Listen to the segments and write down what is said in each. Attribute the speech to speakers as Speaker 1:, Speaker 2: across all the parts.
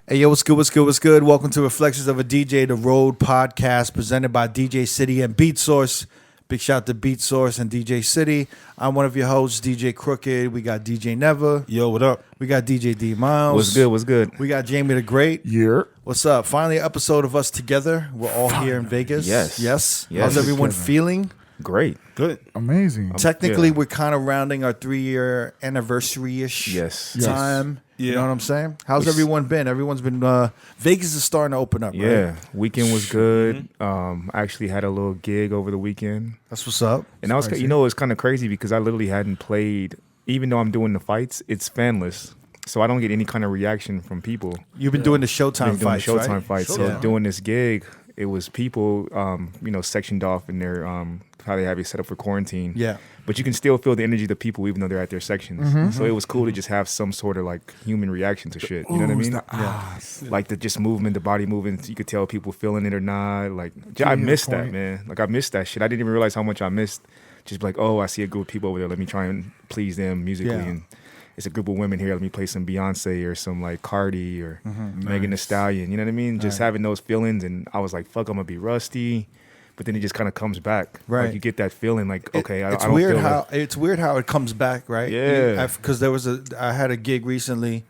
Speaker 1: Hey, yo, what's good, what's good, what's good? Welcome to Reflections of a DJ, the R.O.A.D podcast, presented by DJ City and BeatSource. Big shout out to BeatSource and DJ City. I'm one of your hosts, DJ Crooked. We got DJ Never.
Speaker 2: Yo, what up?
Speaker 1: We got DJ D Miles.
Speaker 3: What's good, what's good?
Speaker 1: We got Jamie the Great.
Speaker 2: Yeah.
Speaker 1: What's up? Finally, an episode of us together. We're all here in Vegas.
Speaker 3: Yes.
Speaker 1: How's everyone feeling?
Speaker 3: Great.
Speaker 2: Good.
Speaker 4: Amazing.
Speaker 1: Technically, we're kind of rounding our 3-year anniversary-ish time.
Speaker 2: Yeah.
Speaker 1: You know what I'm saying? How's everyone been? Everyone's been, Vegas is starting to open up, right?
Speaker 3: Yeah, weekend was good. I actually had a little gig over the weekend.
Speaker 1: That's what's up.
Speaker 3: And it's kind of crazy because I literally hadn't played, even though I'm doing the fights, it's fanless. So I don't get any kind of reaction from people.
Speaker 1: You've been doing the Showtime fights, right?
Speaker 3: Showtime fights. So doing this gig, it was people, sectioned off in their, how they have it set up for quarantine.
Speaker 1: Yeah.
Speaker 3: But you can still feel the energy of the people even though they're at their sections. So it was cool to just have some sort of like human reaction to shit. You know what I mean? Like the just movement, the body movement. You could tell people feeling it or not. Like I missed that, man. Like I missed that shit. I didn't even realize how much I missed. Just like, oh, I see a group of people over there. Let me try and please them musically.
Speaker 1: Yeah.
Speaker 3: And it's a group of women here. Let me play some Beyonce or some like Cardi or Megan Thee Stallion. You know what I mean? Just having those feelings. And I was like, fuck, I'm going to be rusty. But then it just kind of comes back.
Speaker 1: Right.
Speaker 3: Like you get that feeling like, okay, I
Speaker 1: it's
Speaker 3: don't
Speaker 1: weird
Speaker 3: feel
Speaker 1: how
Speaker 3: like,
Speaker 1: it's weird how it comes back, right?
Speaker 3: Yeah.
Speaker 1: Because I had a gig recently,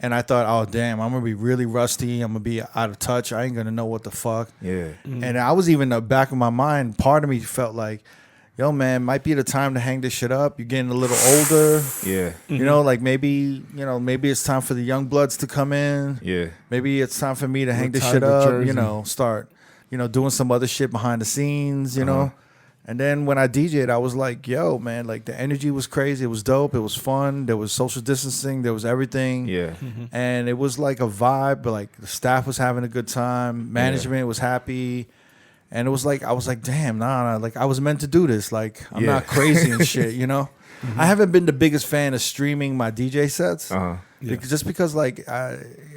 Speaker 1: and I thought, oh damn, I'm gonna be really rusty. I'm gonna be out of touch. I ain't gonna know what the fuck.
Speaker 3: yeah.
Speaker 1: And I was even in the back of my mind. Part of me felt like, yo, man, might be the time to hang this shit up. You're getting a little older.
Speaker 3: Yeah.
Speaker 1: You know, like maybe it's time for the young bloods to come in.
Speaker 3: Yeah.
Speaker 1: Maybe it's time for me to hang this
Speaker 4: tie
Speaker 1: shit
Speaker 4: the
Speaker 1: up.
Speaker 4: jersey.
Speaker 1: You know, start, doing some other shit behind the scenes. You know. And then when I DJ'd, I was like, yo, man, like the energy was crazy. It was dope. It was fun. There was social distancing. There was everything.
Speaker 3: Yeah.
Speaker 1: And it was like a vibe, but like the staff was having a good time. Management was happy. And it was like, I was like, damn, nah, like I was meant to do this. Like I'm not crazy and shit, you know? I haven't been the biggest fan of streaming my DJ sets. Because like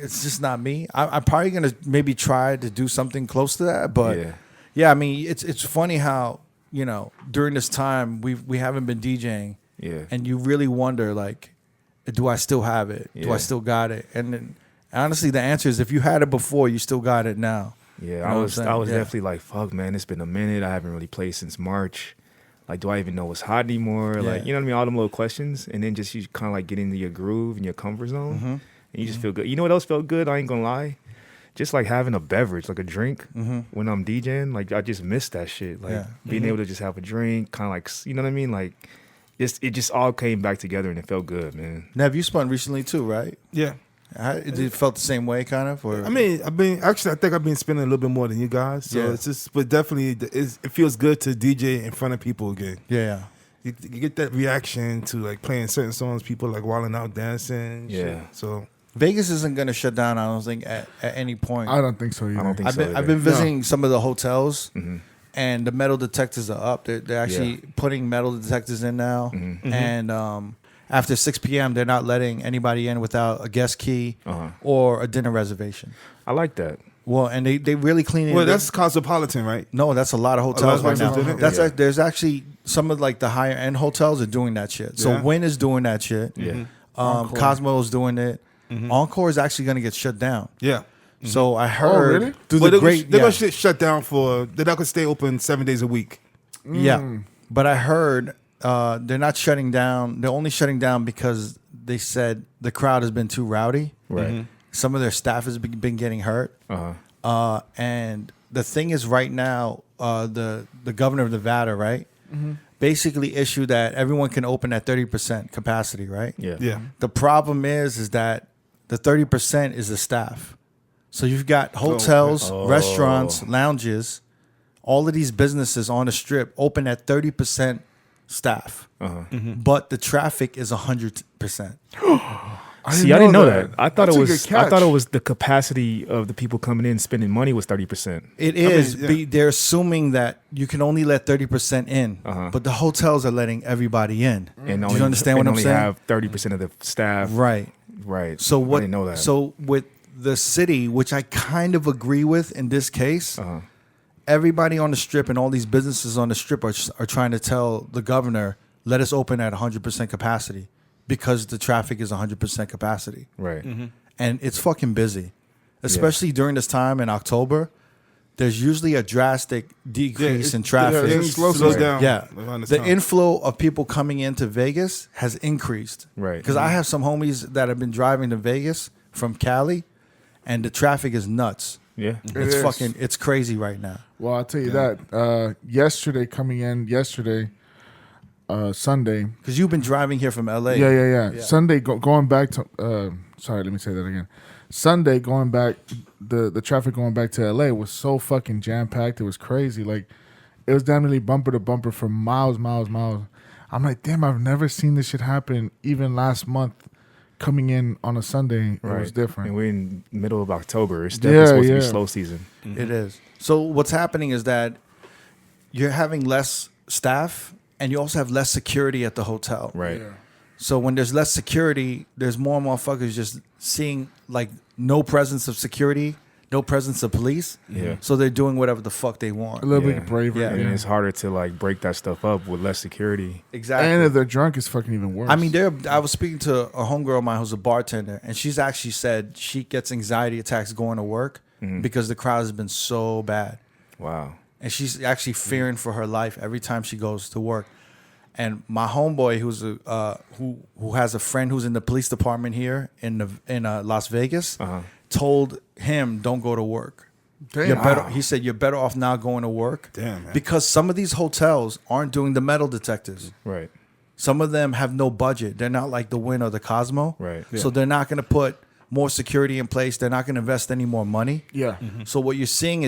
Speaker 1: it's just not me. I'm probably going to maybe try to do something close to that. But yeah, I mean, it's funny how, during this time we haven't been DJing.
Speaker 3: Yeah.
Speaker 1: And you really wonder, like, do I still have it? Do I still got it? And then, honestly, the answer is if you had it before, you still got it now.
Speaker 3: Yeah,
Speaker 1: You know
Speaker 3: I was
Speaker 1: what I'm saying?
Speaker 3: definitely like, fuck, man, it's been a minute. I haven't really played since March. Like, do I even know what's hot anymore? Like, you know what I mean? All them little questions. And then just you kind of like get into your groove and your comfort zone. And you just feel good. You know what else felt good? I ain't gonna lie. Just like having a beverage, like a drink when I'm DJing. Like, I just miss that shit. Like, being able to just have a drink, kind of like, you know what I mean? Like, it just all came back together and it felt good, man.
Speaker 1: Nev, you spun recently too, right?
Speaker 2: Yeah.
Speaker 1: It felt the same way, kind of? Or?
Speaker 2: I mean, I think I've been spending a little bit more than you guys. So it's just, but definitely, it feels good to DJ in front of people again.
Speaker 1: Yeah.
Speaker 2: You get that reaction to like playing certain songs, people like wilding out, dancing.
Speaker 3: Yeah.
Speaker 2: Shit. So
Speaker 1: Vegas isn't going to shut down, I don't think, at any point.
Speaker 4: I don't think so either.
Speaker 3: I don't think so.
Speaker 1: I've been visiting some of the hotels, and the metal detectors are up. They're actually putting metal detectors in now. And after 6 p.m., they're not letting anybody in without a guest key or a dinner reservation.
Speaker 3: I like that.
Speaker 1: Well, and they really clean it.
Speaker 2: well, that's Cosmopolitan, right?
Speaker 1: No, that's a lot of hotels right now.
Speaker 2: doing it?
Speaker 1: That's there's actually some of like the higher end hotels are doing that shit. So
Speaker 2: Yeah.
Speaker 1: Wynn is doing that shit.
Speaker 3: Yeah.
Speaker 1: Cosmo is doing it. Encore is actually going to get shut down.
Speaker 2: Yeah.
Speaker 1: So I heard
Speaker 4: really?
Speaker 1: through
Speaker 2: But
Speaker 1: the
Speaker 2: they're gonna shut down they're not gonna stay open 7 days a week.
Speaker 1: Yeah, but I heard they're not shutting down. They're only shutting down because they said the crowd has been too rowdy.
Speaker 3: Right.
Speaker 1: Some of their staff has been getting hurt. And the thing is, right now, the governor of Nevada, right, basically issued that everyone can open at 30% capacity, right?
Speaker 3: Yeah.
Speaker 2: Yeah.
Speaker 1: The problem is that the 30% is the staff. So you've got hotels, restaurants, lounges, all of these businesses on the strip open at 30% staff. But the traffic is 100%.
Speaker 3: I didn't know that. I thought
Speaker 4: That's
Speaker 3: it
Speaker 4: a
Speaker 3: was.
Speaker 4: good catch.
Speaker 3: I thought it was the capacity of the people coming in spending money was 30%.
Speaker 1: It is.
Speaker 2: yeah.
Speaker 1: They're assuming that you can only let 30% in, but the hotels are letting everybody in.
Speaker 3: And
Speaker 1: Do you understand what I'm
Speaker 3: only
Speaker 1: saying?
Speaker 3: have 30% of the staff.
Speaker 1: Right.
Speaker 3: Right.
Speaker 1: So what?
Speaker 3: I didn't know that.
Speaker 1: So with the city, which I kind of agree with in this case, everybody on the strip and all these businesses on the strip are trying to tell the governor, let us open at 100% capacity because the traffic is 100% capacity.
Speaker 3: Right.
Speaker 1: And it's fucking busy. especially during this time in October. There's usually a drastic decrease in traffic.
Speaker 2: It slows down.
Speaker 1: Yeah,
Speaker 2: around this
Speaker 1: the
Speaker 2: time.
Speaker 1: inflow of people coming into Vegas has increased.
Speaker 3: Right.
Speaker 1: Because I have some homies that have been driving to Vegas from Cali, and the traffic is nuts.
Speaker 3: Yeah.
Speaker 1: It's crazy right now.
Speaker 4: Well, I'll tell you that. Yesterday, Sunday.
Speaker 1: Because you've been driving here from LA.
Speaker 4: Yeah. Sunday, going back to. Sorry, let me say that again. Sunday, going back, the traffic going back to LA was so fucking jam packed. It was crazy. Like, it was damn nearly bumper to bumper for miles. I'm like, damn, I've never seen this shit happen. Even last month, coming in on a Sunday, it was different.
Speaker 3: And we're in the middle of October. It's definitely supposed to be slow season.
Speaker 1: Mm-hmm. It is. So what's happening is that you're having less staff, and you also have less security at the hotel.
Speaker 3: Right.
Speaker 4: Yeah.
Speaker 1: So when there's less security, there's more motherfuckers just seeing like no presence of security, no presence of police.
Speaker 3: Yeah.
Speaker 1: So they're doing whatever the fuck they want.
Speaker 4: A little bit braver.
Speaker 1: Yeah.
Speaker 3: And it's harder to like break that stuff up with less security.
Speaker 1: Exactly.
Speaker 4: And if they're drunk, it's fucking even worse.
Speaker 1: I mean, I was speaking to a homegirl of mine who's a bartender, and she's actually said she gets anxiety attacks going to work because the crowd has been so bad.
Speaker 3: Wow.
Speaker 1: And she's actually fearing for her life every time she goes to work. And my homeboy, who's who has a friend who's in the police department here in Las Vegas, told him, "Don't go to work.
Speaker 4: Damn.
Speaker 1: He said you're better off not going to work.
Speaker 2: Damn, man.
Speaker 1: Because some of these hotels aren't doing the metal detectors.
Speaker 3: Right.
Speaker 1: Some of them have no budget. They're not like the Wynn or the Cosmo.
Speaker 3: Right.
Speaker 1: So they're not going to put more security in place. They're not going to invest any more money.
Speaker 4: Yeah.
Speaker 1: So what you're seeing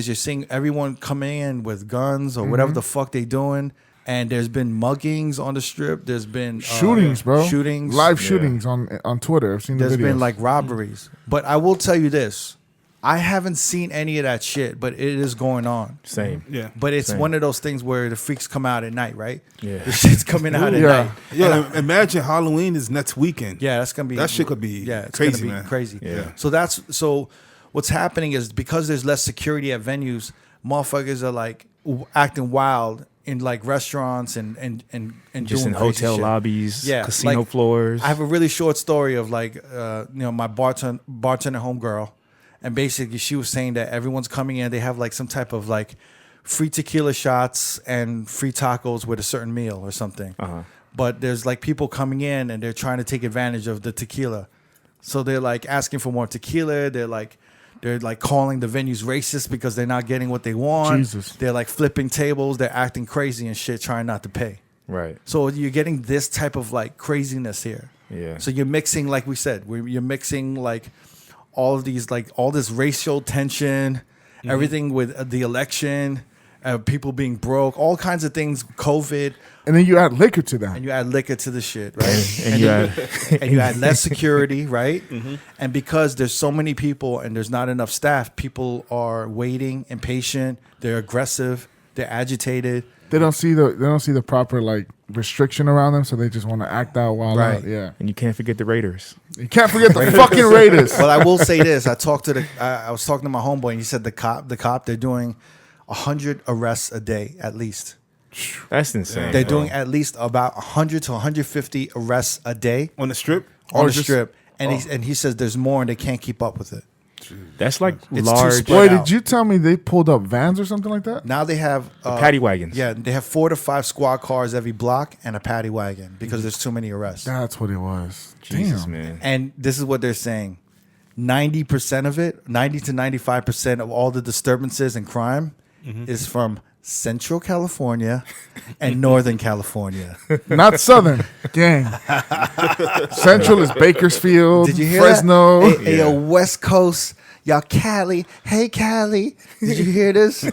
Speaker 1: everyone coming in with guns or whatever the fuck they doing. And there's been muggings on the strip. There's been
Speaker 4: shootings, bro.
Speaker 1: Shootings.
Speaker 4: Live shootings on Twitter. I've seen the
Speaker 1: There's
Speaker 4: videos.
Speaker 1: been like robberies. But I will tell you this. I haven't seen any of that shit, but it is going on.
Speaker 3: Same.
Speaker 2: Yeah.
Speaker 1: But it's
Speaker 3: Same.
Speaker 1: one of those things where the freaks come out at night, right?
Speaker 3: Yeah.
Speaker 1: The shit's coming out at night.
Speaker 2: Yeah, imagine Halloween is next weekend.
Speaker 1: Yeah, that's gonna be
Speaker 2: That shit could be
Speaker 1: it's
Speaker 2: crazy,
Speaker 1: gonna be
Speaker 2: man.
Speaker 1: crazy.
Speaker 3: Yeah.
Speaker 1: So what's happening is because there's less security at venues, motherfuckers are like acting wild in like restaurants and
Speaker 3: Just
Speaker 1: doing
Speaker 3: in
Speaker 1: crazy
Speaker 3: hotel
Speaker 1: shit.
Speaker 3: lobbies,
Speaker 1: Yeah,
Speaker 3: casino
Speaker 1: like,
Speaker 3: floors.
Speaker 1: I have a really short story of like my bartender homegirl, and basically she was saying that everyone's coming in, they have like some type of like free tequila shots and free tacos with a certain meal or something. But there's like people coming in and they're trying to take advantage of the tequila. So they're like asking for more tequila. They're like calling the venues racist because they're not getting what they want.
Speaker 4: Jesus.
Speaker 1: They're like flipping tables. They're acting crazy and shit, trying not to pay.
Speaker 3: Right.
Speaker 1: So you're getting this type of like craziness here.
Speaker 3: Yeah.
Speaker 1: So you're mixing, like we said, you're mixing like all of these, like all this racial tension, everything with the election, people being broke, all kinds of things, COVID.
Speaker 4: And then you add liquor to that.
Speaker 1: And you add liquor to the shit, right?
Speaker 3: And
Speaker 1: you add less security, right? And because there's so many people and there's not enough staff, people are waiting, impatient, they're aggressive, they're agitated.
Speaker 4: They don't see the proper like restriction around them, so they just want to act out wild
Speaker 1: Right.
Speaker 4: out. Yeah.
Speaker 3: And you can't forget the Raiders.
Speaker 4: You can't forget the fucking Raiders.
Speaker 1: But I will say this: I was talking to my homeboy, and he said the cop, they're doing 100 arrests a day at least.
Speaker 3: That's insane.
Speaker 1: They're
Speaker 3: bro.
Speaker 1: doing at least about 100 to 150 arrests a day
Speaker 2: On the strip?
Speaker 1: on
Speaker 4: Or
Speaker 1: the
Speaker 4: just-
Speaker 1: strip, and he says there's more, and they can't keep up with it.
Speaker 3: That's like
Speaker 1: It's too
Speaker 3: large
Speaker 1: spread
Speaker 4: Wait,
Speaker 1: out.
Speaker 4: did you tell me they pulled up vans or something like that?
Speaker 1: Now they have
Speaker 3: paddy wagons.
Speaker 1: Yeah, they have 4 to 5 squad cars every block and a paddy wagon because there's too many arrests.
Speaker 4: That's what it was.
Speaker 3: Jesus,
Speaker 4: Damn.
Speaker 3: man.
Speaker 1: And this is what they're saying: 90% of it, 90 to 95% of all the disturbances and crime is from Central California and Northern California.
Speaker 4: Not Southern. Gang. Central is Bakersfield,
Speaker 1: Did you hear
Speaker 4: Fresno.
Speaker 1: that? Hey, yo, West Coast, y'all Cali. Hey, Cali. Did you hear this?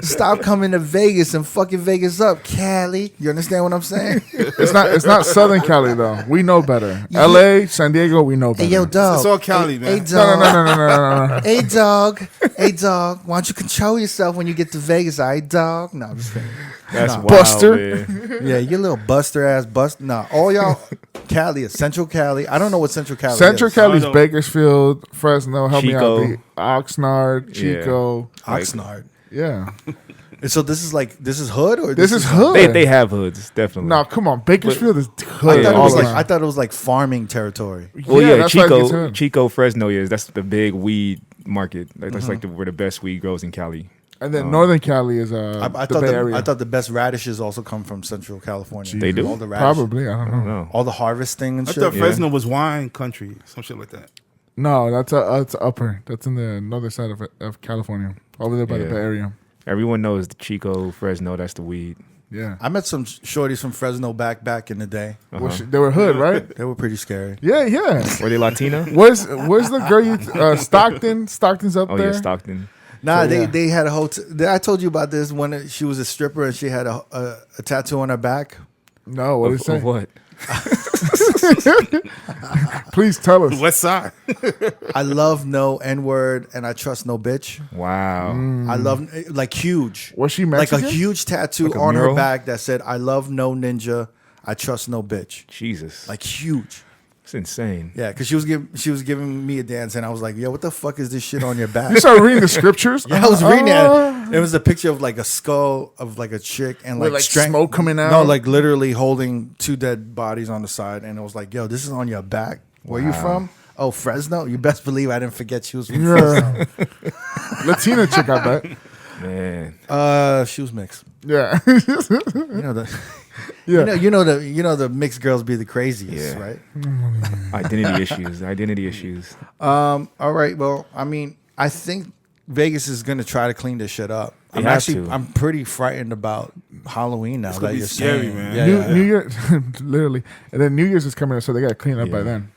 Speaker 1: Stop coming to Vegas and fucking Vegas up, Cali. You understand what I'm saying?
Speaker 4: It's not Southern Cali though. We know better. LA, San Diego, we know better.
Speaker 1: Hey, yo, dog.
Speaker 2: It's all Cali, man.
Speaker 1: Hey, dog.
Speaker 4: No.
Speaker 1: Hey, dog. Hey, dog. Why don't you control yourself when you get to Vegas, all right, dog? No, I'm just kidding.
Speaker 3: That's
Speaker 1: Nah.
Speaker 3: wild,
Speaker 4: Buster.
Speaker 3: man.
Speaker 1: Yeah, you little buster ass bust. Nah, all y'all Cali is Central Cali. I don't know what Central Cali
Speaker 4: Central
Speaker 1: is.
Speaker 4: Cali's
Speaker 2: I don't-
Speaker 4: Bakersfield, Fresno, help
Speaker 3: Chico.
Speaker 4: me out. Oxnard, Chico.
Speaker 1: Oxnard.
Speaker 4: Yeah.
Speaker 1: And so this is hood or
Speaker 4: This is hood.
Speaker 3: They have hoods, definitely.
Speaker 4: No, come on. Bakersfield is
Speaker 1: I
Speaker 4: hood.
Speaker 1: thought, it
Speaker 4: all
Speaker 1: was like,
Speaker 4: around.
Speaker 1: I thought it was like farming territory.
Speaker 3: Well, yeah,
Speaker 4: that's why it gets hood.
Speaker 3: Chico, Fresno, that's the big weed market. Like, that's like where the best weed grows in Cali.
Speaker 4: And then Northern Cali is
Speaker 1: I
Speaker 4: the
Speaker 1: thought
Speaker 4: Bay Area.
Speaker 1: I thought the best radishes also come from Central California.
Speaker 3: They do?
Speaker 1: All the radishes,
Speaker 4: Probably, I don't know.
Speaker 1: all the harvesting and
Speaker 2: I
Speaker 1: shit.
Speaker 2: thought Fresno was wine country, some shit like that.
Speaker 4: No, that's upper. That's in the northern side of California, over there by the
Speaker 3: Yeah.
Speaker 4: Bay Area.
Speaker 3: Everyone knows the Chico, Fresno, that's the weed.
Speaker 4: Yeah,
Speaker 1: I met some shorties from Fresno back in the day.
Speaker 4: they were hood, right?
Speaker 1: They were pretty scary.
Speaker 4: Yeah, yeah.
Speaker 3: Were they Latina?
Speaker 4: Where's the girl you Stockton? Stockton's up
Speaker 3: Oh,
Speaker 4: there.
Speaker 3: yeah, Stockton.
Speaker 1: Nah,
Speaker 4: So, yeah.
Speaker 1: they had a hotel. I told you about this when she was a stripper and she had a tattoo on her back.
Speaker 4: No, what did it say?
Speaker 3: Of what?
Speaker 4: Please tell us.
Speaker 2: West Side.
Speaker 1: I love no N-word and I trust no bitch.
Speaker 3: Wow.
Speaker 1: I love like huge.
Speaker 4: Was she
Speaker 1: Like
Speaker 4: Mexican?
Speaker 1: a huge tattoo
Speaker 3: Like a
Speaker 1: on her
Speaker 3: mural?
Speaker 1: back that said I love no ninja, I trust no bitch.
Speaker 3: Jesus.
Speaker 1: Like huge.
Speaker 3: It's insane.
Speaker 1: Yeah, because she was giving me a dance and I was like, yo, what the fuck is this shit on your back?
Speaker 4: You started reading the scriptures.
Speaker 1: Yeah, I was reading it. It was a picture of like a skull of like a chick and
Speaker 4: With,
Speaker 1: like,
Speaker 4: like, smoke coming out?
Speaker 1: No, like literally holding two dead bodies on the side, and it was like, "Yo, this is on your back. Where you from? Oh, Fresno. You best believe I didn't forget she was from
Speaker 4: Yeah. Latina chick, I bet.
Speaker 3: Man.
Speaker 1: She was mixed.
Speaker 4: Yeah.
Speaker 1: You know the,
Speaker 4: Yeah.
Speaker 1: you know the mixed girls be the craziest,
Speaker 3: Yeah.
Speaker 1: right?
Speaker 3: Identity issues. Identity issues.
Speaker 1: All right. Well, I mean, I think Vegas is gonna try to clean this shit up.
Speaker 3: They have to.
Speaker 1: I'm pretty frightened about Halloween now.
Speaker 2: gonna
Speaker 1: That
Speaker 2: be
Speaker 1: you're
Speaker 2: scary,
Speaker 1: saying,
Speaker 2: man.
Speaker 1: Yeah,
Speaker 4: New Year, literally, and then New Year's is coming up, so they got to clean up by
Speaker 3: Yeah.
Speaker 4: then.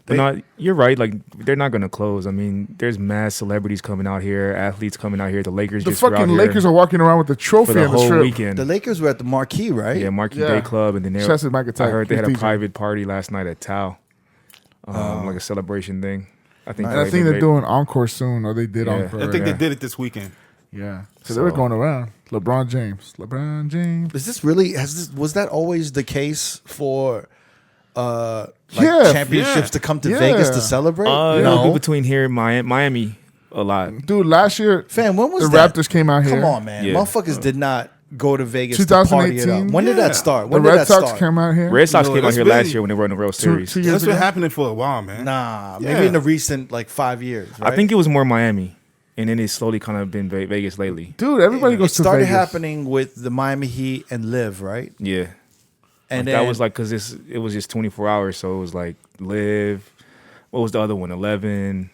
Speaker 3: But no, you're right. Like, they're not going to close. I mean, there's mass celebrities coming out here, athletes coming out here. The Lakers
Speaker 4: The
Speaker 3: just were out
Speaker 4: fucking
Speaker 3: here
Speaker 4: Lakers are walking around with the
Speaker 3: for
Speaker 4: trophy
Speaker 3: the
Speaker 4: on the
Speaker 3: whole
Speaker 4: strip.
Speaker 3: weekend.
Speaker 1: The Lakers were at the Marquee, right?
Speaker 3: Yeah, Marquee
Speaker 4: Yeah.
Speaker 3: Day Club. And then they
Speaker 4: Shouts to Mike Attack.
Speaker 3: I heard they had a
Speaker 4: He's DJ.
Speaker 3: private party last night at Tao. Like a celebration thing. I think,
Speaker 4: And I think they're doing encore soon, or they did
Speaker 3: Yeah.
Speaker 4: encore.
Speaker 2: I think
Speaker 3: Yeah.
Speaker 2: they did it this weekend.
Speaker 4: Yeah. So they were going around. LeBron James.
Speaker 1: Is this really was that always the case for
Speaker 4: Yeah,
Speaker 1: championships
Speaker 2: yeah.
Speaker 1: to come to
Speaker 4: Yeah.
Speaker 1: Vegas to celebrate?
Speaker 3: No, between here and Miami a lot.
Speaker 4: Dude, last year,
Speaker 1: Fam, when was
Speaker 4: the
Speaker 1: that?
Speaker 4: Raptors came out here.
Speaker 1: Come on, man.
Speaker 3: Yeah.
Speaker 1: Motherfuckers did not go to Vegas to party it up.
Speaker 4: 2018?
Speaker 1: When did
Speaker 2: Yeah.
Speaker 1: that start?
Speaker 4: The
Speaker 1: When did
Speaker 4: Red
Speaker 1: that
Speaker 4: Sox
Speaker 1: start?
Speaker 4: came out here.
Speaker 3: Red Sox
Speaker 2: No,
Speaker 3: came out
Speaker 2: that's
Speaker 3: here
Speaker 2: been
Speaker 3: last year when they were in the World Series.
Speaker 4: 2 years
Speaker 2: That's been
Speaker 4: ago.
Speaker 2: happening for a while, man.
Speaker 1: Nah, maybe
Speaker 2: Yeah.
Speaker 1: in the recent 5 years. Right?
Speaker 3: I think it was more Miami. And then it's slowly kind of been Vegas lately.
Speaker 4: Dude, everybody
Speaker 1: it
Speaker 4: goes to
Speaker 1: started
Speaker 4: Vegas.
Speaker 1: happening with the Miami Heat and Live, right?
Speaker 3: Yeah.
Speaker 1: And
Speaker 3: Like,
Speaker 1: then
Speaker 3: that was like, because it was just 24 hours. So it was like Live. What was the other one? 11.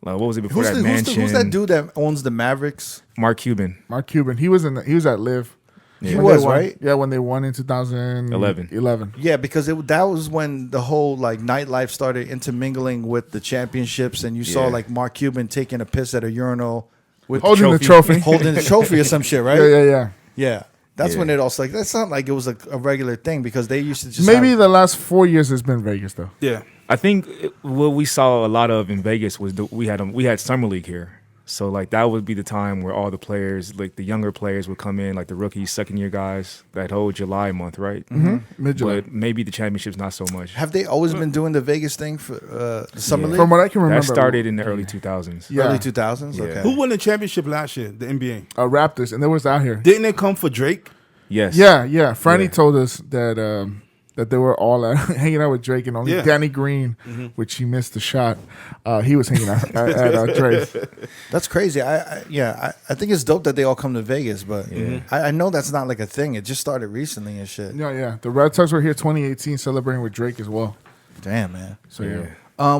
Speaker 3: Like, what was it before that? Mansion.
Speaker 1: who's that dude that owns the Mavericks?
Speaker 3: Mark Cuban.
Speaker 4: Mark Cuban. He was at Live.
Speaker 3: Yeah.
Speaker 1: He
Speaker 4: When
Speaker 1: was,
Speaker 4: they won-
Speaker 1: right?
Speaker 4: Yeah, when they won in 2011.
Speaker 1: Yeah, because that was when the whole like nightlife started intermingling with the championships, and you saw
Speaker 3: Yeah.
Speaker 1: like Mark Cuban taking a piss at a urinal with
Speaker 4: Holding the trophy.
Speaker 1: holding the trophy or some shit, right?
Speaker 4: Yeah.
Speaker 1: Yeah. That's
Speaker 3: Yeah.
Speaker 1: when it also like that's not like it was a regular thing because they used to just
Speaker 4: Maybe
Speaker 1: have,
Speaker 4: the last 4 years has been Vegas though.
Speaker 2: Yeah.
Speaker 3: I think what we saw a lot of in Vegas was we had Summer League here. So like that would be the time where all the players, like the younger players would come in, like the rookies, second year guys, that whole July month, right?
Speaker 4: Mm-hmm. Mid-July.
Speaker 3: But maybe the championships not so much.
Speaker 1: have they always been doing the Vegas thing for the summer
Speaker 3: Yeah.
Speaker 1: league?
Speaker 4: From what I can remember,
Speaker 3: That started in the early 2000s.
Speaker 4: Yeah.
Speaker 1: Early 2000s?
Speaker 3: Yeah.
Speaker 1: Okay.
Speaker 2: Who won the championship last year? The NBA.
Speaker 4: Raptors, and they was out here.
Speaker 2: Didn't it come for Drake?
Speaker 3: Yes.
Speaker 4: Yeah. Franny
Speaker 3: Yeah.
Speaker 4: told us that that they were all hanging out with Drake, and only
Speaker 2: Yeah.
Speaker 4: Danny Green, which he missed the shot, he was hanging out at Drake.
Speaker 1: That's crazy. I think it's dope that they all come to Vegas, but I know that's not like a thing. It just started recently and shit.
Speaker 4: Yeah. The Red Sox were here 2018 celebrating with Drake as well.
Speaker 1: Damn, man.
Speaker 4: So yeah.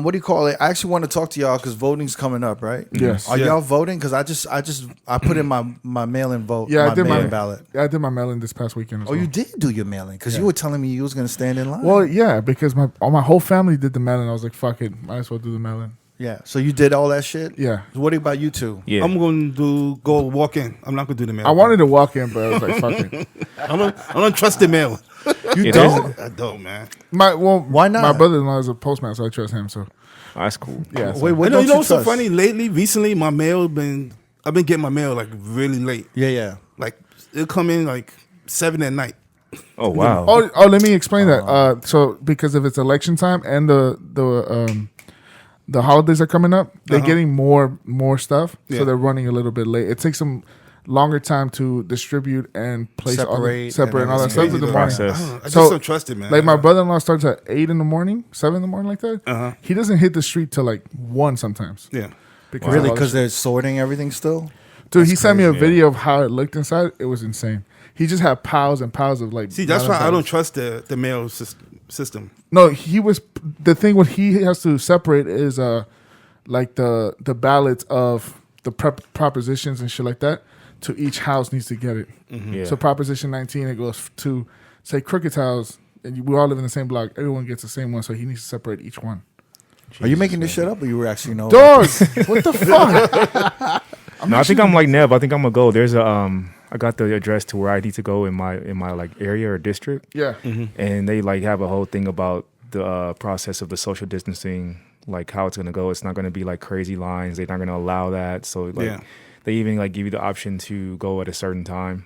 Speaker 1: What do you call it? I actually want to talk to y'all because voting's coming up, right?
Speaker 4: Yes.
Speaker 1: Are
Speaker 2: Yeah.
Speaker 1: y'all voting? Because I put in my mail-in vote.
Speaker 4: Yeah, I
Speaker 1: my
Speaker 4: did
Speaker 1: mail-in
Speaker 4: my
Speaker 1: ballot.
Speaker 4: Yeah, I did my mail-in this past weekend as
Speaker 1: Oh,
Speaker 4: well.
Speaker 1: you did do your mail-in because you were telling me you was gonna stand in line.
Speaker 4: Well, yeah, because my whole family did the mail-in. I was like, fuck it, might as well do the mail-in.
Speaker 1: yeah. So you did all that shit.
Speaker 4: Yeah.
Speaker 1: So what about you two?
Speaker 3: Yeah.
Speaker 2: I'm going to go walk in. I'm not going to do the mail.
Speaker 4: I wanted to walk in, but I was like, fuck it.
Speaker 2: I don't trust the mail.
Speaker 1: You
Speaker 3: Yeah,
Speaker 1: don't?
Speaker 2: I don't, man.
Speaker 4: Why
Speaker 1: not?
Speaker 4: My brother-in-law is a postman, so I trust him. So
Speaker 3: Oh, that's cool.
Speaker 4: yeah. so-
Speaker 1: Wait, what
Speaker 2: You know,
Speaker 1: don't
Speaker 2: you know
Speaker 1: you
Speaker 2: what's so
Speaker 1: trust?
Speaker 2: funny? Recently, my mail I've been getting my mail like really late.
Speaker 1: Yeah.
Speaker 2: Like it'll come in like 7 at night.
Speaker 3: Oh, wow.
Speaker 4: Oh, let me explain that. So because if it's election time and the holidays are coming up, they're getting more stuff,
Speaker 2: Yeah.
Speaker 4: so they're running a little bit late. It takes them longer time to distribute and place
Speaker 1: Separate
Speaker 4: separate and all that
Speaker 1: and
Speaker 4: stuff
Speaker 2: everything.
Speaker 4: in the
Speaker 2: Crazy,
Speaker 4: morning.
Speaker 3: Process.
Speaker 2: I just
Speaker 4: So,
Speaker 2: don't trust it, man.
Speaker 4: Like my brother-in-law starts at 8 in the morning, 7 in the morning, like that.
Speaker 2: Uh-huh.
Speaker 4: He doesn't hit the street till like 1 sometimes.
Speaker 2: Yeah.
Speaker 4: Because
Speaker 1: Really?
Speaker 4: of all
Speaker 1: Because
Speaker 4: the
Speaker 1: they're sorting everything still?
Speaker 4: Dude,
Speaker 1: That's
Speaker 4: he sent me a
Speaker 3: crazy,
Speaker 4: video of how it looked inside. It was insane. He just had piles and piles of like.
Speaker 2: See, that's why I
Speaker 4: Valentine's.
Speaker 2: don't trust the mail system.
Speaker 4: No, he was the thing. What he has to separate is like the ballots of the propositions and shit like that. To each house needs to get it.
Speaker 3: Yeah.
Speaker 4: So Proposition 19, it goes to say Crooked's house, and we all live in the same block. Everyone gets the same one, so he needs to separate each one.
Speaker 1: Are you making this shit up, or you were actually know?
Speaker 4: Dog, what the fuck?
Speaker 3: No, I think I'm like Nev. I think I'm gonna go. There's a I got the address to where I need to go in my like area or district,
Speaker 4: Yeah.
Speaker 3: and they like have a whole thing about the process of the social distancing, like how it's gonna go. It's not gonna be like crazy lines. They're not gonna allow that. So like they even like give you the option to go at a certain time.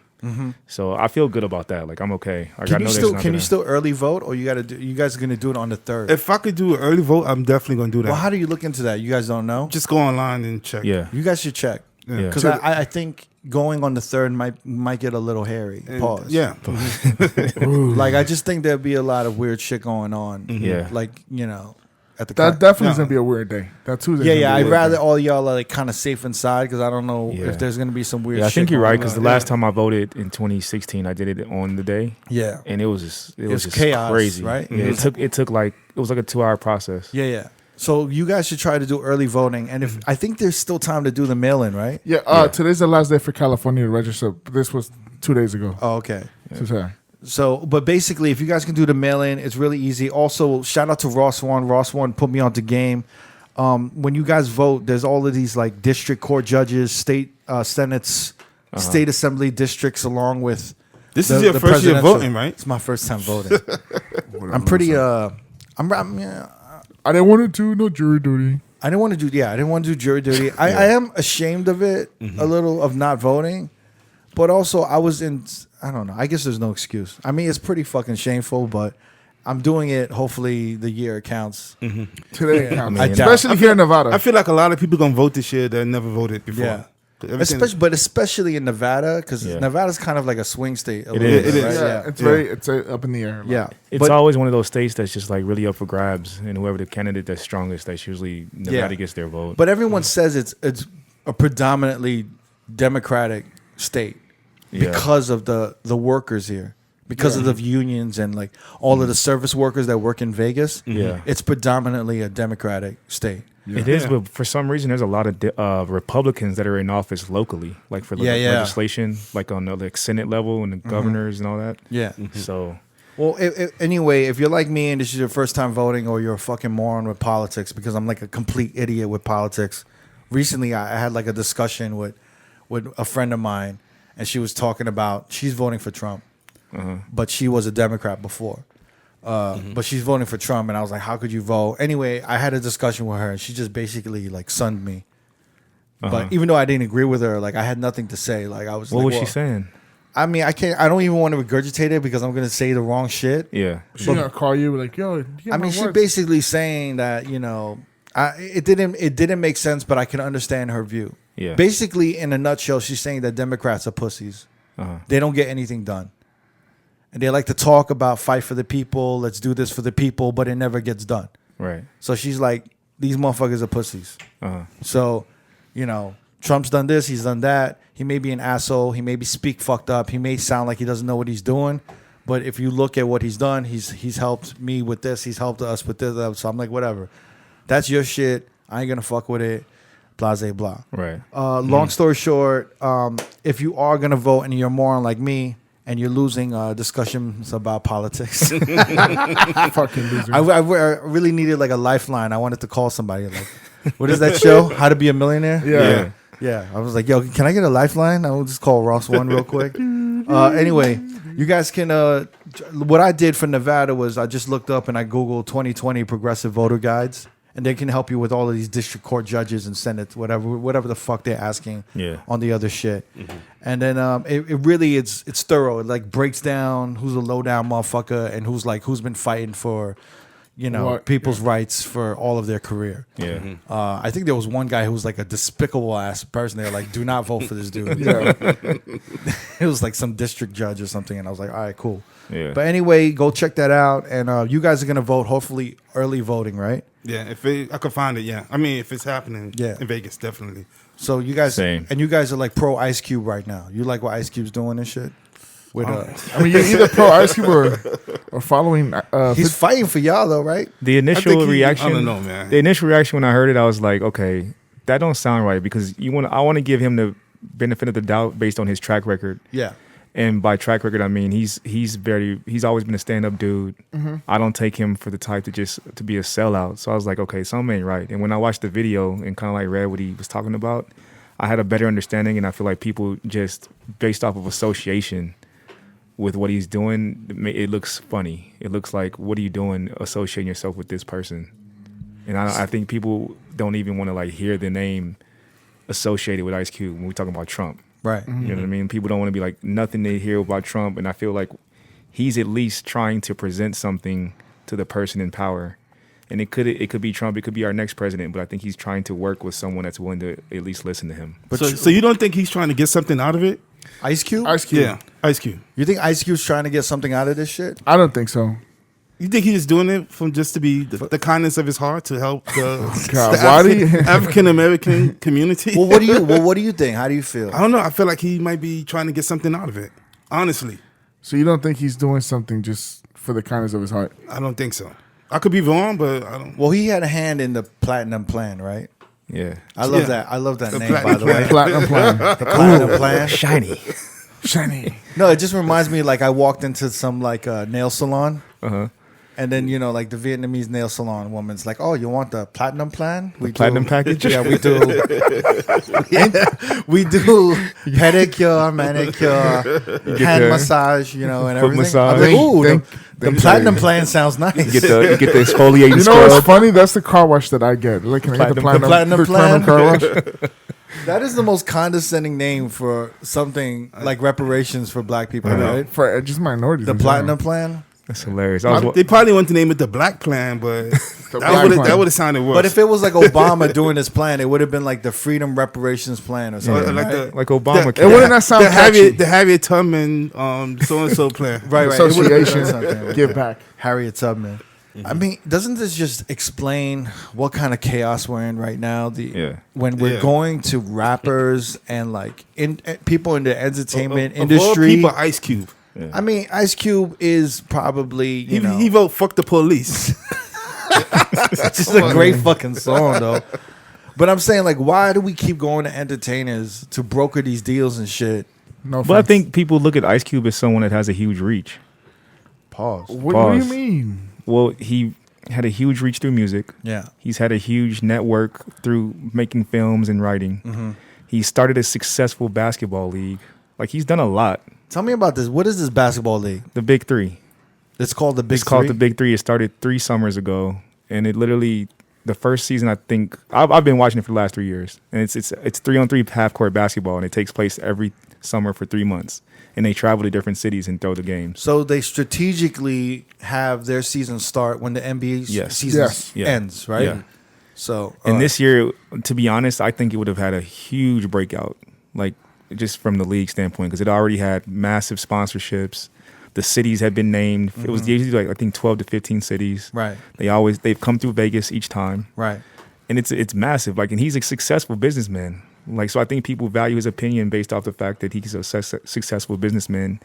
Speaker 3: So I feel good about that. Like I'm okay. Like,
Speaker 1: Can you still early vote, or you got to do? You guys are gonna do it on the 3rd?
Speaker 2: If I could do an early vote, I'm definitely gonna do that.
Speaker 1: Well, how do you look into that? You guys don't know?
Speaker 2: Just go online and check.
Speaker 3: Yeah.
Speaker 1: You guys should check.
Speaker 3: Yeah.
Speaker 1: Because I think going on the 3rd might get a little hairy.
Speaker 2: And-
Speaker 1: Pause.
Speaker 2: Yeah.
Speaker 1: Like I just think there'd be a lot of weird shit going on.
Speaker 3: Yeah.
Speaker 1: Like at the
Speaker 4: That definitely is
Speaker 2: No.
Speaker 4: gonna be a weird day. That Tuesday.
Speaker 1: Yeah. I'd rather all y'all are like kind of safe inside because I don't know
Speaker 3: Yeah.
Speaker 1: if there's gonna be some weird.
Speaker 3: Yeah, I
Speaker 1: shit
Speaker 3: think you're
Speaker 1: going
Speaker 3: right
Speaker 1: on.
Speaker 3: because the last time I voted in 2016, I did it on the day,
Speaker 1: Yeah.
Speaker 3: and it was just
Speaker 1: chaos,
Speaker 3: crazy,
Speaker 1: right?
Speaker 3: Yeah, it took like it was like a 2-hour process.
Speaker 1: Yeah. So you guys should try to do early voting, and if I think there's still time to do the mail-in, right?
Speaker 4: Yeah. Today's the last day for California to register. This was 2 days ago.
Speaker 1: Oh, okay.
Speaker 4: So,
Speaker 1: But basically, if you guys can do the mail-in, it's really easy. Also, shout out to Ross One. Ross One put me on the game. When you guys vote, there's all of these like district court judges, state senates, state assembly districts, along with.
Speaker 2: This is your first year
Speaker 1: presidential-
Speaker 2: voting, right?
Speaker 1: It's my first time voting. I'm pretty.
Speaker 4: I didn't want to do no jury duty.
Speaker 1: I didn't want to do. Yeah, I didn't want to do jury duty. I am ashamed of it a little of not voting, but also I was in. I don't know. I guess there's no excuse. I mean, it's pretty fucking shameful, but I'm doing it. Hopefully, the year counts.
Speaker 4: Today counts.
Speaker 1: I doubt.
Speaker 4: Especially here in Nevada.
Speaker 2: I feel like a lot of people gonna vote this year that never voted before.
Speaker 1: Yeah.
Speaker 2: 'Cause everything-
Speaker 1: Especially in Nevada, because
Speaker 3: Yeah.
Speaker 1: Nevada's kind of like a swing state.
Speaker 3: It is.
Speaker 2: It
Speaker 1: right?
Speaker 2: is.
Speaker 4: yeah, it's very up in the air.
Speaker 1: Yeah.
Speaker 3: It's
Speaker 1: But-
Speaker 3: always one of those states that's just like really up for grabs, and whoever the candidate that's strongest, that's usually Nevada gets their vote.
Speaker 1: But everyone says it's a predominantly Democratic state because of the workers here, because of the unions and like all of the service workers that work in Vegas.
Speaker 3: Yeah.
Speaker 1: It's predominantly a Democratic state.
Speaker 3: It is, but for some reason, there's a lot of Republicans that are in office locally, like for legislation, like on the like Senate level and the governors and all that.
Speaker 1: Yeah.
Speaker 3: So,
Speaker 1: Well, anyway, if you're like me and this is your first time voting, or you're a fucking moron with politics, because I'm like a complete idiot with politics. Recently, I had like a discussion with a friend of mine, and she was talking about she's voting for Trump, but she was a Democrat before. But she's voting for Trump, and I was like, "How could you vote?" Anyway, I had a discussion with her, and she just basically like sunned me. But even though I didn't agree with her, like I had nothing to say. Like I was.
Speaker 3: what
Speaker 1: like,
Speaker 3: was
Speaker 1: well,
Speaker 3: she saying?
Speaker 1: I mean, I can't. I don't even want to regurgitate it because I'm gonna say the wrong shit.
Speaker 3: Yeah.
Speaker 4: She's gonna call you like, yo. You get
Speaker 1: I
Speaker 4: my
Speaker 1: mean, she's
Speaker 4: words.
Speaker 1: basically saying that it didn't make sense, but I can understand her view.
Speaker 3: Yeah.
Speaker 1: Basically, in a nutshell, she's saying that Democrats are pussies. They don't get anything done. And they like to talk about fight for the people, let's do this for the people, but it never gets done.
Speaker 3: Right.
Speaker 1: So she's like, these motherfuckers are pussies. So, Trump's done this, he's done that. He may be an asshole. He may be speak fucked up. He may sound like he doesn't know what he's doing. But if you look at what he's done, he's helped me with this. He's helped us with this. So I'm like, whatever. That's your shit. I ain't going to fuck with it. Blase blah.
Speaker 3: Right.
Speaker 1: Long story short, if you are going to vote and you're a moron like me, and you're losing discussions about politics.
Speaker 4: Fucking loser.
Speaker 1: I really needed like a lifeline. I wanted to call somebody. Like, what is that show? How to Be a Millionaire?
Speaker 4: Yeah.
Speaker 1: Yeah. I was like, yo, can I get a lifeline? I will just call Ross One real quick. Anyway, you guys can. What I did for Nevada was I just looked up and I Googled 2020 progressive voter guides. And they can help you with all of these district court judges and senates, whatever the fuck they're asking on the other shit. And then it really it's thorough. It like breaks down who's a low down motherfucker and who's been fighting for, people's rights for all of their career.
Speaker 3: Yeah.
Speaker 1: I think there was one guy who was like a despicable ass person. They were like, do not vote for this dude. It was like some district judge or something. And I was like, all right, cool.
Speaker 3: Yeah.
Speaker 1: But anyway, go check that out. And you guys are going to vote, hopefully early voting, right?
Speaker 2: Yeah, if I could find it, yeah. I mean, if it's happening in Vegas, definitely.
Speaker 1: So you guys,
Speaker 3: Same.
Speaker 1: and you guys are like pro Ice Cube right now. You like what Ice Cube's doing and shit? With
Speaker 4: I mean, you're either pro Ice Cube or following.
Speaker 1: he's fighting for y'all though, right?
Speaker 3: The initial reaction,
Speaker 2: I don't know, man.
Speaker 3: The initial reaction when I heard it, I was like, okay, that don't sound right because I want to give him the benefit of the doubt based on his track record.
Speaker 1: Yeah.
Speaker 3: And by track record, I mean he's always been a stand-up dude.
Speaker 4: Mm-hmm.
Speaker 3: I don't take him for the type to be a sellout. So I was like, okay, something ain't right. And when I watched the video and kind of like read what he was talking about, I had a better understanding. And I feel like people just based off of association with what he's doing, it looks funny. It looks like, what are you doing associating yourself with this person? And I think people don't even want to like hear the name associated with Ice Cube when we're talking about Trump.
Speaker 1: Right.
Speaker 3: You know what I mean? People don't want to be like nothing they hear about Trump, and I feel like he's at least trying to present something to the person in power. And it could be Trump, it could be our next president, but I think he's trying to work with someone that's willing to at least listen to him.
Speaker 2: But so you don't think he's trying to get something out of it?
Speaker 1: Ice Cube?
Speaker 4: Ice Cube.
Speaker 2: Yeah, Ice Cube.
Speaker 1: You think Ice Cube's trying to get something out of this shit?
Speaker 4: I don't think so.
Speaker 2: You think he's doing it from just to be the kindness of his heart to help the,
Speaker 4: God,
Speaker 2: the
Speaker 4: why do you-
Speaker 2: African American community?
Speaker 1: Well, what do you think? How do you feel?
Speaker 2: I don't know. I feel like he might be trying to get something out of it. Honestly,
Speaker 4: So you don't think he's doing something just for the kindness of his heart?
Speaker 2: I don't think so. I could be wrong, but I don't.
Speaker 1: Well, he had a hand in the Platinum Plan, right?
Speaker 3: Yeah.
Speaker 1: I love
Speaker 2: Yeah.
Speaker 1: that. I love that
Speaker 2: The
Speaker 1: name,
Speaker 2: Platinum
Speaker 1: by the way.
Speaker 4: Platinum plan.
Speaker 1: The Platinum Plan.
Speaker 3: Shiny.
Speaker 4: Shiny.
Speaker 1: No, it just reminds me like I walked into some like nail salon.
Speaker 3: Uh-huh.
Speaker 1: And then, like the Vietnamese nail salon woman's like, oh, you want the platinum plan? We
Speaker 3: Platinum package?
Speaker 1: Yeah, we do. We do pedicure, manicure, hand massage, and everything.
Speaker 3: massage.
Speaker 1: I'm like, ooh,
Speaker 4: Thank-
Speaker 1: the
Speaker 4: thank you.
Speaker 1: platinum plan sounds nice.
Speaker 3: You get the exfoliating
Speaker 4: You know what's
Speaker 3: scrub.
Speaker 4: funny? That's the car wash that I get. Like, can I get the
Speaker 3: Platinum-
Speaker 4: platinum car wash?
Speaker 1: That is the most condescending name for something like reparations for black people, right?
Speaker 4: For just minorities.
Speaker 1: The
Speaker 4: in
Speaker 1: platinum
Speaker 4: general.
Speaker 1: plan.
Speaker 3: That's hilarious.
Speaker 2: They probably want to name it the Black Plan, but
Speaker 4: Black Plan.
Speaker 2: that would have sounded worse.
Speaker 1: But if it was like Obama doing this plan, it would have been like the Freedom Reparations Plan or something.
Speaker 2: like
Speaker 1: right?
Speaker 3: like Obama.
Speaker 4: It wouldn't that sound catchy?
Speaker 2: The Harriet Tubman so and so plan.
Speaker 1: Right.
Speaker 4: Association.
Speaker 1: Something.
Speaker 4: Give back.
Speaker 1: Harriet Tubman. I mean, doesn't this just explain what kind of chaos we're in right now? When we're going to rappers and like people in the entertainment
Speaker 2: Of all
Speaker 1: industry.
Speaker 2: people, Ice Cube.
Speaker 3: Yeah.
Speaker 1: I mean, Ice Cube is probably
Speaker 2: He vote fuck the police.
Speaker 1: It's just a great fucking song though. But I'm saying like, why do we keep going to entertainers to broker these deals and shit?
Speaker 4: No
Speaker 3: But I
Speaker 4: offense.
Speaker 3: think people look at Ice Cube as someone that has a huge reach.
Speaker 1: Pause.
Speaker 4: What do you
Speaker 3: Pause.
Speaker 4: mean?
Speaker 3: Well, he had a huge reach through music.
Speaker 1: Yeah.
Speaker 3: He's had a huge network through making films and writing.
Speaker 1: Mm-hmm.
Speaker 3: He started a successful basketball league. Like, he's done a lot.
Speaker 1: Tell me about this. What is this basketball league?
Speaker 3: The Big Three.
Speaker 1: It's called the Big
Speaker 3: It's called
Speaker 1: Three?
Speaker 3: the Big Three. It started 3 summers ago, and it literally, the first season, I think I've been watching it for the last 3 years, and it's 3-on-3 half court basketball, and it takes place every summer for 3 months, and they travel to different cities and throw the games.
Speaker 1: So they strategically have their season start when the NBA
Speaker 3: Yes.
Speaker 1: season
Speaker 4: Yes.
Speaker 3: Yeah.
Speaker 1: ends, right?
Speaker 3: Yeah.
Speaker 1: So
Speaker 3: And this year, to be honest, I think it would have had a huge breakout, like just from the league standpoint, because it already had massive sponsorships. The cities had been named. It was usually like I think 12 to 15 cities.
Speaker 1: right,
Speaker 3: They've come through Vegas each time,
Speaker 1: right.
Speaker 3: and it's massive. Like, and he's a successful businessman. Like, so I think people value his opinion based off the fact that he's a successful businessman,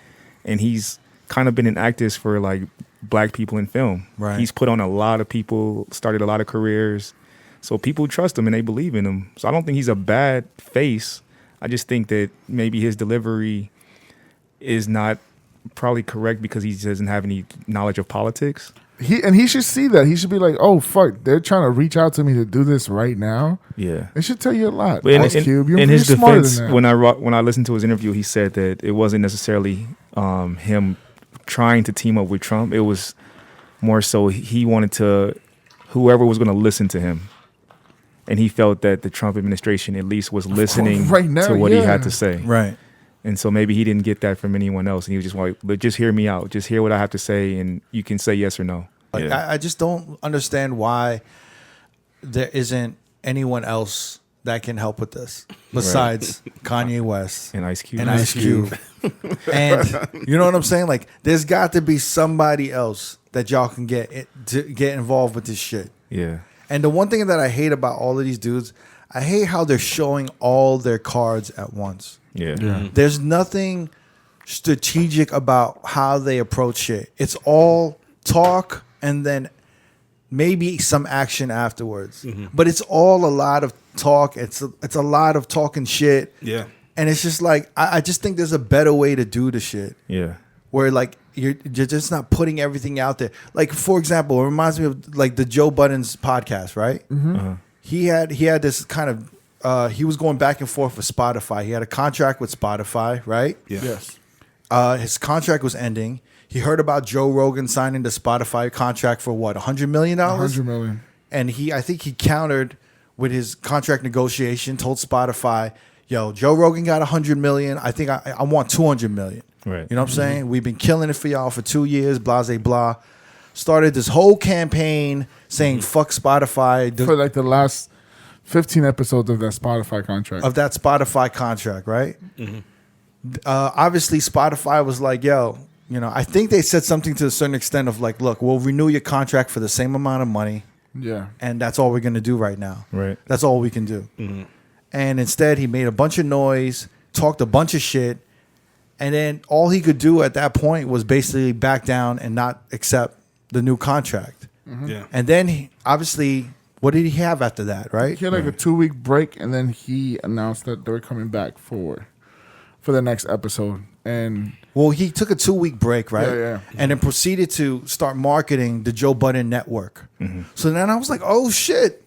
Speaker 3: and he's kind of been an activist for like black people in film.
Speaker 1: Right.
Speaker 3: He's put on a lot of people, started a lot of careers. So people trust him and they believe in him. So I don't think he's a bad face. I just think that maybe his delivery is not probably correct because he doesn't have any knowledge of politics.
Speaker 4: He should see that. He should be like, oh fuck, they're trying to reach out to me to do this right now.
Speaker 3: Yeah.
Speaker 4: It should tell you a lot.
Speaker 3: But
Speaker 4: Ice Cube,
Speaker 3: in his
Speaker 4: you're smarter
Speaker 3: defense,
Speaker 4: than that.
Speaker 3: when I listened to his interview, he said that it wasn't necessarily him trying to team up with Trump. It was more so he wanted whoever was going to listen to him. And he felt that the Trump administration at least was listening
Speaker 4: right now,
Speaker 3: to what he
Speaker 4: yeah.
Speaker 3: had to say.
Speaker 1: Right.
Speaker 3: And so maybe he didn't get that from anyone else. And he was just like, just hear me out. Just hear what I have to say, and you can say yes or no.
Speaker 1: Like
Speaker 3: Yeah.
Speaker 1: I just don't understand why there isn't anyone else that can help with this besides Kanye West
Speaker 3: And Ice Cube.
Speaker 1: and Ice Cube. And you know what I'm saying? Like, there's got to be somebody else that y'all can to get involved with this shit.
Speaker 3: Yeah.
Speaker 1: And the one thing that I hate about all of these dudes, I hate how they're showing all their cards at once.
Speaker 3: Yeah.
Speaker 1: There's nothing strategic about how they approach shit. It's all talk and then maybe some action afterwards. But it's all a lot of talk. It's a lot of talking shit.
Speaker 2: Yeah.
Speaker 1: And it's just like I just think there's a better way to do the shit.
Speaker 3: Yeah.
Speaker 1: Where like you're just not putting everything out there. Like, for example, it reminds me of like the Joe Budden's podcast, right? He had this kind of he was going back and forth with Spotify. He had a contract with Spotify, right?
Speaker 2: Yeah.
Speaker 4: Yes.
Speaker 1: His contract was ending. He heard about Joe Rogan signing the Spotify contract for what, $100 million?
Speaker 4: $100 million.
Speaker 1: And I think he countered with his contract negotiation, told Spotify, yo, Joe Rogan got $100 million. I think I want $200 million.
Speaker 3: Right.
Speaker 1: You know what I'm saying? We've been killing it for y'all for 2 years, blah, blah, blah. Started this whole campaign saying fuck Spotify.
Speaker 4: For like the last 15 episodes of that Spotify contract.
Speaker 1: Of that Spotify contract, right? Obviously, Spotify was like, yo, you know, I think they said something to a certain extent of like, look, we'll renew your contract for the same amount of money.
Speaker 4: Yeah.
Speaker 1: And that's all we're going to do right now.
Speaker 3: Right.
Speaker 1: That's all we can do. And instead, he made a bunch of noise, talked a bunch of shit. And then all he could do at that point was basically back down and not accept the new contract.
Speaker 2: Yeah.
Speaker 1: And then, obviously, what did he have after that, right?
Speaker 4: He had like a 2-week break, and then he announced that they were coming back for the next episode. And
Speaker 1: Well, he took a 2-week break, right?
Speaker 4: Yeah.
Speaker 1: And then proceeded to start marketing the Joe Budden network. So then I was like, oh, shit.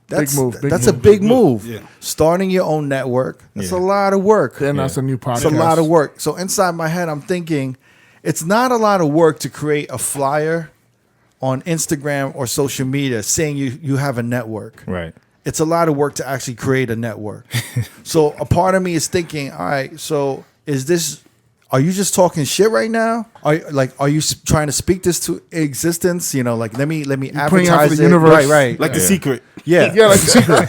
Speaker 1: That's
Speaker 4: move, big
Speaker 1: that's
Speaker 4: move,
Speaker 1: a big move.
Speaker 2: Yeah.
Speaker 1: Starting your own network. That's
Speaker 3: Yeah.
Speaker 1: a lot of work.
Speaker 4: they announced a new podcast.
Speaker 1: It's a lot of work. So inside my head, I'm thinking it's not a lot of work to create a flyer on Instagram or social media saying you have a network.
Speaker 3: Right.
Speaker 1: It's a lot of work to actually create a network. So a part of me is thinking, all right, so are you just talking shit right now? Are you trying to speak this to existence? You know, like let me
Speaker 4: putting out
Speaker 1: advertise
Speaker 4: for the
Speaker 1: it.
Speaker 4: universe.
Speaker 1: Right.
Speaker 2: Like The Secret.
Speaker 1: Yeah.
Speaker 4: Yeah, like secret.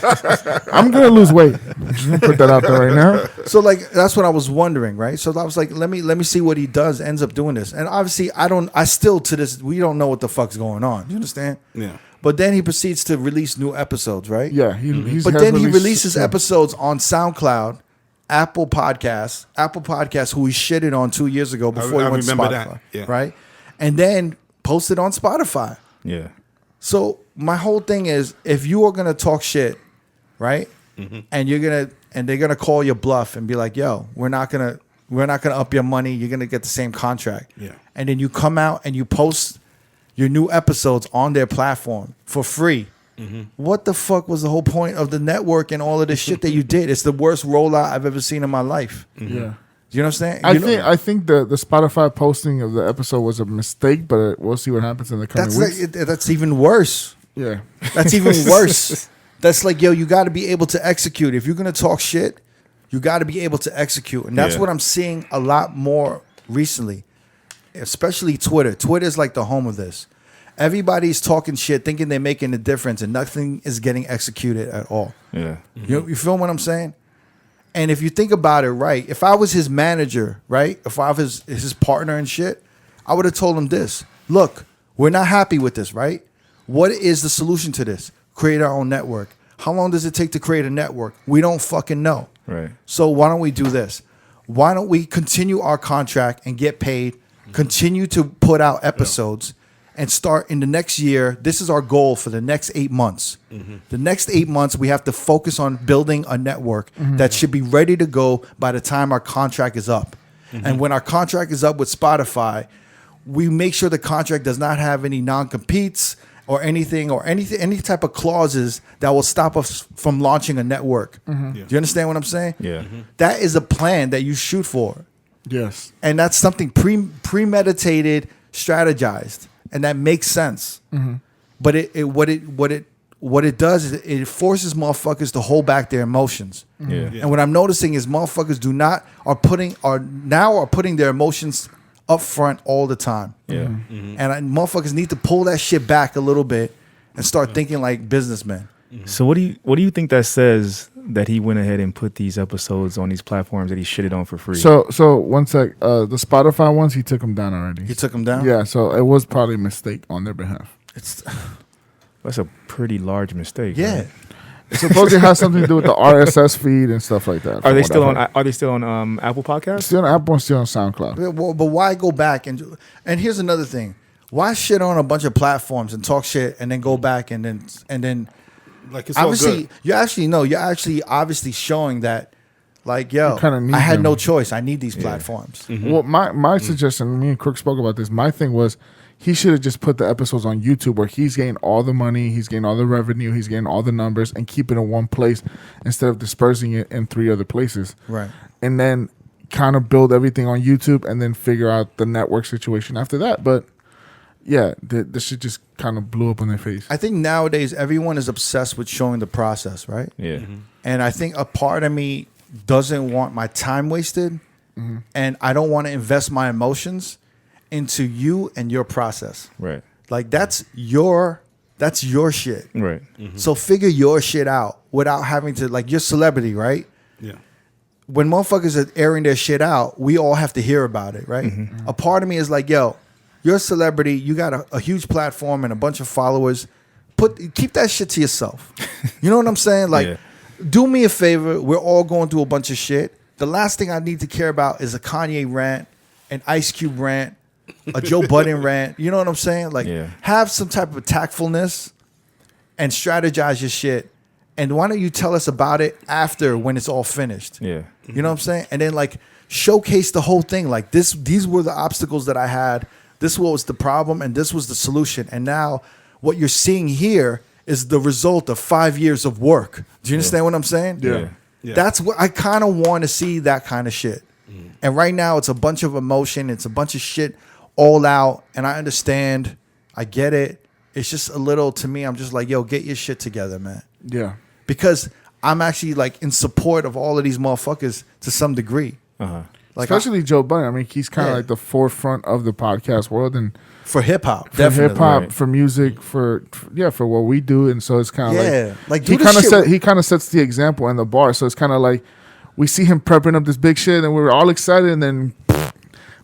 Speaker 4: I'm gonna lose weight. Just gonna put that out there right now.
Speaker 1: So like that's what I was wondering, right? So I was like, let me see what he does, ends up doing this. And obviously we don't know what the fuck's going on. You understand?
Speaker 2: Yeah.
Speaker 1: But then he proceeds to release new episodes, right?
Speaker 4: Yeah, he's
Speaker 1: But
Speaker 4: has
Speaker 1: then he
Speaker 4: released-
Speaker 1: releases episodes on SoundCloud, Apple Podcasts, who he shitted on 2 years ago before
Speaker 2: I
Speaker 1: he went to
Speaker 2: remember
Speaker 1: Spotify,
Speaker 2: that, yeah.
Speaker 1: right? And then posted on Spotify.
Speaker 3: Yeah.
Speaker 1: So my whole thing is, if you are gonna talk shit, right, and they're gonna call your bluff and be like, "Yo, we're not gonna up your money. You're gonna get the same contract."
Speaker 2: Yeah.
Speaker 1: And then you come out and you post your new episodes on their platform for free. What the fuck was the whole point of the network and all of this shit that you did? It's the worst rollout I've ever seen in my life.
Speaker 4: Yeah.
Speaker 1: You know what I'm saying?
Speaker 4: I think the Spotify posting of the episode was a mistake, but we'll see what happens in the coming weeks.
Speaker 1: That's even worse.
Speaker 4: Yeah.
Speaker 1: That's even worse. That's like, yo, you got to be able to execute. If you're going to talk shit, you got to be able to execute. And that's
Speaker 3: Yeah.
Speaker 1: what I'm seeing a lot more recently, especially Twitter. Twitter is like the home of this. Everybody's talking shit, thinking they're making a difference, and nothing is getting executed at all.
Speaker 3: Yeah.
Speaker 1: You feel what I'm saying? And if you think about it, right, if I was his manager, right, if I was his partner and shit, I would have told him this. Look, we're not happy with this, right? What is the solution to this? Create our own network. How long does it take to create a network? We don't fucking know.
Speaker 3: Right.
Speaker 1: So why don't we do this? Why don't we continue our contract and get paid, continue to put out episodes, and start in the next year? This is our goal for the next 8 months. The next 8 months, we have to focus on building a network that should be ready to go by the time our contract is up. And when our contract is up with Spotify, we make sure the contract does not have any non-competes or any type of clauses that will stop us from launching a network. Do you understand what I'm saying?
Speaker 3: Yeah.
Speaker 1: That is a plan that you shoot for.
Speaker 4: Yes.
Speaker 1: And that's something premeditated, strategized, and that makes sense. But what it does is it forces motherfuckers to hold back their emotions.
Speaker 3: Yeah.
Speaker 1: And what I'm noticing is motherfuckers are putting their emotions up front all the time.
Speaker 3: Yeah.
Speaker 1: And motherfuckers need to pull that shit back a little bit and start thinking like businessmen.
Speaker 3: So what do you think that says that he went ahead and put these episodes on these platforms that he shitted on for free?
Speaker 4: So one sec. The Spotify ones, he took them down already.
Speaker 1: He took them down?
Speaker 4: Yeah, so it was probably a mistake on their behalf.
Speaker 3: That's a pretty large mistake.
Speaker 1: Yeah.
Speaker 3: Right?
Speaker 4: It supposedly has something to do with the RSS feed and stuff like that.
Speaker 3: Are they still on Apple Podcasts?
Speaker 4: Still on Apple and still on SoundCloud.
Speaker 1: Well, but why go back and here's another thing. Why shit on a bunch of platforms and talk shit and then go back and then
Speaker 2: Like it's all
Speaker 1: obviously
Speaker 2: good.
Speaker 1: you're actually obviously showing that like, yo,
Speaker 4: kinda need
Speaker 1: I had
Speaker 4: them.
Speaker 1: no choice. I need these platforms.
Speaker 4: Well, my suggestion, me and Crook spoke about this. My thing was he should have just put the episodes on YouTube where he's getting all the money, he's getting all the revenue, he's getting all the numbers, and keep it in one place instead of dispersing it in 3 other places.
Speaker 1: Right.
Speaker 4: And then kind of build everything on YouTube and then figure out the network situation after that. But yeah, the shit just kind of blew up in their face.
Speaker 1: I think nowadays everyone is obsessed with showing the process, right?
Speaker 3: Yeah.
Speaker 1: And I think a part of me doesn't want my time wasted, and I don't want to invest my emotions into you and your process.
Speaker 3: Right.
Speaker 1: Like that's your shit.
Speaker 3: Right.
Speaker 1: So figure your shit out without having to, like, you're celebrity, right?
Speaker 2: Yeah.
Speaker 1: When motherfuckers are airing their shit out, we all have to hear about it, right? A part of me is like, yo, you're a celebrity, you got a huge platform and a bunch of followers. Keep that shit to yourself. You know what I'm saying? Like,
Speaker 3: Yeah.
Speaker 1: do me a favor. We're all going through a bunch of shit. The last thing I need to care about is a Kanye rant, an Ice Cube rant, a Joe Budden rant. You know what I'm saying? Like,
Speaker 3: Yeah.
Speaker 1: have some type of tactfulness and strategize your shit. And why don't you tell us about it after, when it's all finished?
Speaker 3: Yeah.
Speaker 1: You know what I'm saying? And then, like, showcase the whole thing. Like, these were the obstacles that I had. This was the problem, and this was the solution. And now what you're seeing here is the result of 5 years of work. Do you understand what I'm saying?
Speaker 3: Yeah.
Speaker 2: Yeah.
Speaker 1: That's what I kind of want to see, that kind of shit. And right now it's a bunch of emotion. It's a bunch of shit all out. And I understand. I get it. It's just a little, to me, I'm just like, yo, get your shit together, man.
Speaker 4: Yeah.
Speaker 1: Because I'm actually like in support of all of these motherfuckers to some degree. Like,
Speaker 4: Especially Joe Budden. I mean, he's kind of
Speaker 1: Yeah.
Speaker 4: like the forefront of the podcast world and
Speaker 1: for hip hop,
Speaker 4: for
Speaker 1: definitely.
Speaker 4: hip hop,
Speaker 3: right.
Speaker 4: for music, for what we do, and so it's kind of
Speaker 1: Yeah, like,
Speaker 4: he
Speaker 1: do
Speaker 4: kind
Speaker 1: this
Speaker 4: of
Speaker 1: shit-
Speaker 4: he kind of sets the example and the bar. So it's kind of like we see him prepping up this big shit, and we're all excited, and then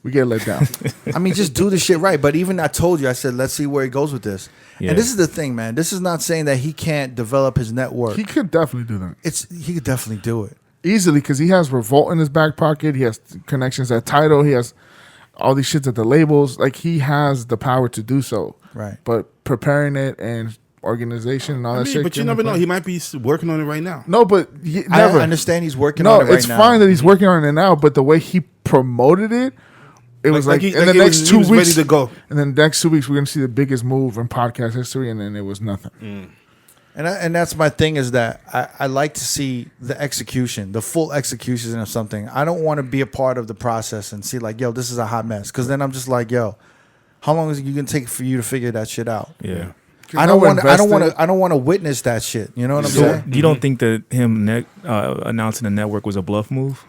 Speaker 4: we get let down.
Speaker 1: I mean, just do the shit right. But even I told you, I said, let's see where he goes with this.
Speaker 3: Yeah.
Speaker 1: And this is the thing, man. This is not saying that he can't develop his network.
Speaker 4: He could definitely do that
Speaker 1: He could definitely do it.
Speaker 4: easily because he has Revolt in his back pocket. He has connections at Tidal. He has all these shits at the labels. Like he has the power to do so.
Speaker 1: Right.
Speaker 4: But preparing it and organization and all that shit.
Speaker 2: But you
Speaker 4: can
Speaker 2: never
Speaker 4: be
Speaker 2: know.
Speaker 4: fun.
Speaker 2: He might be working on it right now.
Speaker 4: No, but never.
Speaker 1: I understand he's working
Speaker 4: No,
Speaker 1: on it right
Speaker 4: it's
Speaker 1: now.
Speaker 4: fine that he's working on it now, but the way he promoted it, it was like,
Speaker 2: he-
Speaker 4: in the
Speaker 2: he
Speaker 4: next
Speaker 2: was-
Speaker 4: 2
Speaker 2: he was
Speaker 4: weeks,
Speaker 2: ready to go.
Speaker 4: and then the next 2 weeks we're gonna see the biggest move in podcast history, and then it was nothing.
Speaker 1: And that's my thing is that I like to see the execution, the full execution of something. I don't want to be a part of the process and see like, yo, this is a hot mess. Because then I'm just like, yo, how long is it going to take for you to figure that shit out?
Speaker 3: Yeah.
Speaker 1: I don't want to witness that shit. You know what I'm
Speaker 3: So
Speaker 1: saying?
Speaker 3: you don't think that him announcing the network was a bluff move?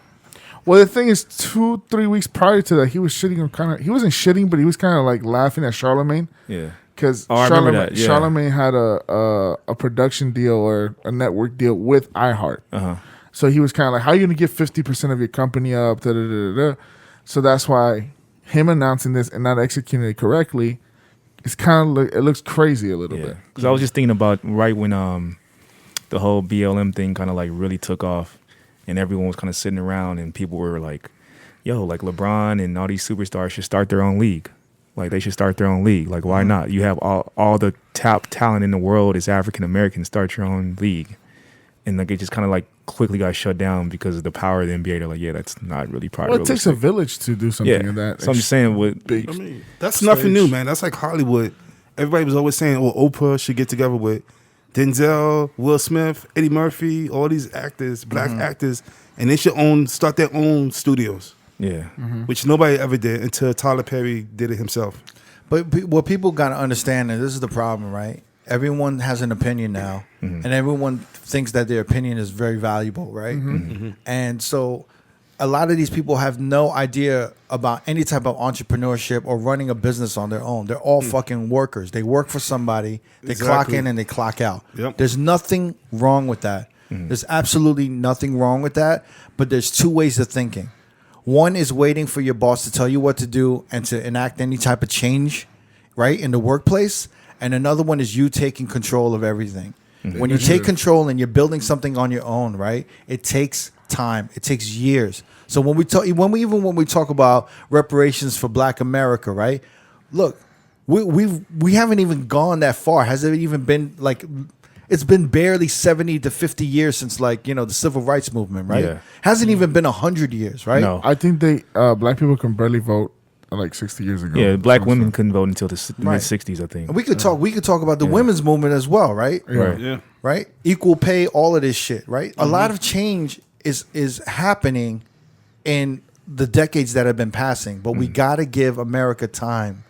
Speaker 4: Well, the thing is, 2-3 weeks prior to that, he was shitting on he wasn't shitting, but he was kind of like laughing at Charlemagne.
Speaker 3: Yeah.
Speaker 4: Because
Speaker 3: Oh, I remember that, yeah.
Speaker 4: Charlemagne had a production deal or a network deal with iHeart.
Speaker 3: Uh-huh.
Speaker 4: So he was kind of like, how are you going to give 50% of your company up? Da, da, da, da, da. So that's why him announcing this and not executing it correctly, it's kind of it looks crazy a little
Speaker 3: Yeah.
Speaker 4: bit.
Speaker 3: Because I was just thinking about right when the whole BLM thing kind of like really took off and everyone was kind of sitting around and people were like, yo, like LeBron and all these superstars should start their own league. Like they should start their own league. Like why not? You have all the top talent in the world is African American. Start your own league, and like it just kind of like quickly got shut down because of the power of the NBA. They're like, yeah, that's not really probably.
Speaker 4: Well, it takes a village to do something of that.
Speaker 3: So I'm just saying, with
Speaker 4: big.
Speaker 2: I mean, that's nothing new, man. That's like Hollywood. Everybody was always saying, "Oh, Oprah should get together with Denzel, Will Smith, Eddie Murphy, all these actors, black actors, and they should start their own studios."
Speaker 3: yeah,
Speaker 2: Which nobody ever did until Tyler Perry did it himself.
Speaker 1: But what people got to understand, and this is the problem, right? Everyone has an opinion now, and everyone thinks that their opinion is very valuable, right? And so a lot of these people have no idea about any type of entrepreneurship or running a business on their own. They're all fucking workers. They work for somebody. They clock in and they clock out.
Speaker 2: Yep.
Speaker 1: There's nothing wrong with that. There's absolutely nothing wrong with that. But there's two ways of thinking. One is waiting for your boss to tell you what to do and to enact any type of change, right, in the workplace. And another one is you taking control of everything. When you take control and you're building something on your own, right, it takes time. It takes years. So when we talk about reparations for Black America, right? Look, we haven't even gone that far. Has it even been like? It's been barely 70 to 50 years since, like, you know, the civil rights movement, right?
Speaker 3: Yeah.
Speaker 1: Hasn't even been 100 years, right?
Speaker 3: No.
Speaker 4: I think black people can barely vote like 60 years ago.
Speaker 3: Yeah, black women couldn't vote until the
Speaker 1: Right.
Speaker 3: mid-60s, I think.
Speaker 1: And we could talk about the women's movement as well, right?
Speaker 3: Right.
Speaker 2: Yeah.
Speaker 1: Right? Equal pay, all of this shit, right? A lot of change is happening in the decades that have been passing, but we got to give America time.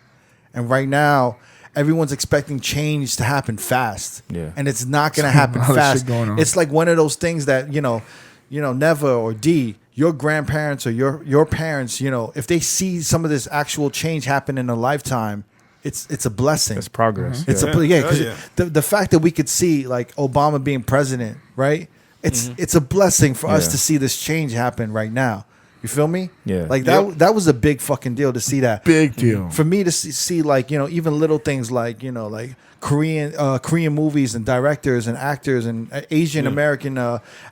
Speaker 1: And right now, everyone's expecting change to happen fast.
Speaker 3: Yeah.
Speaker 1: And it's not going to happen
Speaker 4: A lot of
Speaker 1: fast.
Speaker 4: shit going on.
Speaker 1: It's like one of those things that, you know, Neva or D, your grandparents or your parents, you know, if they see some of this actual change happen in a lifetime, it's a blessing.
Speaker 3: That's progress.
Speaker 1: It's
Speaker 3: Yeah.
Speaker 1: the fact that we could see like Obama being president, right? It's a blessing for us
Speaker 3: Yeah.
Speaker 1: to see this change happen right now. You feel me?
Speaker 3: Yeah.
Speaker 1: Like that was a big fucking deal to see that.
Speaker 4: Big deal.
Speaker 1: For me to see like, you know, even little things like, you know, like Korean movies and directors and actors and Asian American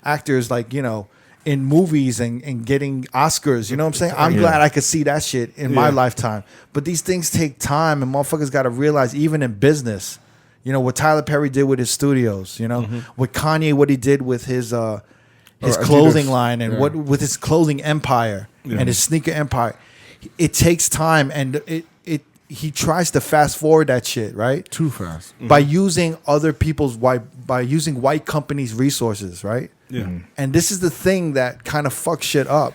Speaker 1: actors, like, you know, in movies and getting Oscars. You know what I'm saying? I'm glad I could see that shit in my lifetime. But these things take time, and motherfuckers got to realize, even in business, you know, what Tyler Perry did with his studios, you know, what Kanye, what he did with his clothing
Speaker 4: Adidas.
Speaker 1: line and what with his clothing empire and his sneaker empire. It takes time, and he tries to fast forward that shit, right?
Speaker 4: Too fast.
Speaker 1: By using other people's by using white companies' resources, right?
Speaker 2: Yeah.
Speaker 1: And this is the thing that kind of fucks shit up.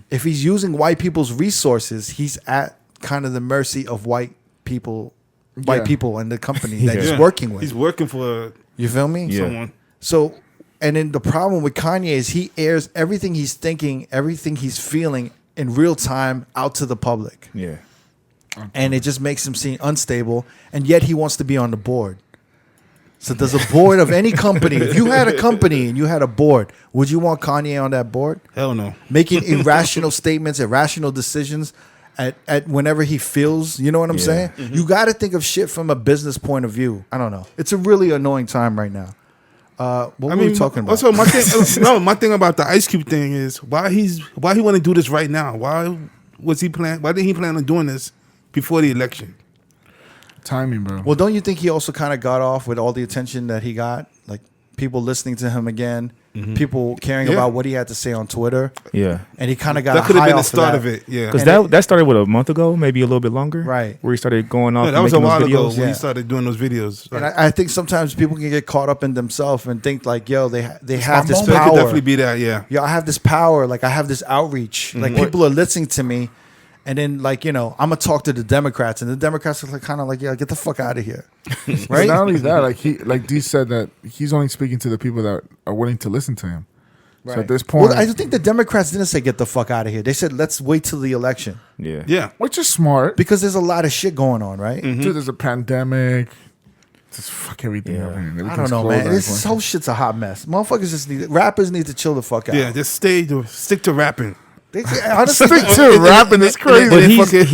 Speaker 1: If he's using white people's resources, he's at kind of the mercy of white people and the company that he's working with.
Speaker 2: He's working for
Speaker 1: You feel me?
Speaker 3: Yeah.
Speaker 2: someone.
Speaker 1: So, and then the problem with Kanye is he airs everything he's thinking, everything he's feeling in real time out to the public.
Speaker 3: Yeah.
Speaker 1: And it just makes him seem unstable, and yet he wants to be on the board. So does a board of any company, if you had a company and you had a board, would you want Kanye on that board?
Speaker 2: Hell no.
Speaker 1: Making irrational statements, irrational decisions at whenever he feels, you know what I'm saying? You got to think of shit from a business point of view. I don't know. It's a really annoying time right now. What were we talking about?
Speaker 2: Also, my thing about the Ice Cube thing is why he want to do this right now? Why didn't he plan on doing this before the election?
Speaker 4: Timing, bro.
Speaker 1: Well, don't you think he also kind of got off with all the attention that he got? Like people listening to him again, people caring about what he had to say on Twitter.
Speaker 3: Yeah.
Speaker 1: And he kind of got
Speaker 2: That
Speaker 1: a
Speaker 2: could have
Speaker 1: high
Speaker 2: been the
Speaker 1: off
Speaker 2: start
Speaker 1: of
Speaker 2: of it. Yeah.
Speaker 3: Because
Speaker 1: And
Speaker 3: that started, a month ago, maybe a little bit longer?
Speaker 1: Right.
Speaker 3: Where he started going off
Speaker 2: Yeah, that
Speaker 3: and
Speaker 2: was a
Speaker 3: making
Speaker 2: while
Speaker 3: those
Speaker 2: ago
Speaker 3: videos.
Speaker 2: when he started doing those videos.
Speaker 1: And
Speaker 2: Right.
Speaker 1: I think sometimes people can get caught up in themselves and think like, yo, they have this
Speaker 2: That could
Speaker 1: power.
Speaker 2: definitely be that. Yeah.
Speaker 1: Yo, I have this power. Like I have this outreach. Like people are listening to me. And then, like, you know, I'm going to talk to the Democrats. And the Democrats are like, kind of like, yeah, get the fuck out of here.
Speaker 4: But
Speaker 1: Right?
Speaker 4: not only that, like D said, that he's only speaking to the people that are willing to listen to him. So at this point,
Speaker 1: Well, I think the Democrats didn't say get the fuck out of here. They said, let's wait till the election.
Speaker 3: Yeah.
Speaker 2: Yeah.
Speaker 4: which is smart.
Speaker 1: Because there's a lot of shit going on, right?
Speaker 4: Dude, there's a pandemic. Just fuck everything up. Man.
Speaker 1: I don't
Speaker 4: Everything's
Speaker 1: know,
Speaker 4: closed
Speaker 1: man.
Speaker 4: at
Speaker 1: This
Speaker 4: this
Speaker 1: whole
Speaker 4: point.
Speaker 1: shit's a hot mess. Motherfuckers rappers need to chill the fuck out.
Speaker 2: Yeah. Just stick to rapping.
Speaker 1: Honestly,
Speaker 4: Stick to rapping is crazy.
Speaker 3: But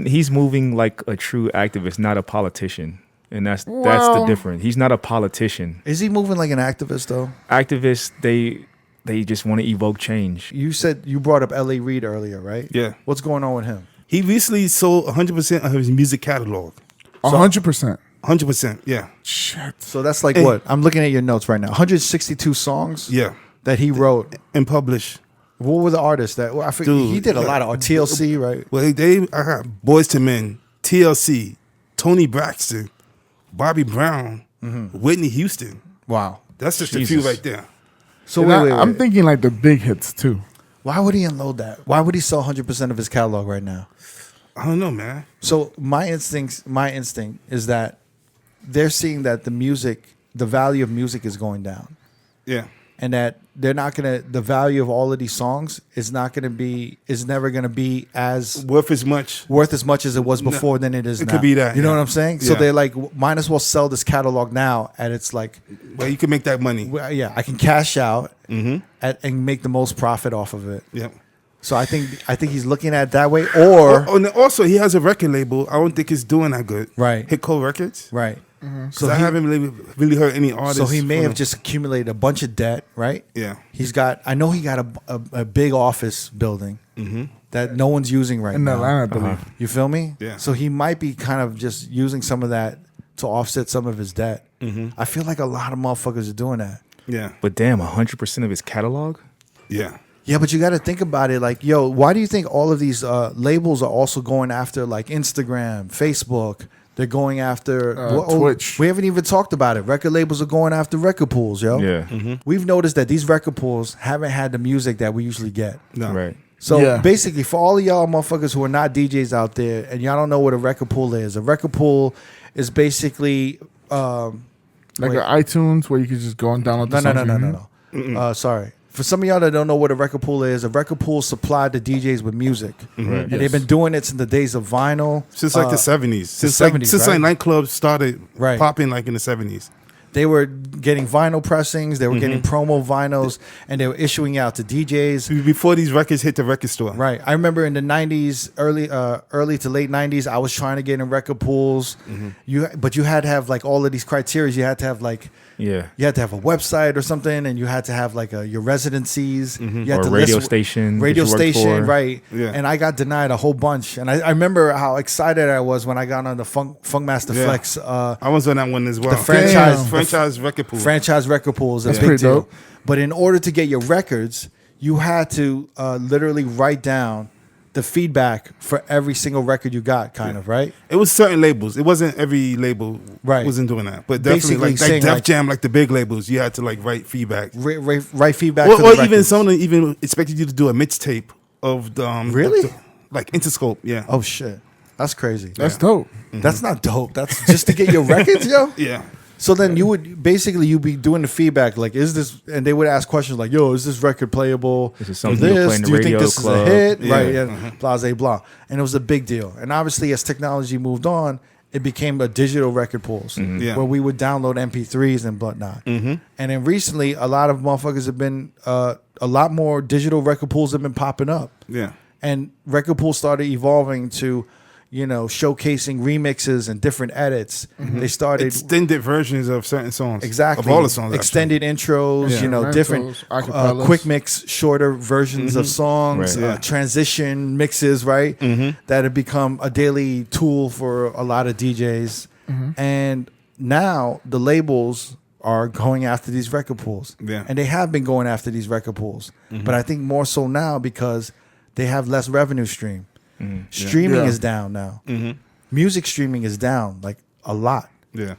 Speaker 3: he's moving like a true activist, not a politician. And that's the
Speaker 4: Well-
Speaker 3: difference. He's not a politician.
Speaker 1: is he moving like an activist though?
Speaker 3: Activists, they just want to evoke change.
Speaker 1: You said you brought up L.A. Reid earlier, right?
Speaker 2: Yeah.
Speaker 1: What's going on with him?
Speaker 2: He recently sold 100% of his music catalog.
Speaker 4: 100%.
Speaker 2: 100%. Yeah.
Speaker 4: Shit.
Speaker 1: So that's like
Speaker 2: Hey.
Speaker 1: what? I'm looking at your notes right now. 162 songs
Speaker 2: Yeah.
Speaker 1: that he wrote.
Speaker 2: And published.
Speaker 1: What were the artists that? Well, I forget.
Speaker 2: Dude,
Speaker 1: He did a lot of TLC, right?
Speaker 2: Well, I got Boys to Men, TLC, Tony Braxton, Bobby Brown, Whitney Houston.
Speaker 1: Wow.
Speaker 2: That's just a
Speaker 3: Jesus.
Speaker 2: few right there.
Speaker 1: So
Speaker 4: And
Speaker 1: wait.
Speaker 4: I'm thinking like the big hits too.
Speaker 1: Why would he unload that? Why would he sell 100% of his catalog right now?
Speaker 2: I don't know, man.
Speaker 1: So my instinct is that they're seeing that the value of music is going down.
Speaker 2: Yeah.
Speaker 1: and that they're not gonna. The value of all of these songs is never gonna be as
Speaker 2: worth as much
Speaker 1: as it was before than it is
Speaker 2: it
Speaker 1: now.
Speaker 2: could be that,
Speaker 1: You know
Speaker 2: yeah.
Speaker 1: what I'm saying? So
Speaker 2: Yeah.
Speaker 1: they're like, might as well sell this catalog now, and it's like,
Speaker 2: Well, you can make that money.
Speaker 1: well, yeah, I can cash out and make the most profit off of it.
Speaker 2: Yeah.
Speaker 1: So I think he's looking at it that way, or
Speaker 2: Oh, and also he has a record label. I don't think it's doing that good.
Speaker 1: Right.
Speaker 2: Hitco Records.
Speaker 1: right.
Speaker 2: So I haven't really heard any artists.
Speaker 1: So he may
Speaker 2: from
Speaker 1: have
Speaker 2: them.
Speaker 1: just accumulated a bunch of debt, right?
Speaker 2: Yeah.
Speaker 1: I know he got a big office building that no one's using right
Speaker 4: In
Speaker 1: now.
Speaker 4: Atlanta, I believe.
Speaker 1: You feel me?
Speaker 2: Yeah.
Speaker 1: So he might be kind of just using some of that to offset some of his debt. I feel like a lot of motherfuckers are doing that.
Speaker 2: Yeah.
Speaker 3: But damn, 100% of his catalog.
Speaker 2: Yeah.
Speaker 1: Yeah, but you got to think about it. Like, yo, why do you think all of these labels are also going after like Instagram, Facebook? They're going after
Speaker 4: Twitch.
Speaker 1: We haven't even talked about it. Record labels are going after record pools, yo.
Speaker 3: Yeah.
Speaker 1: We've noticed that these record pools haven't had the music that we usually get.
Speaker 2: No.
Speaker 3: Right.
Speaker 1: So
Speaker 4: Yeah.
Speaker 1: basically, for all of y'all motherfuckers who are not DJs out there and y'all don't know what a record pool is is basically
Speaker 4: Like
Speaker 1: wait.
Speaker 4: an iTunes where you can just go and download the songs.
Speaker 1: no. Sorry. For some of y'all that don't know what a record pool is, a record pool supplied the DJs with music.
Speaker 3: Right.
Speaker 1: And they've been doing it since the days of vinyl.
Speaker 2: Since like the 70s.
Speaker 1: since
Speaker 2: Since
Speaker 1: 70s, right?
Speaker 2: nightclubs started
Speaker 1: Right.
Speaker 2: popping like in the 70s.
Speaker 1: They were getting vinyl pressings, they were getting promo vinyls, and they were issuing out to DJs.
Speaker 2: Before these records hit the record store.
Speaker 1: Right. I remember in the 90s, early to late 90s, I was trying to get in record pools. But you had to have like all of these criteria. You had to have like
Speaker 3: Yeah.
Speaker 1: you had to have a website or something, and you had to have like your residencies. You had
Speaker 3: Or
Speaker 1: to
Speaker 3: radio
Speaker 1: list-
Speaker 3: station that
Speaker 1: radio
Speaker 3: you worked
Speaker 1: station,
Speaker 3: for.
Speaker 1: right?
Speaker 2: Yeah.
Speaker 1: And I got denied a whole bunch. And I remember how excited I was when I got on the Funkmaster
Speaker 2: Yeah.
Speaker 1: Flex
Speaker 2: I was on that one as well.
Speaker 1: The franchise-
Speaker 2: franchise record pool.
Speaker 1: franchise record pool is a
Speaker 4: That's
Speaker 1: big
Speaker 4: pretty
Speaker 1: deal.
Speaker 4: dope.
Speaker 1: But in order to get your records, you had to literally write down the feedback for every single record you got, kind of, right?
Speaker 2: It was certain labels. It wasn't every label
Speaker 1: Right.
Speaker 2: wasn't doing that. But definitely
Speaker 1: Basically
Speaker 2: like
Speaker 1: saying,
Speaker 2: Def
Speaker 1: like-
Speaker 2: Jam, like the big labels, you had to like write feedback.
Speaker 1: Write feedback
Speaker 2: Or,
Speaker 1: for the
Speaker 2: or even
Speaker 1: records.
Speaker 2: some of them even expected you to do a mixtape of the
Speaker 1: Really?
Speaker 2: like Interscope, yeah.
Speaker 1: Oh, shit. That's crazy.
Speaker 4: That's dope.
Speaker 1: That's not dope. That's just to get your records, yo?
Speaker 2: Yeah.
Speaker 1: So then you'd be doing the feedback, like, is this, and they would ask questions like, yo, is this record playable?
Speaker 3: Is it
Speaker 1: for
Speaker 3: something you'll play in the
Speaker 1: Do you think
Speaker 3: radio
Speaker 1: this
Speaker 3: club?
Speaker 1: is a hit?
Speaker 2: Yeah.
Speaker 1: Right, yeah, blah, blah, blah. And it was a big deal. And obviously, as technology moved on, it became a digital record pools
Speaker 2: Yeah.
Speaker 1: where we would download MP3s and whatnot. And then recently, a lot of motherfuckers have been, a lot more digital record pools have been popping up.
Speaker 2: Yeah.
Speaker 1: And record pools started evolving to, showcasing remixes and different edits. They started
Speaker 2: Extended versions of certain songs.
Speaker 1: exactly
Speaker 2: Of all the songs.
Speaker 1: extended intros,
Speaker 2: Yeah.
Speaker 1: different
Speaker 4: Acapellas.
Speaker 1: quick mix, shorter versions of songs,
Speaker 3: Right.
Speaker 2: Yeah.
Speaker 1: transition mixes, right? That have become a daily tool for a lot of DJs. And now the labels are going after these record pools.
Speaker 2: Yeah.
Speaker 1: And they have been going after these record pools. But I think more so now because they have less revenue stream. Streaming
Speaker 4: Yeah.
Speaker 1: is down now. Music streaming is down like a lot.
Speaker 2: Yeah.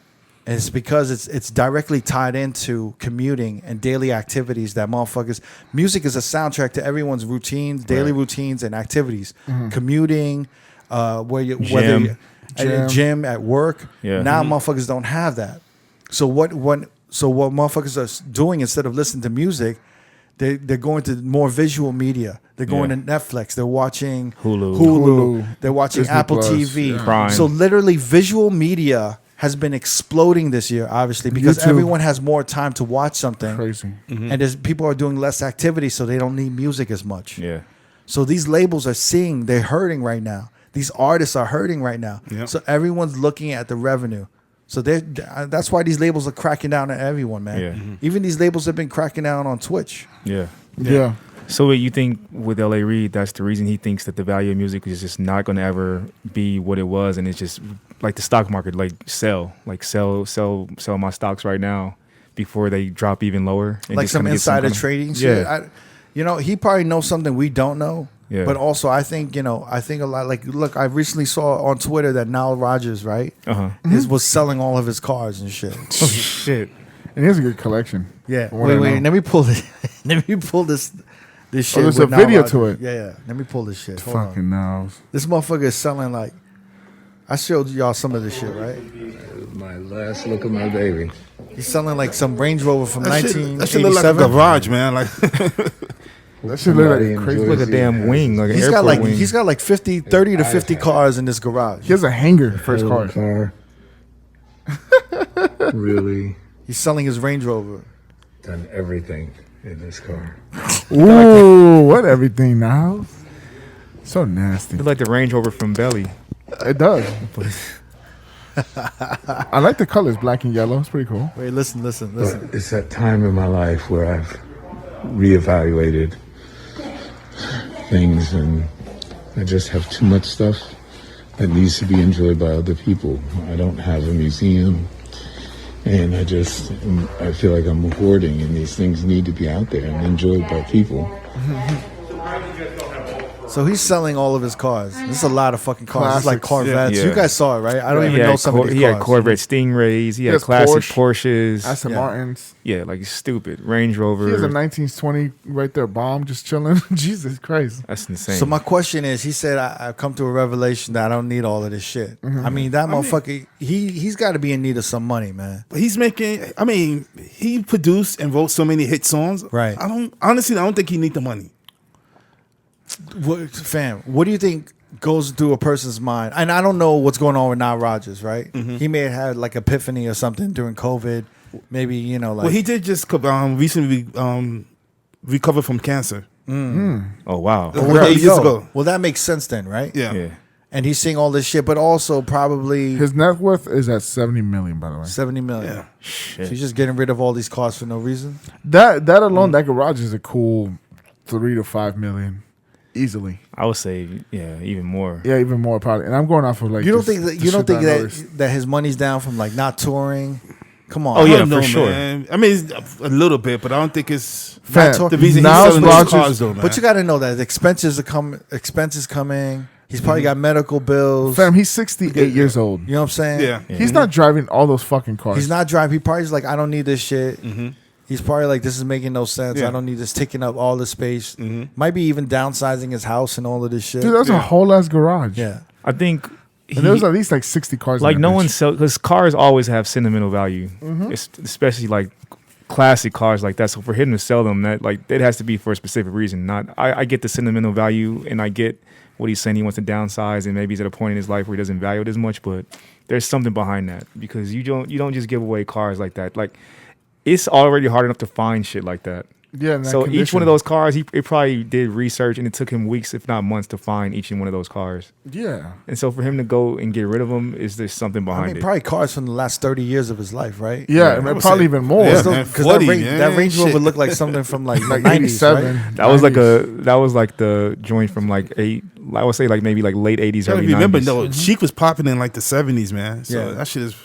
Speaker 1: And it's because it's directly tied into commuting and daily activities that motherfuckers. Music is a soundtrack to everyone's routines, daily routines and activities. Commuting, whether you at a gym, at work.
Speaker 3: Yeah.
Speaker 1: Now motherfuckers don't have that. So what motherfuckers are doing instead of listening to music, they're going to more visual media. They're going
Speaker 3: Yeah.
Speaker 1: to Netflix. They're watching
Speaker 3: Hulu.
Speaker 1: They're watching
Speaker 4: Disney
Speaker 1: Apple
Speaker 4: Plus,
Speaker 1: TV.
Speaker 4: yeah.
Speaker 3: Prime.
Speaker 1: So literally visual media has been exploding this year, obviously, because
Speaker 4: YouTube.
Speaker 1: everyone has more time to watch something.
Speaker 4: Crazy.
Speaker 1: And people are doing less activity, so they don't need music as much.
Speaker 3: Yeah.
Speaker 1: So these labels are they're hurting right now. These artists are hurting right now.
Speaker 2: Yep.
Speaker 1: So everyone's looking at the revenue. So that's why these labels are cracking down on everyone, man.
Speaker 3: Yeah.
Speaker 1: Even these labels have been cracking down on Twitch.
Speaker 3: Yeah.
Speaker 4: Yeah.
Speaker 3: So you think with L.A. that's the reason he thinks that the value of music is just not going to ever be what it was, and it's just like the stock market, like sell my stocks right now before they drop even lower. And
Speaker 1: Like
Speaker 3: just
Speaker 1: some
Speaker 3: kinda get
Speaker 1: insider
Speaker 3: kind of-
Speaker 1: trading shit.
Speaker 3: Yeah.
Speaker 1: He probably knows something we don't know.
Speaker 3: Yeah.
Speaker 1: But also, I think a lot. Like, look, I recently saw on Twitter that Nile Rodgers, right, was selling all of his cars and shit.
Speaker 3: Shit.
Speaker 4: And he has a good collection.
Speaker 1: Yeah.
Speaker 4: from what I
Speaker 1: Wait.
Speaker 4: know.
Speaker 1: Let me pull this. Let me pull this shit.
Speaker 4: there's
Speaker 1: with
Speaker 4: a
Speaker 1: Nile
Speaker 4: video
Speaker 1: Rodgers.
Speaker 4: to it.
Speaker 1: Yeah. Let me pull this shit. Hold on.
Speaker 4: Fucking Niles.
Speaker 1: This motherfucker is selling like I showed y'all some of this shit, right?
Speaker 5: My last look at my baby.
Speaker 1: He's selling like some Range Rover from
Speaker 2: That
Speaker 1: 1987.
Speaker 2: shit look like a garage, man. Like
Speaker 4: That shit look
Speaker 5: Somebody
Speaker 4: like crazy.
Speaker 5: enjoys
Speaker 3: Like a
Speaker 5: the
Speaker 3: damn wing, like an
Speaker 1: He's
Speaker 3: airport
Speaker 1: got like
Speaker 3: wing.
Speaker 1: he's got like 30 to 50 cars in this garage.
Speaker 4: He has a hanger for his
Speaker 5: Little
Speaker 4: car.
Speaker 5: car. Really
Speaker 1: He's selling his Range Rover.
Speaker 5: done everything in this car.
Speaker 4: Ooh, what everything now? So nasty.
Speaker 3: It's like the Range Rover from Belly.
Speaker 4: It does. I like the colors, black and yellow. It's pretty cool.
Speaker 1: Wait, listen.
Speaker 5: But it's that time in my life where I've reevaluated things, and I just have too much stuff that needs to be enjoyed by other people. I don't have a museum, and I feel like I'm hoarding, and these things need to be out there and enjoyed by people.
Speaker 1: So he's selling all of his cars. This is a lot of fucking cars. It's like
Speaker 4: Classics.
Speaker 1: Corvettes.
Speaker 3: Yeah.
Speaker 1: You guys saw it, right? I don't
Speaker 3: He
Speaker 1: even
Speaker 3: had
Speaker 1: know some of these
Speaker 3: He
Speaker 1: cars.
Speaker 3: had Corvette Stingrays. He had
Speaker 4: has
Speaker 3: classic
Speaker 4: Porsche,
Speaker 3: Porsches.
Speaker 4: Aston
Speaker 1: Yeah.
Speaker 4: Martins.
Speaker 3: Yeah, like stupid Range Rover.
Speaker 4: He has a 1920 right there, bomb, just chilling. Jesus Christ.
Speaker 3: That's insane.
Speaker 1: So my question is, he said, I've come to a revelation that I don't need all of this shit. I mean, that motherfucker, he's got to be in need of some money, man.
Speaker 2: But he's making. I mean, he produced and wrote so many hit songs.
Speaker 1: Right.
Speaker 2: I don't think he need the money.
Speaker 1: Fam, what do you think goes through a person's mind? And I don't know what's going on with Nile Rodgers, right? He may have had like epiphany or something during COVID. Maybe, you know, like.
Speaker 2: Well, he did just recently recover from cancer.
Speaker 3: oh wow.
Speaker 2: Well,
Speaker 1: Well, there you
Speaker 2: years
Speaker 1: go.
Speaker 2: ago.
Speaker 1: Well, that makes sense then, right?
Speaker 2: Yeah.
Speaker 3: Yeah.
Speaker 1: And he's seeing all this shit, but also probably
Speaker 4: His net worth is at 70 million, by the way.
Speaker 1: 70 million.
Speaker 2: Yeah.
Speaker 1: So he's just getting rid of all these cars for no reason.
Speaker 4: That alone, that garage is a cool 3 to 5 million. Easily.
Speaker 3: I would say, yeah, even more.
Speaker 4: Yeah, even more probably. And I'm going off of like
Speaker 1: You don't
Speaker 4: this-
Speaker 1: think that
Speaker 4: the
Speaker 1: you don't
Speaker 4: shit
Speaker 1: think
Speaker 4: I noticed.
Speaker 1: that his money's down from like not touring? Come on.
Speaker 3: Oh, yeah,
Speaker 2: I don't
Speaker 3: for
Speaker 2: know,
Speaker 3: sure.
Speaker 2: man. I mean, it's a little bit, but I don't think it's
Speaker 4: Fam,
Speaker 1: talk-
Speaker 2: the reason he's
Speaker 4: Niles
Speaker 2: selling those
Speaker 4: Rodgers-
Speaker 2: cars, though, man.
Speaker 1: But you got to know that the expenses coming. He's probably got medical bills.
Speaker 4: Fam, he's 68 years old.
Speaker 1: You know what I'm saying?
Speaker 2: yeah.
Speaker 4: He's not driving all those fucking cars.
Speaker 1: He's not driving. He probably's like, I don't need this shit. He's probably like, this is making no sense.
Speaker 2: Yeah.
Speaker 1: I don't need this taking up all the space. Might be even downsizing his house and all of this shit.
Speaker 4: Dude, that's a whole ass garage.
Speaker 1: Yeah.
Speaker 3: I think
Speaker 4: And there was at least like 60 cars.
Speaker 3: like
Speaker 4: in
Speaker 3: no
Speaker 4: that
Speaker 3: one
Speaker 4: bitch.
Speaker 3: sell because cars always have sentimental value, especially like classic cars like that. So for him to sell them, that like it has to be for a specific reason. Not I get the sentimental value and I get what he's saying. He wants to downsize and maybe he's at a point in his life where he doesn't value it as much. But there's something behind that because you don't just give away cars like that. Like it's already hard enough to find shit like that.
Speaker 4: Yeah. in that
Speaker 3: So each
Speaker 4: condition.
Speaker 3: one of those cars, he probably did research, and it took him weeks, if not months, to find each and one of those cars.
Speaker 4: Yeah.
Speaker 3: And so for him to go and get rid of them, is there something
Speaker 1: I
Speaker 3: behind
Speaker 1: mean,
Speaker 3: it?
Speaker 1: probably cars from the last 30 years of his life, right?
Speaker 4: Yeah.
Speaker 2: I
Speaker 4: and
Speaker 2: would
Speaker 4: probably
Speaker 2: say-
Speaker 4: even more.
Speaker 2: Yeah,
Speaker 1: Because
Speaker 2: man,
Speaker 1: that,
Speaker 2: 40,
Speaker 1: Range,
Speaker 2: man.
Speaker 1: that Range Rover
Speaker 2: Shit.
Speaker 1: looked like something from like
Speaker 4: Like
Speaker 1: the 90s,
Speaker 4: 87.
Speaker 1: right?
Speaker 3: That was like the joint from like I would say like maybe like late 80s,
Speaker 2: You gotta
Speaker 3: early
Speaker 2: remember,
Speaker 3: 90s.
Speaker 2: no, Chic was popping in like the 70s, man. So
Speaker 1: Yeah.
Speaker 2: that shit is.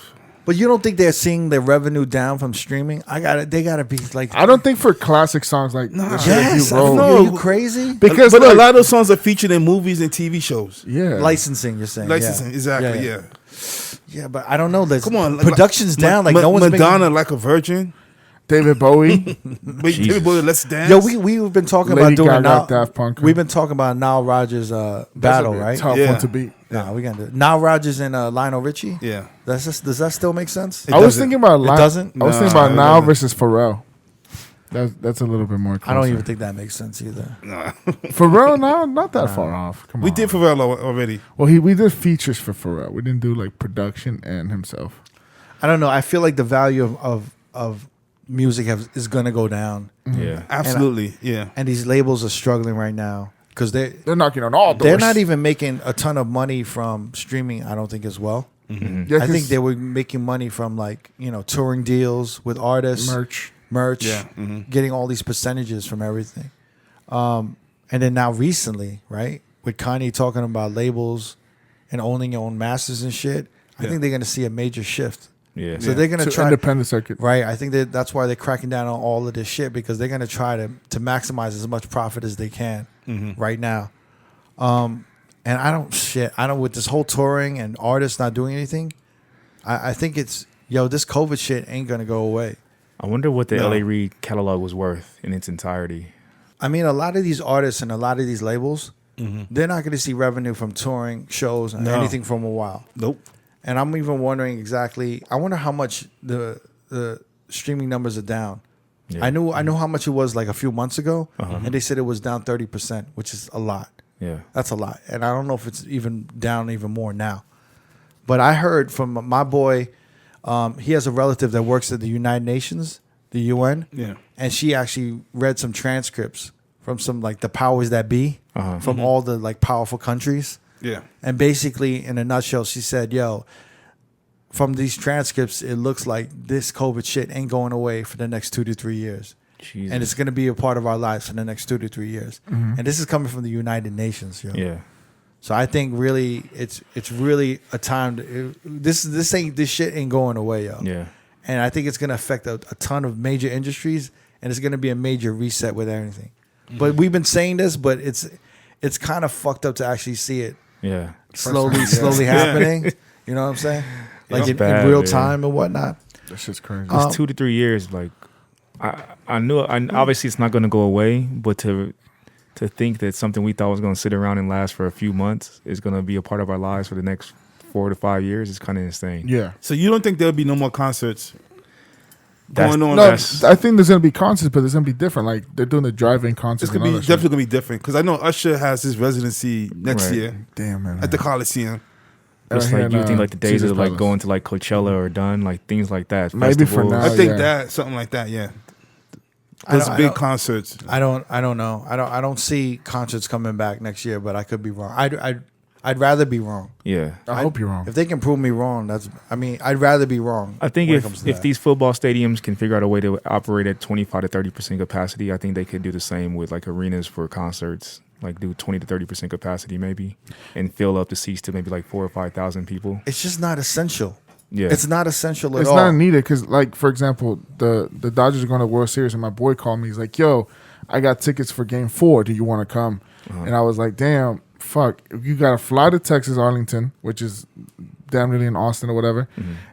Speaker 1: But you don't think they're seeing their revenue down from streaming? They gotta be like.
Speaker 4: I don't think for classic songs like the shit that
Speaker 1: Yes,
Speaker 4: he
Speaker 1: I
Speaker 4: wrote.
Speaker 1: know.
Speaker 2: No.
Speaker 1: Are you crazy?
Speaker 4: Because
Speaker 2: But
Speaker 4: look,
Speaker 2: a lot of those songs are featured in movies and TV shows.
Speaker 4: yeah,
Speaker 1: Licensing, you're saying?
Speaker 2: Licensing,
Speaker 1: yeah.
Speaker 2: exactly,
Speaker 1: Yeah,
Speaker 2: yeah.
Speaker 1: Yeah, but I don't know. There's,
Speaker 2: Come on,
Speaker 1: production's down. Like no one's
Speaker 2: Madonna,
Speaker 1: making.
Speaker 2: like a virgin.
Speaker 4: David Bowie.
Speaker 2: Wait, David Bowie, Let's Dance.
Speaker 1: Yo, we've been talking
Speaker 4: Lady
Speaker 1: about doing
Speaker 4: Gaga,
Speaker 1: Nile,
Speaker 4: Daft Punk.
Speaker 1: We've been talking about Nile Rodgers battle, right?
Speaker 4: Tough
Speaker 2: Yeah.
Speaker 4: one to beat.
Speaker 1: Nah, we gonna do it. Nile Rodgers and Lionel Richie.
Speaker 2: Yeah.
Speaker 1: Does that still make sense?
Speaker 2: It
Speaker 4: I was
Speaker 2: doesn't.
Speaker 4: thinking about.
Speaker 1: It doesn't?
Speaker 4: I was
Speaker 2: Nah,
Speaker 4: thinking about
Speaker 2: it
Speaker 4: Now
Speaker 2: doesn't.
Speaker 4: versus Pharrell. That's a little bit more.
Speaker 1: I
Speaker 4: Closer.
Speaker 1: don't even think that makes sense either.
Speaker 4: Pharrell. No, not that far off. Come
Speaker 2: We
Speaker 4: on.
Speaker 2: did Pharrell already.
Speaker 4: Well, we did features for Pharrell. We didn't do like production and himself.
Speaker 1: I don't know. I feel like the value of music is gonna go down,
Speaker 3: Yeah.
Speaker 2: Absolutely, yeah.
Speaker 1: and these labels are struggling right now because
Speaker 4: They're knocking on all doors.
Speaker 1: they're not even making a ton of money from streaming. I don't think as well.
Speaker 4: Yeah,
Speaker 1: I think
Speaker 4: 'cause
Speaker 1: they were making money from like touring deals with artists,
Speaker 4: merch.
Speaker 2: Yeah.
Speaker 1: getting all these percentages from everything. And then now recently, right, with Kanye talking about labels and owning your own masters and shit, I
Speaker 2: Yeah.
Speaker 1: think they're gonna see a major shift.
Speaker 3: Yeah.
Speaker 1: So they're gonna
Speaker 4: To
Speaker 1: try,
Speaker 4: independent circuit.
Speaker 1: right? I think that's why they're cracking down on all of this shit because they're gonna try to maximize as much profit as they can right now. And I don't with this whole touring and artists not doing anything. I think it's this COVID shit ain't gonna go away.
Speaker 3: I wonder what the
Speaker 2: No.
Speaker 3: L.A. Reid catalog was worth in its entirety.
Speaker 1: I mean, a lot of these artists and a lot of these labels, they're not going to see revenue from touring shows and anything from a while.
Speaker 2: Nope.
Speaker 1: And I'm even wondering exactly. I wonder how much the streaming numbers are down.
Speaker 3: Yeah.
Speaker 1: I know how much it was like a few months ago, and they said it was down 30%, which is a lot.
Speaker 3: Yeah.
Speaker 1: That's a lot, and I don't know if it's even down even more now. But I heard from my boy, he has a relative that works at the United Nations, the UN, and she actually read some transcripts from some like the powers that be from all the like powerful countries.
Speaker 2: Yeah.
Speaker 1: And basically, in a nutshell, she said, yo, from these transcripts, it looks like this COVID shit ain't going away for the next 2 to 3 years.
Speaker 3: Jesus.
Speaker 1: And it's going to be a part of our lives for the next 2 to 3 years. And this is coming from the United Nations, yo.
Speaker 3: Yeah.
Speaker 1: So I think really it's really a time to, this shit ain't going away, yo.
Speaker 3: Yeah.
Speaker 1: And I think it's going to affect a ton of major industries, and it's going to be a major reset with everything. But we've been saying this, but it's kind of fucked up to actually see it
Speaker 3: Yeah.
Speaker 1: slowly happening. You know what I'm saying? Like in real time and whatnot.
Speaker 4: That shit's crazy.
Speaker 3: It's 2 to 3 years. Like I knew. Obviously, it's not going to go away. But to think that something we thought was going to sit around and last for a few months is going to be a part of our lives for the next 4 to 5 years is kind of insane.
Speaker 4: Yeah.
Speaker 2: So you don't think there'll be no more concerts going on?
Speaker 4: No, I think there's gonna be concerts, but it's gonna be different. Like they're doing the drive-in concerts.
Speaker 2: It's gonna be definitely gonna be different because I know Usher has his residency next year.
Speaker 4: Damn, man.
Speaker 2: At the Coliseum.
Speaker 3: It's like you think like the days
Speaker 4: Caesar's
Speaker 3: of like
Speaker 4: Palace.
Speaker 3: going to like Coachella or done, like things like that.
Speaker 4: Maybe for
Speaker 3: festivals.
Speaker 4: now.
Speaker 2: I think
Speaker 4: yeah.
Speaker 2: that something like that. Yeah.
Speaker 1: I
Speaker 2: Those
Speaker 1: don't-
Speaker 2: big concerts.
Speaker 1: I don't know. I don't see concerts coming back next year, but I could be wrong. I'd rather be wrong.
Speaker 3: Yeah.
Speaker 4: I hope you're wrong.
Speaker 1: If they can prove me wrong, I'd rather be wrong.
Speaker 3: I think
Speaker 1: when it comes to
Speaker 3: if
Speaker 1: that.
Speaker 3: these football stadiums can figure out a way to operate at 25 to 30% capacity, I think they could do the same with like arenas for concerts, like do 20 to 30% capacity maybe, and fill up the seats to maybe like 4,000 or 5,000 people.
Speaker 1: It's just not essential.
Speaker 3: Yeah,
Speaker 1: It's not essential at
Speaker 4: It's
Speaker 1: all.
Speaker 4: not needed because, like, for example, the Dodgers are going to World Series, and my boy called me. He's like, "Yo, I got tickets for Game 4. Do you want to come?" And I was like, "Damn, fuck! You got to fly to Texas, Arlington, which is damn nearly in Austin or whatever,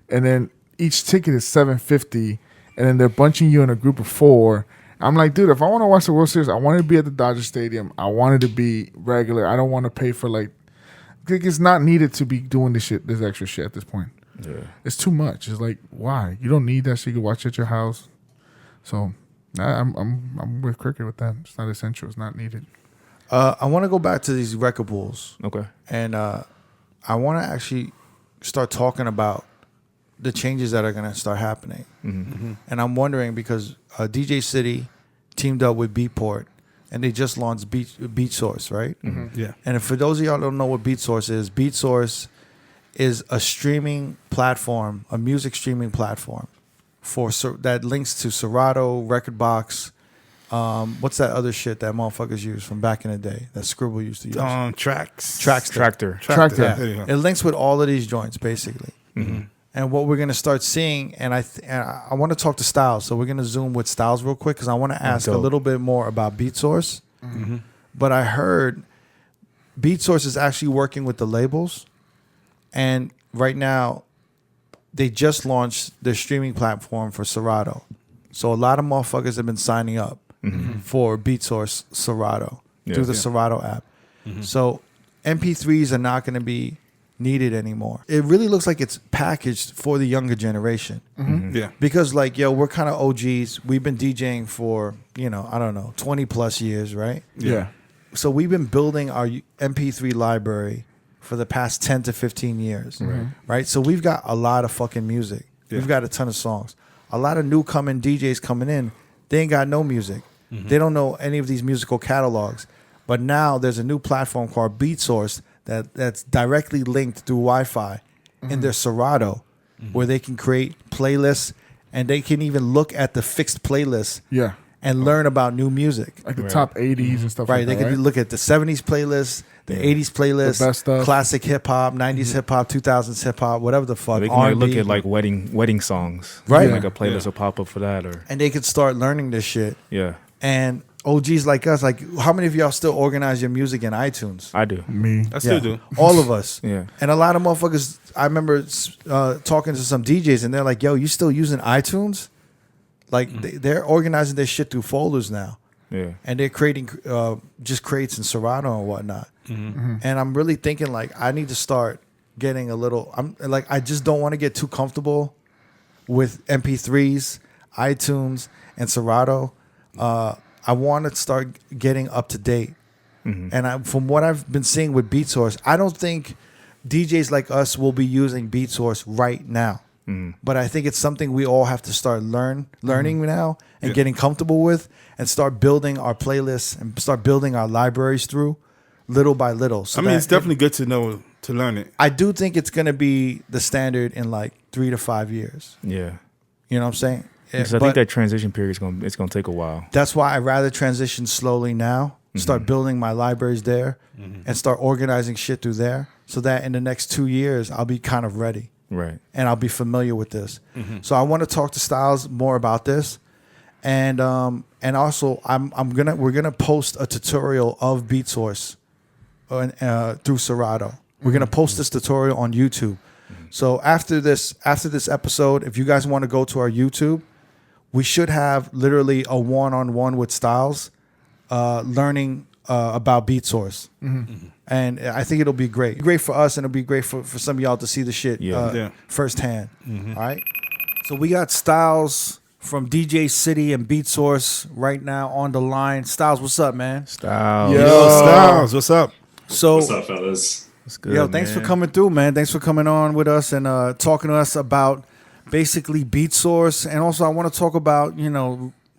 Speaker 4: and then each ticket is $750, and then they're bunching you in a group of 4." I'm like, dude, if I want to watch the World Series, I want it to be at the Dodger Stadium. I want it to be regular. I don't want to pay for like it's not needed to be doing this extra shit at this point.
Speaker 3: yeah.
Speaker 4: It's too much. It's like, why? You don't need that shit. You can watch it at your house. So I'm with Cricket with that. It's not essential. It's not needed.
Speaker 1: I want to go back to these record pools,
Speaker 3: Okay.
Speaker 1: and I want to actually start talking about the changes that are going to start happening. And I'm wondering because DJ City teamed up with Beatport, and they just launched BeatSource, right?
Speaker 2: Yeah.
Speaker 1: And for those of y'all who don't know what BeatSource is a streaming platform, a music streaming platform that links to Serato, Rekordbox. What's that other shit that motherfuckers use from back in the day that Scribble used to use? Trackster.
Speaker 3: Tractor.
Speaker 4: Tractor.
Speaker 1: Yeah.
Speaker 2: There you go.
Speaker 1: It links with all of these joints basically. And what we're gonna start seeing, and I want to talk to Styles, so we're gonna zoom with Styles real quick because I want to ask a
Speaker 3: dope.
Speaker 1: little bit more about BeatSource. But I heard BeatSource is actually working with the labels, and right now they just launched their streaming platform for Serato. So a lot of motherfuckers have been signing up for BeatSource Serato through the Serato app. So MP3s are not going to be needed anymore. It really looks like it's packaged for the younger generation.
Speaker 2: Yeah.
Speaker 1: Because like, yo, we're kind of OGs. We've been DJing for, I don't know, 20 plus years, right?
Speaker 4: Yeah.
Speaker 1: So we've been building our MP3 library for the past 10 to 15 years, right? So we've got a lot of fucking music.
Speaker 2: Yeah.
Speaker 1: We've got a ton of songs. A lot of new DJs coming in, they ain't got no music. They don't know any of these musical catalogs. But now there's a new platform called BeatSource that's directly linked through Wi-Fi in their Serato, where they can create playlists, and they can even look at the fixed playlists
Speaker 4: Yeah.
Speaker 1: and learn about new music.
Speaker 4: Like the top 80s and stuff
Speaker 1: Right,
Speaker 4: like
Speaker 1: they
Speaker 4: that.
Speaker 1: can look at the 70s playlist, the 80s playlist,
Speaker 4: The best stuff.
Speaker 1: classic hip hop, 90s hip hop, 2000s hip hop, whatever the fuck.
Speaker 3: They can like,
Speaker 1: R&B.
Speaker 3: look at like wedding songs.
Speaker 1: Right.
Speaker 3: Like a playlist will pop up for that or
Speaker 1: And they could start learning this shit.
Speaker 3: yeah.
Speaker 1: And OGs like us, like how many of y'all still organize your music in iTunes?
Speaker 3: I do.
Speaker 4: Me.
Speaker 2: I still do.
Speaker 1: All of us.
Speaker 3: Yeah.
Speaker 1: And a lot of motherfuckers, I remember talking to some DJs and they're like, yo, you still using iTunes? Like they're organizing their shit through folders now. and they're creating just crates in Serato and whatnot. And I'm really thinking like I need to start getting a little. I'm like I just don't want to get too comfortable with MP3s, iTunes, and Serato. I want to start getting up to date. And from what I've been seeing with BeatSource, I don't think DJs like us will be using BeatSource right now. But I think it's something we all have to start learning now and getting comfortable with, and start building our playlists and start building our libraries through little by little. So
Speaker 2: I mean, it's definitely good to know to learn it.
Speaker 1: I do think it's going to be the standard in like 3 to 5 years.
Speaker 3: Yeah.
Speaker 1: You know what I'm saying?
Speaker 3: Because I think that transition period is going to take a while.
Speaker 1: That's why I'd rather transition slowly now, start building my libraries there, and start organizing shit through there, so that in the next 2 years I'll be kind of ready.
Speaker 3: Right.
Speaker 1: And I'll be familiar with this. So I want to talk to Styles more about this. And also we're gonna post a tutorial of BeatSource through Serato. We're gonna post this tutorial on YouTube. So after this episode, if you guys want to go to our YouTube, we should have literally a one-on-one with Styles learning about BeatSource. And I think it'll be great. Great for us, and it'll be great for some of y'all to see the shit firsthand. All right? So we got Styles from DJ City and BeatSource right now on the line. Styles, what's up, man?
Speaker 3: Styles.
Speaker 2: Yo, Styles, what's up?
Speaker 1: So,
Speaker 6: What's up, fellas?
Speaker 3: That's good,
Speaker 1: yo, thanks for coming through, man. Thanks for coming on with us and talking to us about basically BeatSource. And also I want to talk about,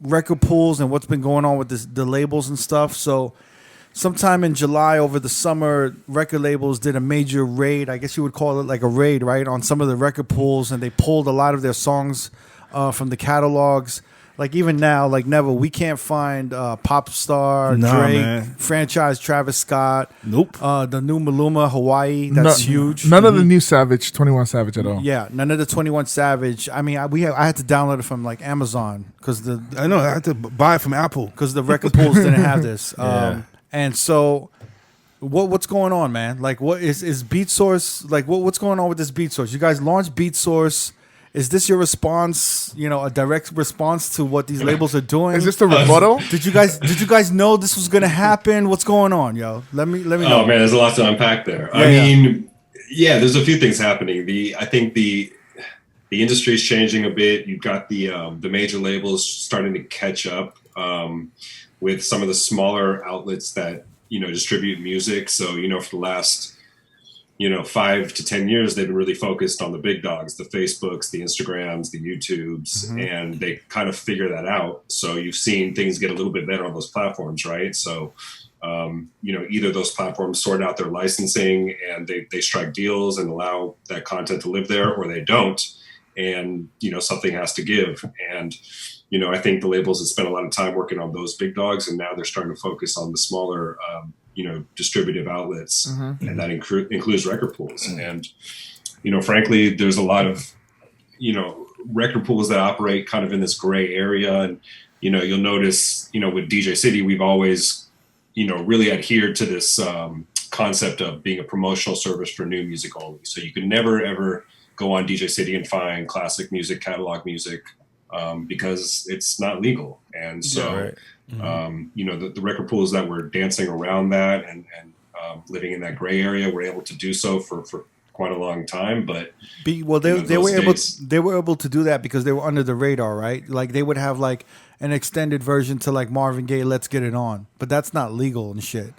Speaker 1: record pools and what's been going on with the labels and stuff. So sometime in July over the summer, record labels did a major raid. I guess you would call it like a raid, right? On some of the record pools, and they pulled a lot of their songs from the catalogs. Like even now, like never, we can't find Pop Star, Drake,
Speaker 2: man.
Speaker 1: Franchise, Travis Scott.
Speaker 2: Nope.
Speaker 1: The new Maluma, Hawaii. That's huge.
Speaker 4: None of the new Savage, 21 Savage at all.
Speaker 1: Yeah, none of the 21 Savage. I mean, I had to download it from like Amazon because
Speaker 2: I know I had to buy it from Apple.
Speaker 1: the record pools didn't have this. And so, what's going on, man? Like, what is BeatSource? Like, what's going on with this BeatSource? You guys launched BeatSource. Is this your response? A direct response to what these labels are doing?
Speaker 4: Is this the rebuttal?
Speaker 1: Did you guys know this was gonna happen? What's going on, yo? Let me know.
Speaker 6: Oh man, there's a lot to unpack there. I mean, there's a few things happening. I think the industry is changing a bit. You've got the major labels starting to catch up with some of the smaller outlets that distribute music. So for the last 5 to 10 years, they've been really focused on the big dogs, the Facebooks, the Instagrams, the YouTubes, and they kind of figure that out. So you've seen things get a little bit better on those platforms, right? So, either those platforms sort out their licensing and they strike deals and allow that content to live there, or they don't. And, something has to give. And, I think the labels have spent a lot of time working on those big dogs, and now they're starting to focus on the smaller, distributive outlets, and that includes record pools. And, frankly, there's a lot of, record pools that operate kind of in this gray area. And, you'll notice, with DJ City, we've always, really adhered to this concept of being a promotional service for new music only. So you can never, ever go on DJ City and find classic music, catalog music, because it's not legal. And so, the record pools that were dancing around that and living in that gray area were able to do so for quite a long time. But
Speaker 1: they were able to do that because they were under the radar, right? Like they would have like an extended version to like Marvin Gaye, Let's Get It On, but that's not legal and shit.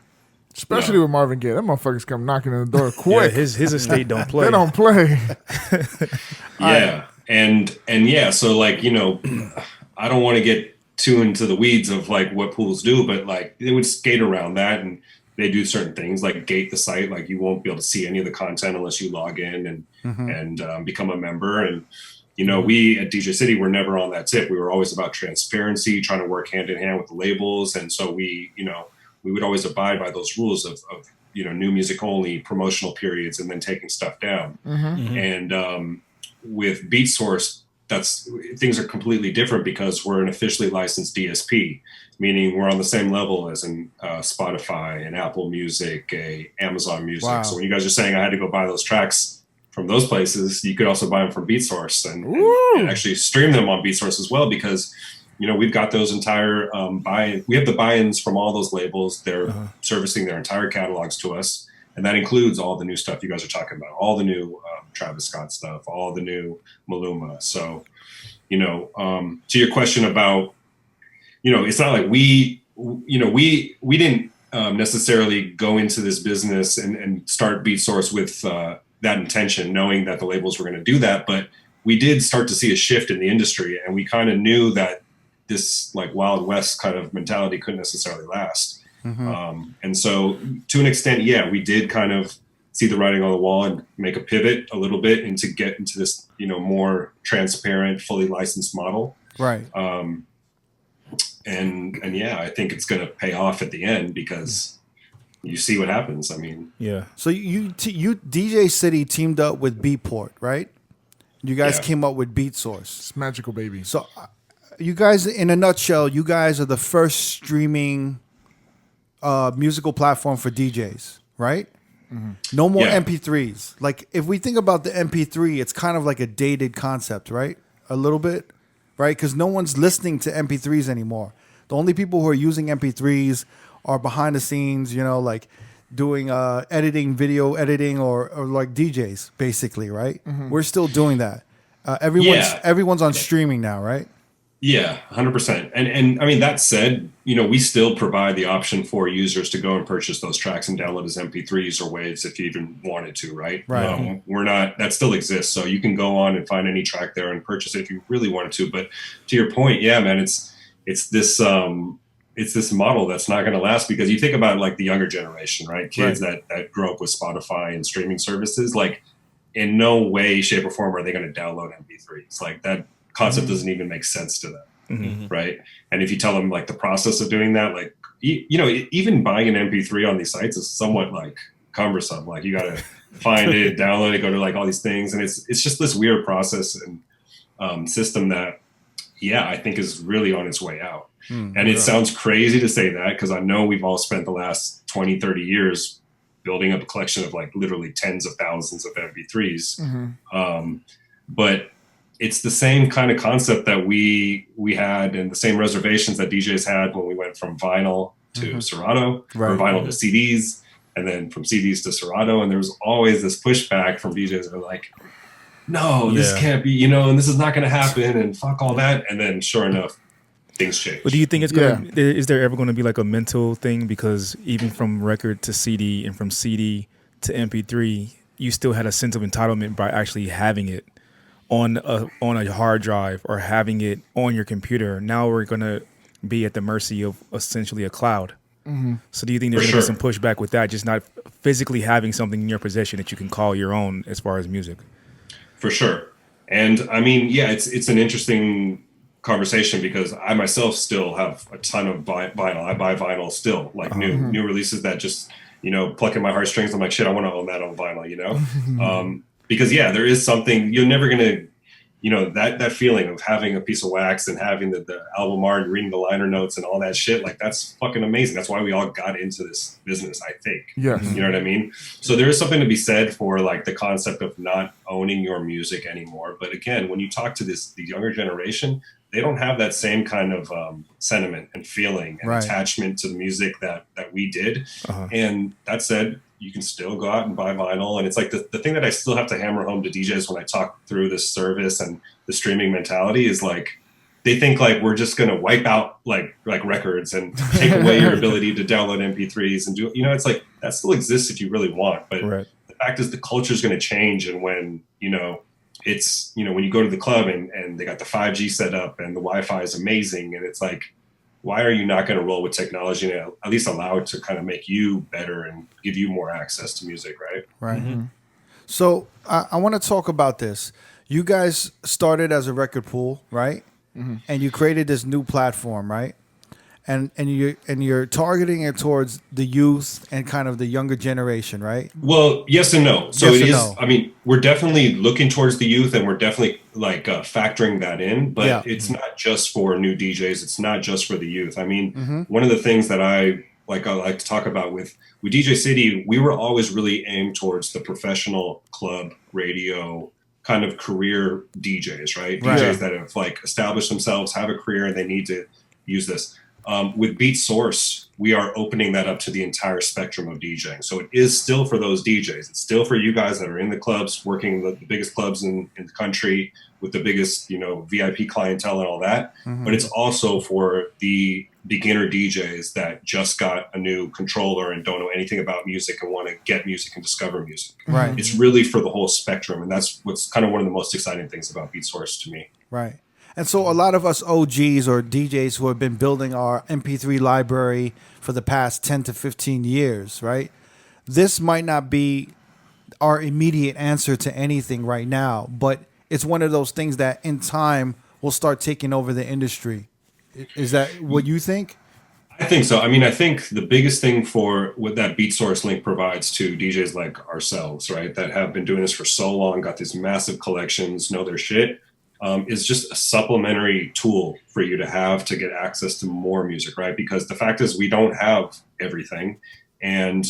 Speaker 4: Especially with Marvin Gaye, that motherfuckers come knocking on the door quick.
Speaker 3: His estate don't play.
Speaker 4: They don't play.
Speaker 6: So like I don't want to get too into the weeds of like what pools do, but like they would skate around that, and they do certain things like gate the site. Like you won't be able to see any of the content unless you log in and become a member. And we at DJ City were never on that tip. We were always about transparency, trying to work hand in hand with the labels, and so we would always abide by those rules of new music only, promotional periods, and then taking stuff down. And with BeatSource, things are completely different because we're an officially licensed DSP, meaning we're on the same level as in Spotify and Apple Music, Amazon Music. Wow. So when you guys are saying I had to go buy those tracks from those places, you could also buy them from BeatSource and actually stream them on BeatSource as well, because we've got those entire we have the buy-ins from all those labels. They're servicing their entire catalogs to us. And that includes all the new stuff you guys are talking about, all the new Travis Scott stuff, all the new Maluma. So, to your question about, it's not like we didn't necessarily go into this business and start BeatSource with that intention, knowing that the labels were going to do that. But we did start to see a shift in the industry, and we kind of knew that this like Wild West kind of mentality couldn't necessarily last. And so to an extent, we did kind of see the writing on the wall and make a pivot a little bit and to get into this, more transparent, fully licensed model.
Speaker 1: Right.
Speaker 6: And I think it's going to pay off at the end because you see what happens. I mean,
Speaker 1: So you DJ City teamed up with Beatport, right? You guys came up with BeatSource.
Speaker 4: It's magical, baby.
Speaker 1: So you guys, in a nutshell, you guys are the first streaming musical platform for DJs, right? No more MP3s. Like if we think about the MP3, it's kind of like a dated concept, right? A little bit, right? Because no one's listening to MP3s anymore. The only people who are using MP3s are behind the scenes, like doing editing, video editing, or like DJs, basically, right? We're still doing that. Everyone's on streaming now, right?
Speaker 6: Yeah, 100%. And I mean, that said, we still provide the option for users to go and purchase those tracks and download as MP3s or waves if you even wanted to, right?
Speaker 1: Right.
Speaker 6: That still exists. So you can go on and find any track there and purchase it if you really wanted to. But to your point, man, it's this model that's not going to last because you think about like the younger generation, right? Kids that grew up with Spotify and streaming services, like in no way, shape or form are they going to download MP3s. Like that concept doesn't even make sense to them, right? And if you tell them like the process of doing that, like even buying an MP3 on these sites is somewhat like cumbersome. Like you got to find it, download it, go to like all these things, and it's just this weird process and system that I think is really on its way out. And it sounds crazy to say that because I know we've all spent the last 20, 30 years building up a collection of like literally tens of thousands of MP3s, but it's the same kind of concept that we had and the same reservations that DJs had when we went from vinyl to Serato or vinyl to CDs and then from CDs to Serato. And there was always this pushback from DJs that were like, no, this can't be, and this is not going to happen and fuck all that. And then sure enough, things change.
Speaker 3: But do you think it's going to, is there ever going to be like a mental thing? Because even from record to CD and from CD to MP3, you still had a sense of entitlement by actually having it on a hard drive or having it on your computer. Now we're going to be at the mercy of essentially a cloud. So do you think there's going to be some pushback with that, just not physically having something in your possession that you can call your own as far as music?
Speaker 6: For sure. And I mean, it's an interesting conversation because I myself still have a ton of vinyl. I buy vinyl still, like new releases that just, pluck at my heartstrings. I'm like, shit, I want to own that on vinyl, because there is something you're never going to, that feeling of having a piece of wax and having the album art and reading the liner notes and all that shit. Like that's fucking amazing. That's why we all got into this business, I think.
Speaker 4: Yeah.
Speaker 6: You know what I mean? So there is something to be said for like the concept of not owning your music anymore. But again, when you talk to the younger generation, they don't have that same kind of sentiment and feeling and attachment to the music that we did. And that said, you can still go out and buy vinyl. And it's like the thing that I still have to hammer home to DJs when I talk through this service and the streaming mentality is like, they think like we're just going to wipe out like records and take away your ability to download MP3s and do, it's like that still exists if you really want. But the fact is the culture is going to change. And when, it's, when you go to the club and they got the 5G set up and the Wi-Fi is amazing. And it's like, why are you not going to roll with technology and at least allow it to kind of make you better and give you more access to music, right?
Speaker 1: Right. So I want to talk about this. You guys started as a record pool, right? And you created this new platform, right? And you're targeting it towards the youth and kind of the younger generation, right?
Speaker 6: Well, yes and no. So it is. No. I mean, we're definitely looking towards the youth, and we're definitely like factoring that in. But it's not just for new DJs. It's not just for the youth. I mean, one of the things that I like to talk about with DJ City, we were always really aimed towards the professional club radio kind of career DJs, right?
Speaker 1: Right.
Speaker 6: DJs that have like established themselves, have a career, and they need to use this. With BeatSource, we are opening that up to the entire spectrum of DJing. So it is still for those DJs. It's still for you guys that are in the clubs, working the biggest clubs in the country with the biggest, VIP clientele and all that. But it's also for the beginner DJs that just got a new controller and don't know anything about music and want to get music and discover music.
Speaker 1: Right.
Speaker 6: It's really for the whole spectrum. And that's what's kind of one of the most exciting things about BeatSource to me.
Speaker 1: Right. And so a lot of us OGs or DJs who have been building our MP3 library for the past 10 to 15 years, right? This might not be our immediate answer to anything right now, but it's one of those things that in time will start taking over the industry. Is that what you think?
Speaker 6: I think so. I mean, I think the biggest thing for what that BeatSource link provides to DJs like ourselves, right, that have been doing this for so long, got these massive collections, know their shit, is just a supplementary tool for you to have to get access to more music, right? Because the fact is we don't have everything, and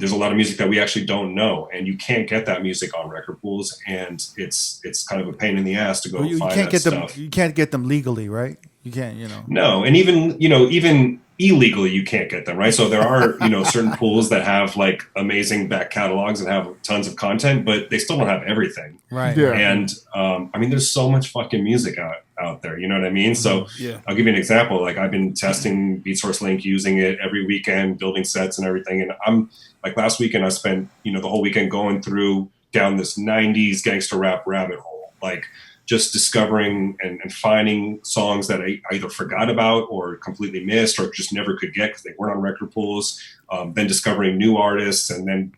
Speaker 6: there's a lot of music that we actually don't know, and you can't get that music on record pools, and it's kind of a pain in the ass to go
Speaker 1: You
Speaker 6: find
Speaker 1: can't
Speaker 6: that
Speaker 1: get
Speaker 6: stuff.
Speaker 1: them. You can't get them legally, right? You can't.
Speaker 6: No, and even illegally you can't get them, right? So there are certain pools that have like amazing back catalogs and have tons of content, but they still don't have everything,
Speaker 1: Right.
Speaker 4: Yeah.
Speaker 6: and I mean there's so much fucking music out there, you know what I mean? So I'll give you an example. Like I've been testing BeatSource Link, using it every weekend, building sets and everything, and I'm like last weekend I spent the whole weekend going through down this 90s gangster rap rabbit hole, like just discovering and finding songs that I either forgot about or completely missed or just never could get because they weren't on record pools. Then discovering new artists, and then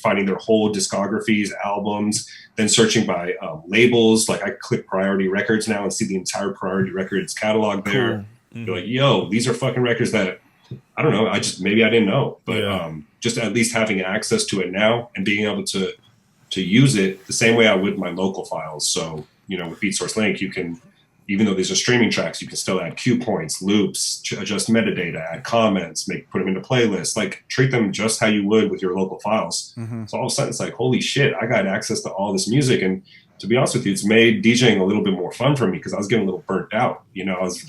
Speaker 6: finding their whole discographies, albums. Then searching by labels. Like I click Priority Records now and see the entire Priority Records catalog there. Cool. You're like, yo, these are fucking records that I don't know. Maybe I didn't know, but just at least having access to it now and being able to use it the same way I would my local files. So with BeatSource Link, you can, even though these are streaming tracks, you can still add cue points, loops, adjust metadata, add comments, put them into playlists, like treat them just how you would with your local files. So all of a sudden it's like, holy shit, I got access to all this music. And to be honest with you, it's made DJing a little bit more fun for me because I was getting a little burnt out. I was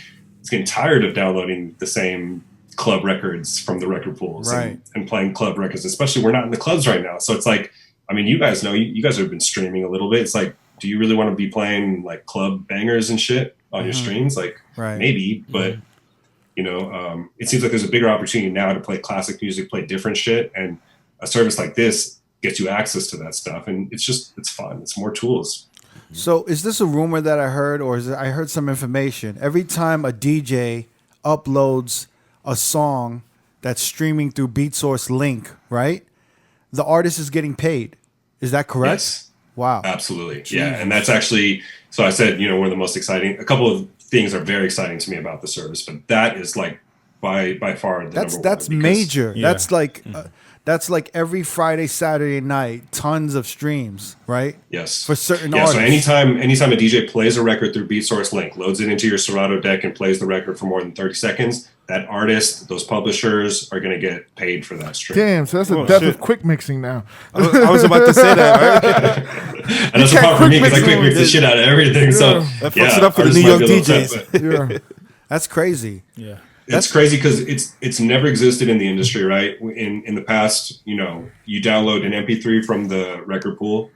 Speaker 6: getting tired of downloading the same club records from the record pools,
Speaker 1: right,
Speaker 6: and playing club records, especially we're not in the clubs right now. So it's like, I mean, you guys know, you guys have been streaming a little bit. It's like, do you really want to be playing like club bangers and shit on your streams? Like maybe, but it seems like there's a bigger opportunity now to play classic music, play different shit. And a service like this gets you access to that stuff. And it's fun. It's more tools.
Speaker 1: So is this a rumor that I heard, or I heard some information? Every time a DJ uploads a song that's streaming through BeatSource Link, right, the artist is getting paid. Is that correct?
Speaker 6: Yes.
Speaker 1: Wow.
Speaker 6: Absolutely. Jesus. Yeah. And that's actually, so I said, one of the most exciting, a couple of things are very exciting to me about the service, but that is like by far the number one. That's
Speaker 1: major. Yeah. That's like every Friday, Saturday night, tons of streams, right?
Speaker 6: Yes.
Speaker 1: For certain artists.
Speaker 6: So anytime a DJ plays a record through BeatSource Link, loads it into your Serato deck and plays the record for more than 30 seconds, that artist, those publishers are going to get paid for that stream.
Speaker 4: Damn, so that's the death of quick mixing now.
Speaker 2: I was about to say that, right?
Speaker 6: And that's a problem for me because I quick mix the shit out of everything. So
Speaker 2: that fucks it up for the New York DJs.
Speaker 1: Yeah. That's crazy.
Speaker 3: Yeah.
Speaker 6: It's crazy because it's never existed in the industry, right? In the past, you download an MP3 from the record pool,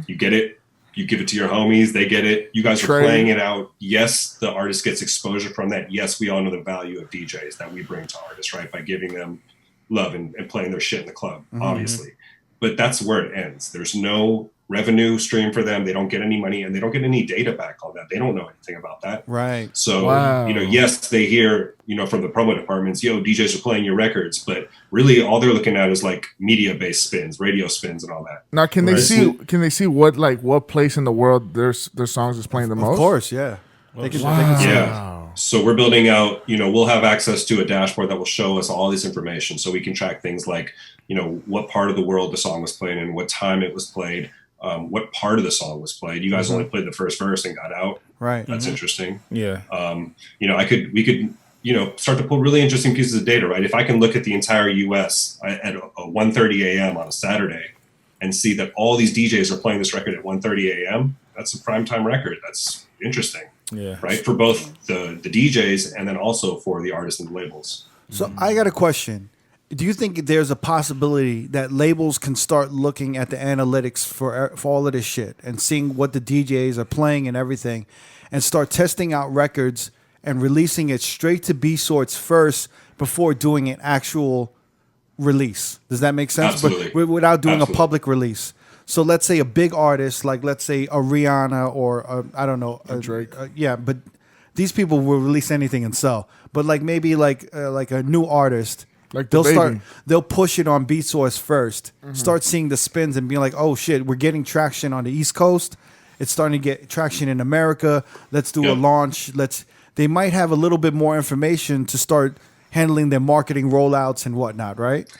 Speaker 6: you get it, you give it to your homies, they get it. You guys are playing it out. Yes, the artist gets exposure from that. Yes, we all know the value of DJs that we bring to artists, right? By giving them love and playing their shit in the club, obviously. But that's where it ends. There's no revenue stream for them. They don't get any money and they don't get any data back on that. They don't know anything about that.
Speaker 1: Right.
Speaker 6: So, yes, they hear, from the promo departments, DJs are playing your records, but really all they're looking at is like media-based spins, radio spins and all that.
Speaker 4: Now, can they see what place in the world their songs is playing the most?
Speaker 1: Of course, yeah. They can see
Speaker 6: it. So we're building out, we'll have access to a dashboard that will show us all this information so we can track things like, what part of the world the song was played in, what time it was played, what part of the song was played. You guys only played the first verse and got out.
Speaker 1: Right.
Speaker 6: That's interesting.
Speaker 3: Yeah.
Speaker 6: We could start to pull really interesting pieces of data, right? If I can look at the entire US at 1:30 a.m. on a Saturday, and see that all these DJs are playing this record at 1:30 a.m., that's a primetime record. That's interesting.
Speaker 3: Yeah.
Speaker 6: Right? For both the DJs and then also for the artists and the labels.
Speaker 1: So I got a question. Do you think there's a possibility that labels can start looking at the analytics for all of this shit and seeing what the DJs are playing and everything, and start testing out records and releasing it straight to BeatSource first before doing an actual release? Does that make sense?
Speaker 6: Absolutely.
Speaker 1: But without doing
Speaker 6: Absolutely.
Speaker 1: a public release. So let's say a big artist, like let's say a Rihanna or I don't know, a
Speaker 4: Drake.
Speaker 1: Yeah, but these people will release anything and sell. But like maybe like a new artist,
Speaker 4: Like the
Speaker 1: they'll push it on BeatSource first, start seeing the spins and being like, oh shit, we're getting traction on the East Coast. It's starting to get traction in America. Let's do a launch. They might have a little bit more information to start handling their marketing rollouts and whatnot, right?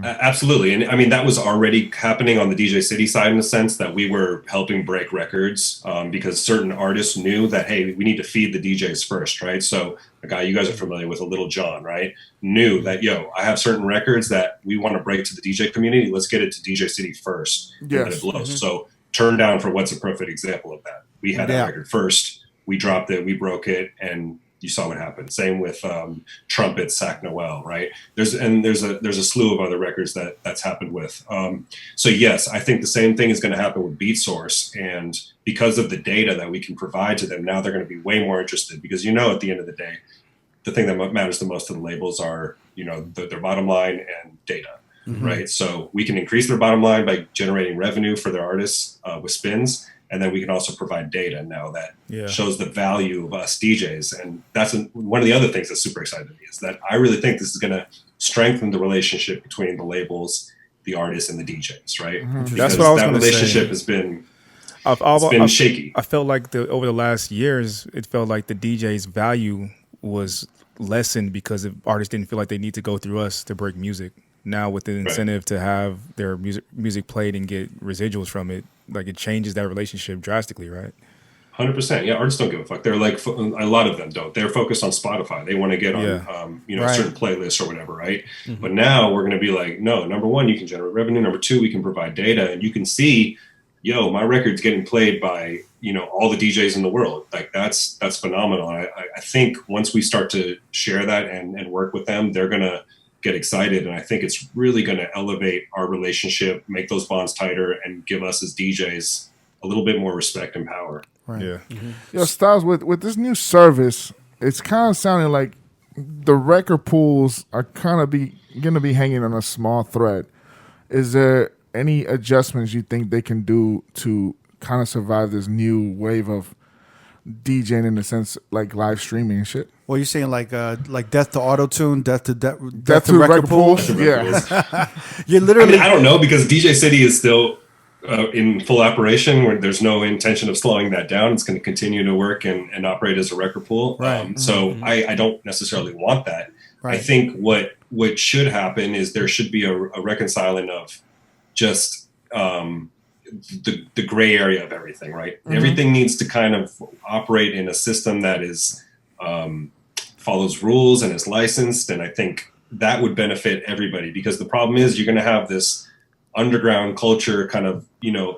Speaker 6: Absolutely. And I mean, that was already happening on the DJ City side in the sense that we were helping break records because certain artists knew that, hey, we need to feed the DJs first, right? So a guy you guys are familiar with, a Little John, right? Knew that, I have certain records that we want to break to the DJ community. Let's get it to DJ City first.
Speaker 4: Yes.
Speaker 6: And it blows. So Turn Down for What's a perfect example of that. We had that record first. We dropped it. We broke it. And you saw what happened. Same with Trumpet, Sac Noel, right? There's a slew of other records that's happened with. So yes, I think the same thing is going to happen with BeatSource, and because of the data that we can provide to them, now they're going to be way more interested because at the end of the day, the thing that matters the most to the labels are their bottom line and data, right? So we can increase their bottom line by generating revenue for their artists with spins. And then we can also provide data now that shows the value of us DJs. And that's one of the other things that's super exciting to me is that I really think this is going to strengthen the relationship between the labels, the artists, and the DJs, right? Because
Speaker 3: That's what I was
Speaker 6: that
Speaker 3: going to say.
Speaker 6: relationship has been shaky.
Speaker 3: I felt like over the last years, it felt like the DJ's value was lessened because the artists didn't feel like they need to go through us to break music. Now with the incentive to have their music played and get residuals from it, like it changes that relationship drastically, right?
Speaker 6: 100%. Yeah, artists don't give a fuck. They're like, a lot of them don't. They're focused on Spotify. They want to get on, certain playlists or whatever, right? But now we're going to be like, no, number one, you can generate revenue. Number two, we can provide data, and you can see, my record's getting played by, all the DJs in the world. Like that's phenomenal. I think once we start to share that and work with them, they're going to get excited, and I think it's really going to elevate our relationship, make those bonds tighter, and give us as DJs a little bit more respect and power.
Speaker 1: Right.
Speaker 4: Yeah. Styles, with this new service, it's kind of sounding like the record pools are kind of going to be hanging on a small thread. Is there any adjustments you think they can do to kind of survive this new wave of DJing in the sense like live streaming and shit?
Speaker 1: Well, you're saying like death to auto-tune, death to
Speaker 4: record pools?
Speaker 1: Yeah. You're literally...
Speaker 6: I don't know, because DJ City is still in full operation where there's no intention of slowing that down. It's going to continue to work and operate as a record pool.
Speaker 1: Right.
Speaker 6: So I don't necessarily want that.
Speaker 1: Right.
Speaker 6: I think what should happen is there should be a reconciling of just the gray area of everything, right? Everything needs to kind of operate in a system that is follows rules and is licensed. And I think that would benefit everybody, because the problem is you're going to have this underground culture kind of,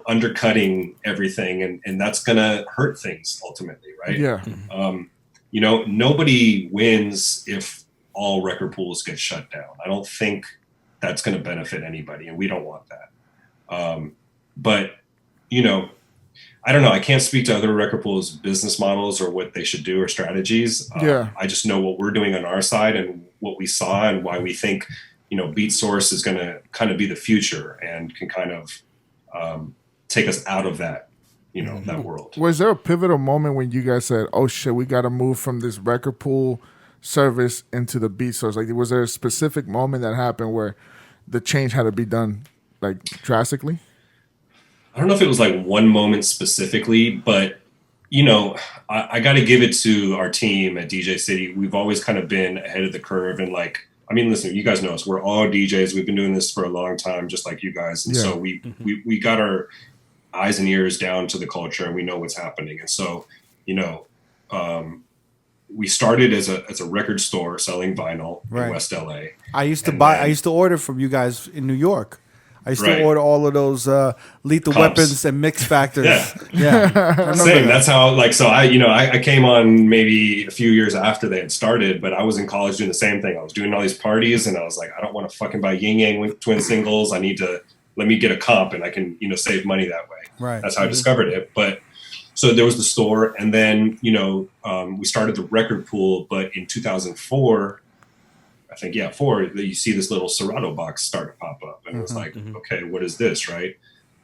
Speaker 6: undercutting everything. And that's going to hurt things ultimately, right?
Speaker 4: Yeah.
Speaker 6: Nobody wins if all record pools get shut down. I don't think that's going to benefit anybody, and we don't want that. But, I don't know. I can't speak to other record pools' business models or what they should do or strategies. I just know what we're doing on our side and what we saw and why we think, BeatSource is going to kind of be the future and can kind of take us out of that, that world.
Speaker 4: Was there a pivotal moment when you guys said, oh shit, we got to move from this record pool service into the BeatSource? Like, was there a specific moment that happened where the change had to be done like drastically?
Speaker 6: I don't know if it was like one moment specifically, but I got to give it to our team at DJ City. We've always kind of been ahead of the curve, and listen, you guys know us. We're all DJs. We've been doing this for a long time, just like you guys. And so we got our eyes and ears down to the culture, and we know what's happening. And so, we started as a record store selling vinyl in West LA.
Speaker 1: I used to order from you guys in New York. I used to
Speaker 6: Right.
Speaker 1: order all of those Lethal
Speaker 6: Comps.
Speaker 1: Weapons and Mix Factors.
Speaker 6: Yeah.
Speaker 1: Yeah. I remember
Speaker 6: Same.
Speaker 1: that.
Speaker 6: That's how, like, so I came on maybe a few years after they had started, but I was in college doing the same thing. I was doing all these parties, and I was like, I don't want to fucking buy Yin Yang twin singles. I need to let me get a comp, and I can save money that way.
Speaker 1: Right.
Speaker 6: That's how I discovered it. But so there was the store, and then we started the record pool. But in 2004. I think, you see this little Serato box start to pop up. And it was like, okay, what is this, right?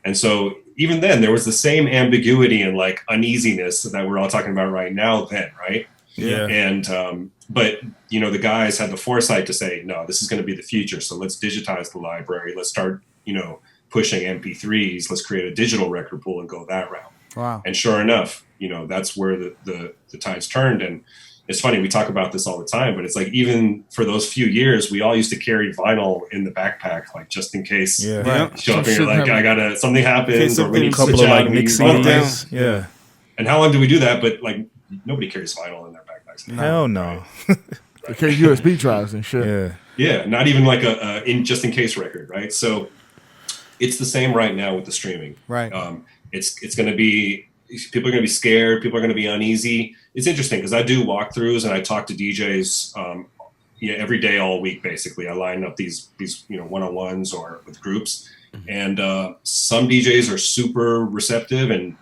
Speaker 6: And so even then, there was the same ambiguity and like uneasiness that we're all talking about right now then, right?
Speaker 3: Yeah.
Speaker 6: And, but, the guys had the foresight to say, no, this is going to be the future. So let's digitize the library. Let's start, pushing MP3s. Let's create a digital record pool and go that route.
Speaker 1: Wow.
Speaker 6: And sure enough, that's where the tides turned. And it's funny, we talk about this all the time, but it's like even for those few years, we all used to carry vinyl in the backpack, like just in case.
Speaker 3: Yeah.
Speaker 2: Yeah.
Speaker 6: You show up and you're like, something happens, or we need
Speaker 3: A
Speaker 6: to
Speaker 3: couple
Speaker 6: switch
Speaker 3: of
Speaker 6: out.
Speaker 3: like
Speaker 6: and we
Speaker 3: mix
Speaker 6: run down.
Speaker 3: CDs. Yeah.
Speaker 6: And how long do we do that? But like nobody carries vinyl in their backpacks.
Speaker 3: Hell no.
Speaker 4: They carry USB drives and shit.
Speaker 3: Yeah.
Speaker 6: Yeah, not even like a just in case record, right? So it's the same right now with the streaming.
Speaker 1: Right.
Speaker 6: It's going to be, people are going to be scared. People are going to be uneasy. It's interesting because I do walkthroughs and I talk to DJs every day, all week, basically. I line up these one-on-ones or with groups. And some DJs are super receptive and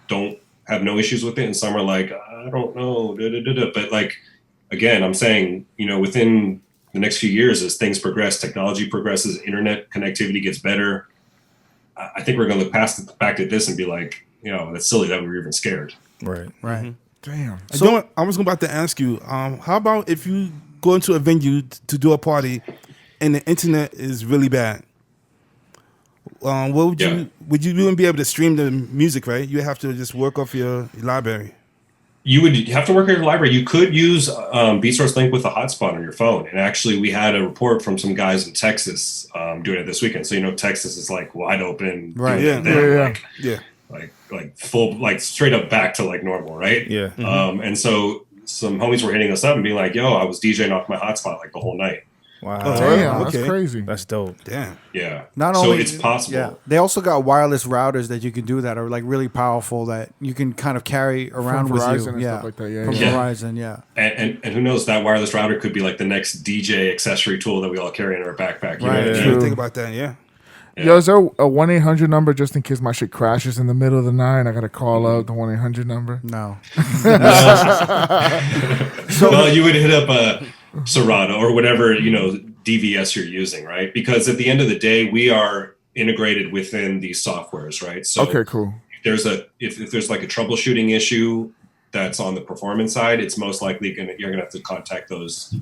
Speaker 6: have no issues with it. And some are like, I don't know. But like, again, I'm saying, within the next few years, as things progress, technology progresses, internet connectivity gets better, I think we're going to look back at this and be like, that's silly that we were even scared.
Speaker 3: Right.
Speaker 1: Right.
Speaker 4: Damn.
Speaker 2: I was about to ask you, how about if you go into a venue to do a party and the internet is really bad? What would you wouldn't be able to stream the music, right? You have to just work off your library.
Speaker 6: You would have to work at your library. You could use BeatSource Link with a hotspot on your phone. And actually, we had a report from some guys in Texas doing it this weekend. So
Speaker 2: Texas
Speaker 6: is like wide open,
Speaker 1: Right.
Speaker 2: Yeah.
Speaker 6: like full, like straight up back to like normal, right?
Speaker 3: Yeah.
Speaker 6: And so some homies were hitting us up and being like, "Yo, I was DJing off my hotspot like the whole night."
Speaker 3: Wow.
Speaker 2: Oh,
Speaker 4: Damn,
Speaker 2: okay.
Speaker 4: that's crazy.
Speaker 3: That's dope.
Speaker 2: Damn.
Speaker 6: Yeah.
Speaker 1: Not
Speaker 6: so
Speaker 1: only
Speaker 6: it's possible.
Speaker 1: Yeah, they also got wireless routers that you can do that are like really powerful that you can kind of carry around
Speaker 4: From
Speaker 1: with
Speaker 4: Verizon
Speaker 1: you.
Speaker 4: and
Speaker 1: Yeah,
Speaker 4: stuff like that. Yeah,
Speaker 1: from
Speaker 6: yeah.
Speaker 1: Verizon. Yeah.
Speaker 6: And who knows, that wireless router could be like the next DJ accessory tool that we all carry in our backpack. You know
Speaker 1: Right.
Speaker 6: what I
Speaker 2: I
Speaker 6: mean?
Speaker 2: didn't think about that. Yeah.
Speaker 6: Yeah.
Speaker 4: Yo, is there a 1-800 number just in case my shit crashes in the middle of the night? I gotta call up the 1-800 number.
Speaker 1: No.
Speaker 6: Well, you would hit up a Serato or whatever, DVS you're using, right? Because at the end of the day, we are integrated within these softwares, right? So
Speaker 4: Okay, cool.
Speaker 6: if there's like a troubleshooting issue that's on the performance side, it's most likely you're gonna have to contact those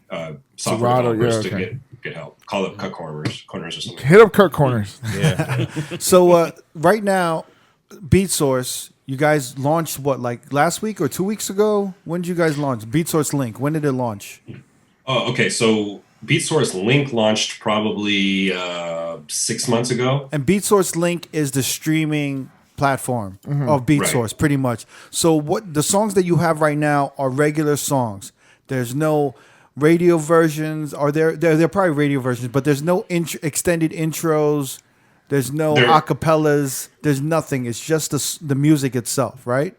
Speaker 6: software
Speaker 4: Serato,
Speaker 6: developers
Speaker 4: yeah, okay.
Speaker 6: to get help. Call up Cut Corners or something.
Speaker 4: Hit up Kurt Corners.
Speaker 3: Yeah.
Speaker 1: So right now, BeatSource, you guys launched what, like last week or 2 weeks ago? When did you guys launch BeatSource Link? When did it launch?
Speaker 6: Oh, okay. So BeatSource Link launched probably 6 months ago.
Speaker 1: And BeatSource Link is the streaming platform of BeatSource,
Speaker 6: Right.
Speaker 1: pretty much. So what the songs that you have right now are regular songs. There's no radio versions, or they're probably radio versions, but there's no extended intros. There's no acapellas. There's nothing. It's just the music itself, right?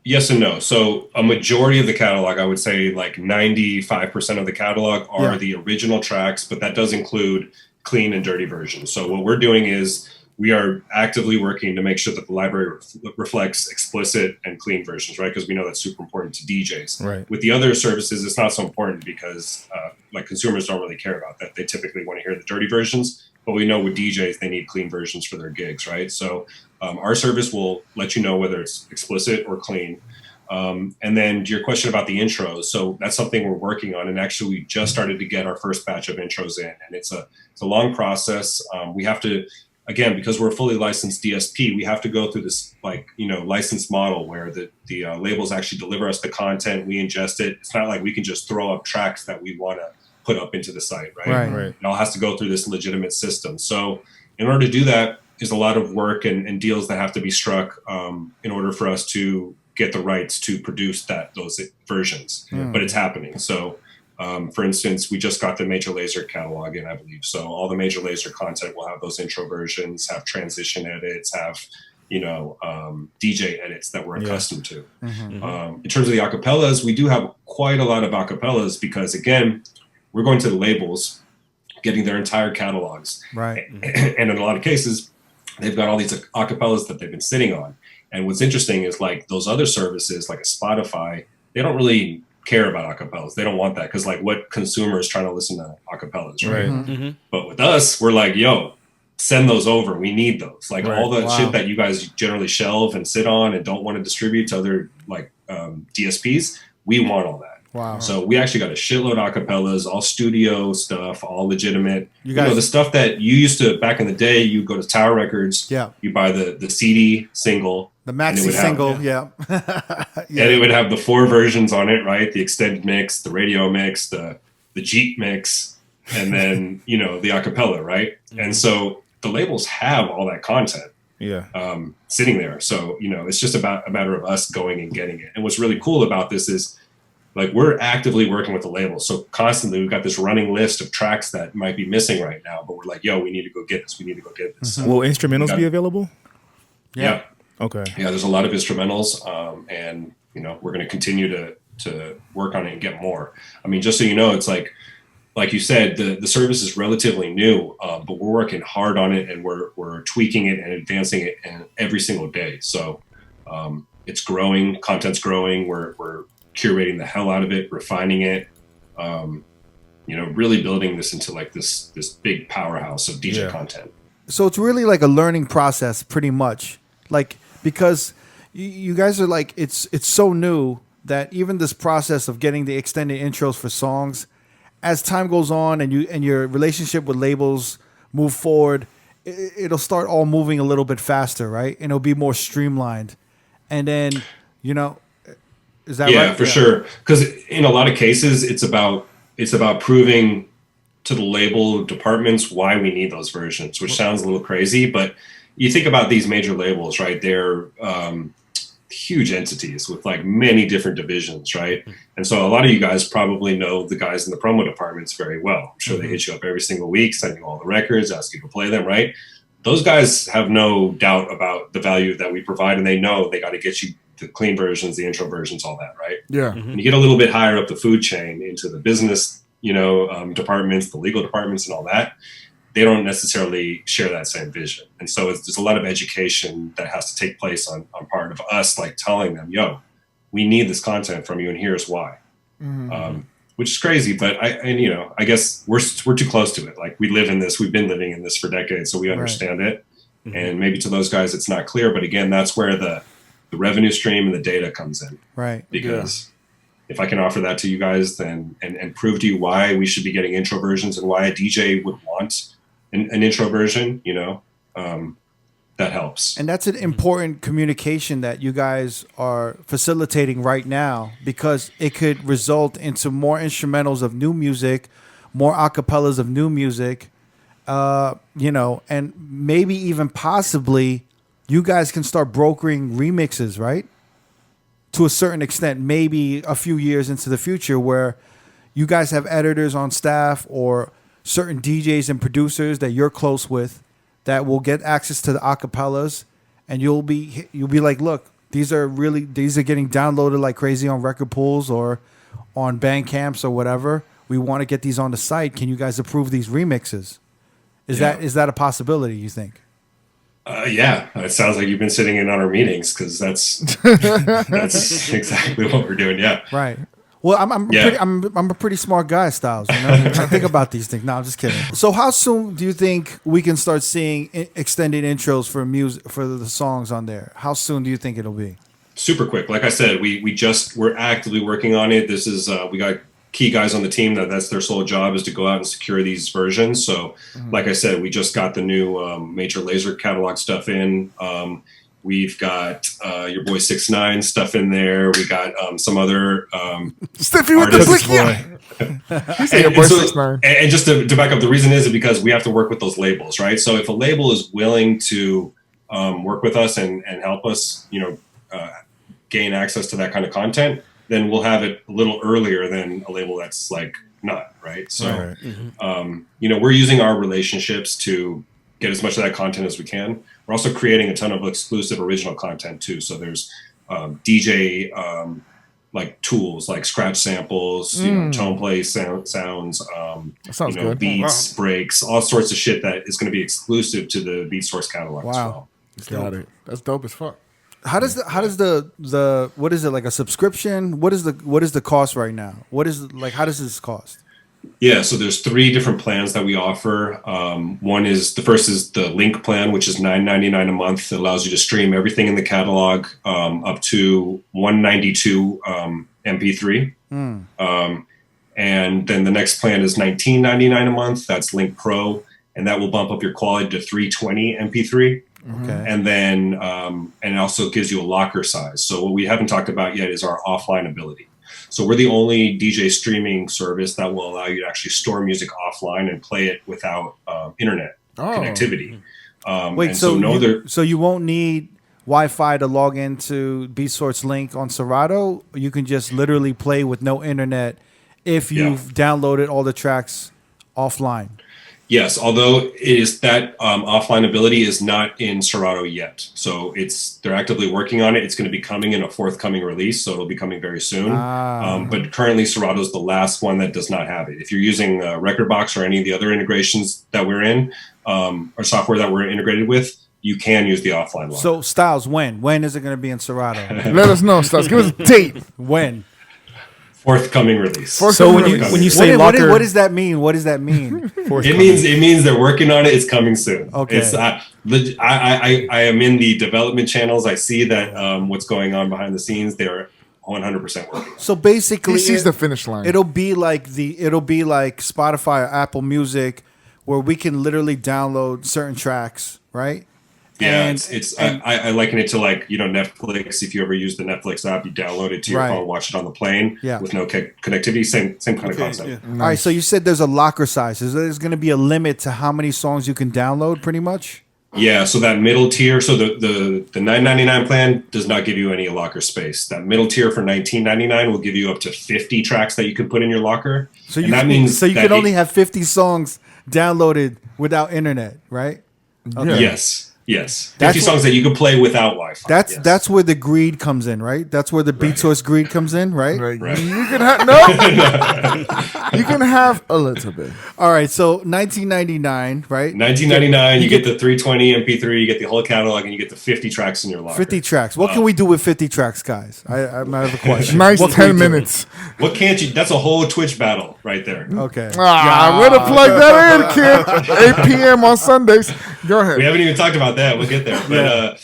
Speaker 6: Yes and no. So a majority of the catalog, I would say like 95% of the catalog are the original tracks, but that does include clean and dirty versions. So what we're doing is we are actively working to make sure that the library reflects explicit and clean versions, right? Because we know that's super important to DJs.
Speaker 3: Right.
Speaker 6: With the other services, it's not so important because like consumers don't really care about that. They typically want to hear the dirty versions, but we know with DJs, they need clean versions for their gigs, right? So our service will let you know whether it's explicit or clean. And then to your question about the intros, so that's something we're working on. And actually, we just started to get our first batch of intros in, and it's a long process. We have to, again, because we're a fully licensed DSP, we have to go through this licensed model where the labels actually deliver us the content, we ingest it. It's not like we can just throw up tracks that we want to put up into the site, right?
Speaker 3: Right.
Speaker 6: It all has to go through this legitimate system. So in order to do that is a lot of work and deals that have to be struck in order for us to get the rights to produce those versions. But it's happening. So For instance, we just got the Major Lazer catalog in, I believe. So all the Major Lazer content will have those intro versions, have transition edits, have, DJ edits that we're accustomed to. In terms of the acapellas, we do have quite a lot of acapellas because, again, we're going to the labels, getting their entire catalogs.
Speaker 1: Right.
Speaker 6: And in a lot of cases, they've got all these acapellas that they've been sitting on. And what's interesting is like those other services, like a Spotify, they don't really care about acapellas. They don't want that because like what consumer is trying to listen to acapellas, right? But with us, we're like, yo, send those over. We need those. Like all the shit that you guys generally shelve and sit on and don't want to distribute to other like DSPs, we want all that.
Speaker 1: Wow.
Speaker 6: So we actually got a shitload of acapellas, all studio stuff, all legitimate. You know, the stuff that you used to back in the day, you go to Tower Records, you buy the CD single.
Speaker 1: The maxi single,
Speaker 6: and it would have the 4 versions on it, right? The extended mix, the radio mix, the Jeep mix, and then, the acapella, right? And so the labels have all that content sitting there. So, it's just about a matter of us going and getting it. And what's really cool about this is, like, we're actively working with the labels. So constantly we've got this running list of tracks that might be missing right now, but we're like, yo, we need to go get this. We need to go get this. So
Speaker 3: will instrumentals be available?
Speaker 6: Yeah.
Speaker 3: Okay.
Speaker 6: Yeah, there's a lot of instrumentals, and we're going to continue to work on it and get more. I mean, just so you know, it's like you said, the service is relatively new, but we're working hard on it and we're tweaking it and advancing it every single day. So it's growing, content's growing. We're curating the hell out of it, refining it, really building this into like this big powerhouse of DJ content.
Speaker 1: So it's really like a learning process, pretty much. Like, because you guys are like, it's so new that even this process of getting the extended intros for songs, as time goes on and your relationship with labels move forward, it'll start all moving a little bit faster, right? And it'll be more streamlined. And then, is that right?
Speaker 6: Yeah, for sure. Because in a lot of cases, it's about proving to the label departments why we need those versions, which sounds a little crazy, but you think about these major labels, right? They're huge entities with like many different divisions, right? And so a lot of you guys probably know the guys in the promo departments very well. I'm sure they hit you up every single week, send you all the records, ask you to play them, right? Those guys have no doubt about the value that we provide, and they know they got to get you the clean versions, the intro versions, all that, right?
Speaker 4: Yeah.
Speaker 6: And you get a little bit higher up the food chain into the business, departments, the legal departments and all that. They don't necessarily share that same vision. And so there's a lot of education that has to take place on part of us, like telling them, yo, we need this content from you and here's why. Which is crazy, but I guess we're too close to it. Like we live in this, we've been living in this for decades, so we understand it. And maybe to those guys, it's not clear, but again, that's where the revenue stream and the data comes in.
Speaker 1: Right.
Speaker 6: Because if I can offer that to you guys, then and prove to you why we should be getting intro versions and why a DJ would want an intro version, that helps.
Speaker 1: And that's an important communication that you guys are facilitating right now, because it could result into more instrumentals of new music, more acapellas of new music, and maybe even possibly you guys can start brokering remixes, right? To a certain extent, maybe a few years into the future, where you guys have editors on staff or certain DJs and producers that you're close with that will get access to the acapellas, and you'll be like, look, these are getting downloaded like crazy on record pools or on Bandcamps or whatever. We want to get these on the site. Can you guys approve these remixes? Is that a possibility, you think?
Speaker 6: Yeah, it sounds like you've been sitting in on our meetings, because that's exactly what we're doing. Yeah,
Speaker 1: right. Well, I'm a pretty smart guy, Styles. I think about these things. No, I'm just kidding. So, how soon do you think we can start seeing extended intros for music for the songs on there? How soon do you think it'll be?
Speaker 6: Super quick. Like I said, we're actively working on it. This is we got key guys on the team that's their sole job is to go out and secure these versions. So, like I said, we just got the new Major Lazer catalog stuff in. We've got your boy 6ix9ine stuff in there. We got some other
Speaker 4: Stiffy with the blick,
Speaker 6: and just to back up, the reason is because we have to work with those labels, right? So if a label is willing to work with us and help us, gain access to that kind of content, then we'll have it a little earlier than a label that's like not, right? So, we're using our relationships to get as much of that content as we can. We're also creating a ton of exclusive original content too. So there's DJ like tools like scratch samples, tone play sounds,
Speaker 4: sounds good.
Speaker 6: beats, breaks, all sorts of shit that is going to be exclusive to the BeatSource catalog as well.
Speaker 4: Got it. That's dope as fuck.
Speaker 1: How does the what is it, like a subscription? What is the cost right now? How does this cost?
Speaker 6: Yeah, so there's 3 different plans that we offer. The first is the link plan, which is $9.99 a month. It allows you to stream everything in the catalog up to 192 MP3. And then the next plan is $19.99 a month. That's Link Pro, and that will bump up your quality to 320 MP3.
Speaker 1: Okay.
Speaker 6: And then and it also gives you a locker size. So what we haven't talked about yet is our offline ability. So we're the only DJ streaming service that will allow you to actually store music offline and play it without internet connectivity.
Speaker 1: So you won't need Wi-Fi to log into BeatSource Link on Serato? You can just literally play with no internet if you've downloaded all the tracks offline.
Speaker 6: Yes, although it is that offline ability is not in Serato yet. So they're actively working on it. It's going to be coming in a forthcoming release, so it'll be coming very soon. But currently Serato is the last one that does not have it. If you're using Rekordbox or any of the other integrations that we're in, or software that we're integrated with, you can use the offline one.
Speaker 1: So Styles, when is it going to be in Serato?
Speaker 4: Let us know, Styles. Give us a date.
Speaker 1: When?
Speaker 6: Forthcoming release.
Speaker 3: So when you say locker,
Speaker 1: what does that mean? What does that mean?
Speaker 6: It means they're working on it. It's coming soon.
Speaker 1: Okay.
Speaker 6: I am in the development channels. I see that what's going on behind the scenes. They're 100% working.
Speaker 1: So basically,
Speaker 4: he sees the finish line.
Speaker 1: It'll be like Spotify or Apple Music, where we can literally download certain tracks, right?
Speaker 6: Yeah, I liken it to Netflix. If you ever use the Netflix app, you download it to your phone, watch it on the plane with no connectivity. Same kind of concept.
Speaker 1: Yeah. Nice. All right, so you said there's a locker size. Is there's going to be a limit to how many songs you can download, pretty much?
Speaker 6: Yeah, so that middle tier, so the $9.99 plan does not give you any locker space. That middle tier for $19.99 will give you up to 50 tracks that you can put in your locker.
Speaker 1: So you can only have 50 songs downloaded without internet, right?
Speaker 6: Okay. Yes. 50 songs that you can play without Wi-Fi.
Speaker 1: That's where the greed comes in, right? That's where the BeatSource greed comes in, right?
Speaker 4: Right. You can have you can have a little bit.
Speaker 1: All right, so $19.99, right?
Speaker 6: $19.99, you get the 320 MP3, you get the whole catalog, and you get the 50 tracks in your locker.
Speaker 1: 50 tracks. What can we do with 50 tracks, guys? I have a question.
Speaker 4: Nice 10 minutes.
Speaker 6: What can't you? That's a whole Twitch battle right there.
Speaker 1: Okay.
Speaker 4: Way to plug that in, kid. 8 p.m. on Sundays. Go ahead.
Speaker 6: We haven't even talked about that. We'll get there. But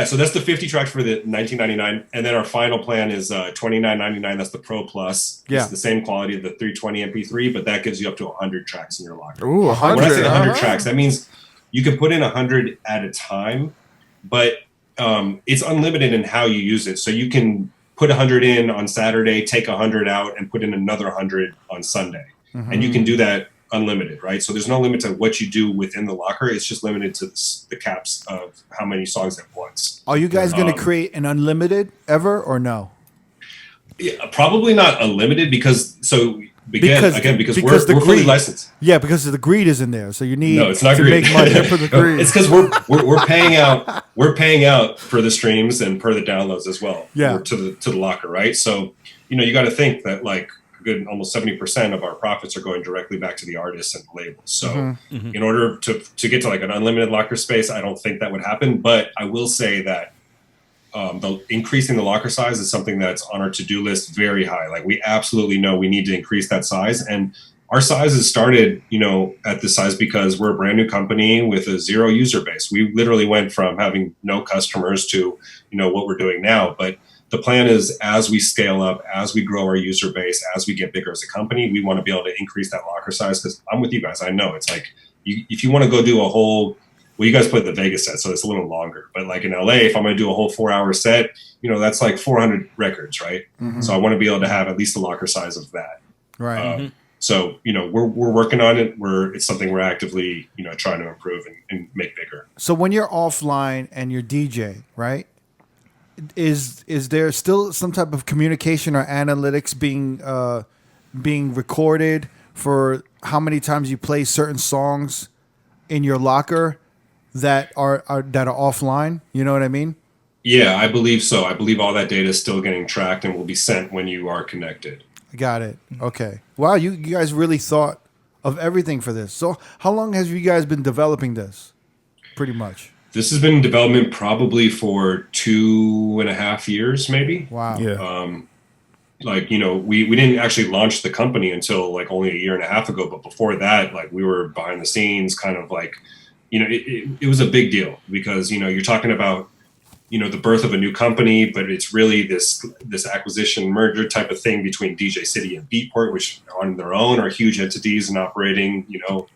Speaker 6: so that's the 50 tracks for the $19.99, and then our final plan is $29.99. That's the Pro Plus.
Speaker 1: Yeah.
Speaker 6: It's the same quality of the 320 MP3, but that gives you up to 100 tracks in your locker.
Speaker 4: Ooh, 100.
Speaker 6: When I say 100 tracks, that means you can put in 100 at a time, but it's unlimited in how you use it. So you can put 100 in on Saturday, take 100 out, and put in another 100 on Sunday, and you can do that unlimited, right? So there's no limit to what you do within the locker. It's just limited to the caps of how many songs at once.
Speaker 1: Are you guys going to create an unlimited ever or no?
Speaker 6: Yeah, probably not unlimited because we're fully licensed.
Speaker 1: Yeah, because the greed is in there. So you need
Speaker 6: it's not
Speaker 1: to
Speaker 6: greed.
Speaker 1: make money for the greed.
Speaker 6: It's because we're paying out. We're paying out for the streams and per the downloads as well.
Speaker 1: Yeah,
Speaker 6: to the locker, right? So you got to think that good almost 70% of our profits are going directly back to the artists and the labels. So in order to get to an unlimited locker space, I don't think that would happen. But I will say that increasing the locker size is something that's on our to-do list very high. We absolutely know we need to increase that size. And our size has started, at this size because we're a brand new company with a 0 user base. We literally went from having no customers to, what we're doing now. But the plan is, as we scale up, as we grow our user base, as we get bigger as a company, we want to be able to increase that locker size. Because I'm with you guys. I know it's if you want to go do a whole, you guys played the Vegas set, so it's a little longer. But in LA, if I'm going to do a whole 4-hour set, that's 400 records, right? So I want to be able to have at least the locker size of that.
Speaker 1: Right.
Speaker 6: So we're working on it. It's something we're actively trying to improve and make bigger.
Speaker 1: So when you're offline and you're DJ, right? Is there still some type of communication or analytics being recorded for how many times you play certain songs in your locker that are offline? You know what I mean?
Speaker 6: Yeah, I believe so. I believe all that data is still getting tracked and will be sent when you are connected.
Speaker 1: Got it. Okay. Wow, you guys really thought of everything for this. So how long have you guys been developing this? Pretty much.
Speaker 6: This has been in development probably for 2.5 years, maybe.
Speaker 1: Wow.
Speaker 3: Yeah.
Speaker 6: Like, we didn't actually launch the company until like only 1.5 years ago. But before that, like we were behind the scenes kind of like, it was a big deal because, you're talking about, the birth of a new company, but it's really this acquisition merger type of thing between DJ City and Beatport, which on their own are huge entities and operating,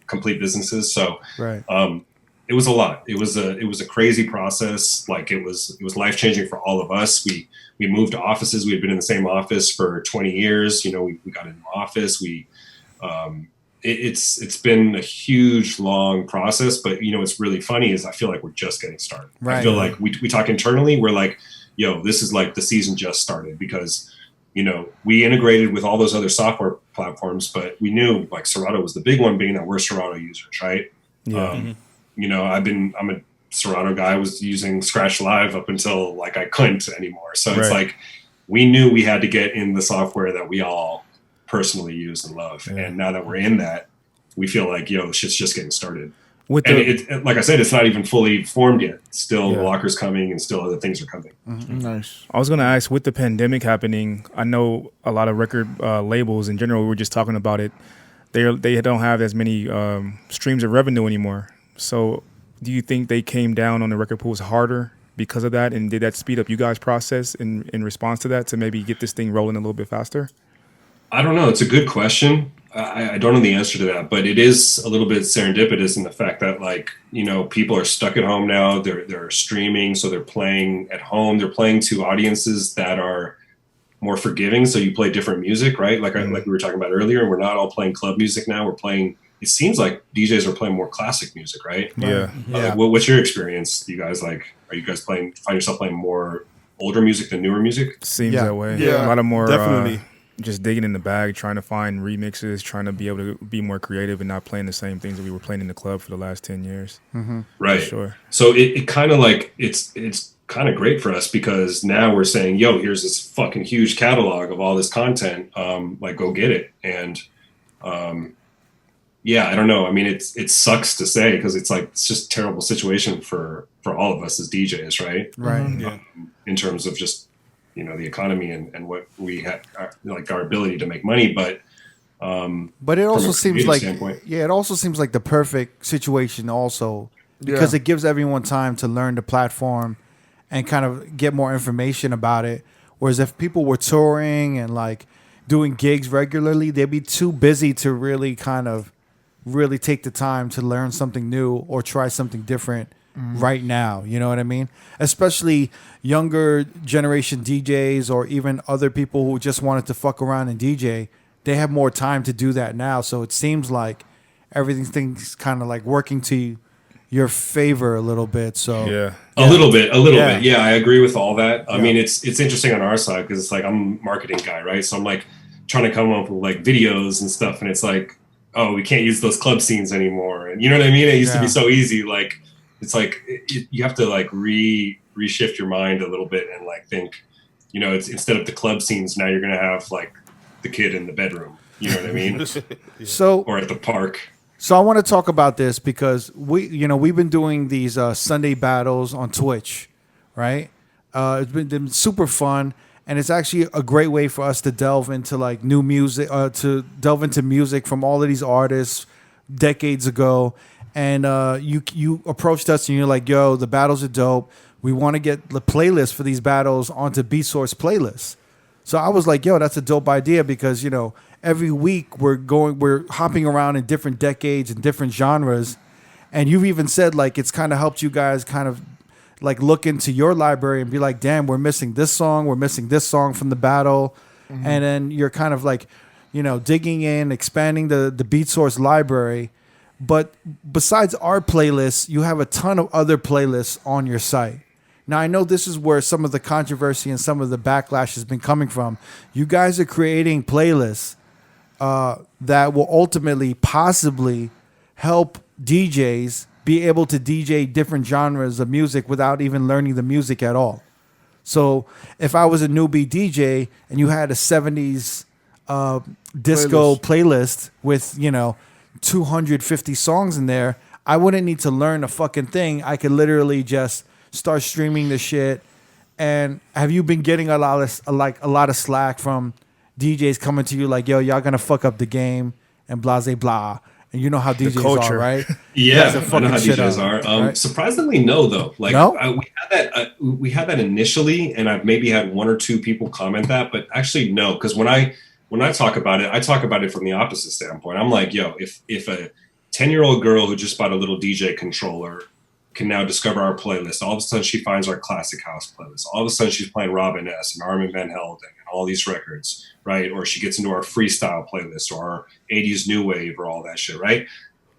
Speaker 6: complete businesses. So
Speaker 1: Right.
Speaker 6: It was a lot. It was a crazy process. Like it was life-changing for all of us. We moved offices. We had been in the same office for 20 years. We got in the office. It's been a huge, long process, but what's really funny is I feel like we're just getting started.
Speaker 1: Right.
Speaker 6: I feel like we talk internally. We're like, this is like the season just started because, we integrated with all those other software platforms, but we knew like Serato was the big one, being that we're Serato users, right?
Speaker 3: Yeah.
Speaker 6: I'm a Serato guy. I was using Scratch Live up until like I couldn't anymore. So it's like we knew we had to get in the software that we all personally use and love. Yeah. And now that we're in that, we feel like, shit's just getting started. Like I said, it's not even fully formed yet. Still, the locker's coming and still other things are coming.
Speaker 4: Mm-hmm. Nice.
Speaker 3: I was going to ask, with the pandemic happening, I know a lot of record labels in general, we were just talking about it, they don't have as many streams of revenue anymore. So do you think they came down on the record pools harder because of that? And did that speed up you guys' process in response to that to maybe get this thing rolling a little bit faster?
Speaker 6: I don't know. It's a good question. I don't know the answer to that, but it is a little bit serendipitous in the fact that like, people are stuck at home now. They're streaming. So they're playing at home. They're playing to audiences that are more forgiving. So you play different music, right? Like we were talking about earlier, we're not all playing club music now. We're playing, it seems like DJs are playing more classic music, right?
Speaker 3: Yeah.
Speaker 6: What's your experience? You guys find yourself playing more older music than newer music?
Speaker 3: Seems that way.
Speaker 2: Yeah,
Speaker 3: a lot of more
Speaker 2: definitely.
Speaker 3: Just digging in the bag, trying to find remixes, trying to be able to be more creative and not playing the same things that we were playing in the club for the last 10 years.
Speaker 1: Mm-hmm.
Speaker 6: Right.
Speaker 3: For sure.
Speaker 6: So it kind of like, it's kind of great for us because now we're saying, here's this fucking huge catalog of all this content. Like go get it. And I don't know. I mean, it sucks to say because it's just a terrible situation for all of us as DJs, right?
Speaker 1: Right.
Speaker 2: Yeah.
Speaker 6: In terms of just, the economy and what we have, like our ability to make money. But
Speaker 1: it also seems like, it also seems like the perfect situation also because it gives everyone time to learn the platform and kind of get more information about it. Whereas if people were touring and like doing gigs regularly, they'd be too busy to really take the time to learn something new or try something different right now. You know what I mean? Especially younger generation DJs or even other people who just wanted to fuck around and DJ. They have more time to do that now. So it seems like everything's kind of like working to your favor a little bit. So
Speaker 6: a little bit. Yeah, I agree with all that. I mean, it's interesting on our side because it's like I'm a marketing guy, right? So I'm like trying to come up with like videos and stuff, and it's like, oh, we can't use those club scenes anymore, and you know what I mean? It used to be so easy. Like it's like you have to like reshift your mind a little bit and like think, it's instead of the club scenes, now you're gonna have like the kid in the bedroom. You know what I mean?
Speaker 1: So
Speaker 6: or at the park.
Speaker 1: So I want to talk about this because we've been doing these Sunday battles on Twitch, right? It's been super fun, and it's actually a great way for us to delve into like new music, to delve into music from all of these artists decades ago. And you approached us and you're like, "Yo, the battles are dope. We want to get the playlist for these battles onto BeatSource playlists." So I was like, "Yo, that's a dope idea because every week we're hopping around in different decades and different genres." And you've even said like it's kind of helped you guys kind of like look into your library and be like, damn, we're missing this song from the battle. Mm-hmm. And then you're kind of like, digging in, expanding the BeatSource library. But besides our playlists, you have a ton of other playlists on your site. Now, I know this is where some of the controversy and some of the backlash has been coming from. You guys are creating playlists that will ultimately possibly help DJs be able to DJ different genres of music without even learning the music at all. So if I was a newbie DJ and you had a 70s disco playlist with, 250 songs in there, I wouldn't need to learn a fucking thing. I could literally just start streaming the shit. And have you been getting a lot of slack from DJs coming to you like, yo, y'all gonna fuck up the game and blah, blah, blah. And you know how DJs are, right?
Speaker 6: Yeah, I know how DJs are.
Speaker 1: Right?
Speaker 6: Surprisingly, no, though. Like,
Speaker 1: no?
Speaker 6: We had that initially, and I've maybe had one or two people comment that, but actually, no, because when I talk about it, I talk about it from the opposite standpoint. I'm like, yo, if a 10-year-old girl who just bought a little DJ controller can now discover our playlist, all of a sudden she finds our classic house playlist. All of a sudden she's playing Robin S. and Armin van Helden and all these records, right? Or she gets into our freestyle playlist or our 80s new wave or all that shit, right?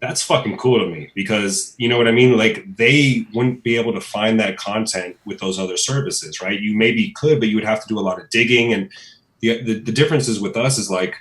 Speaker 6: That's fucking cool to me because, you know what I mean? Like, they wouldn't be able to find that content with those other services, right? You maybe could, but you would have to do a lot of digging. And the differences with us is like,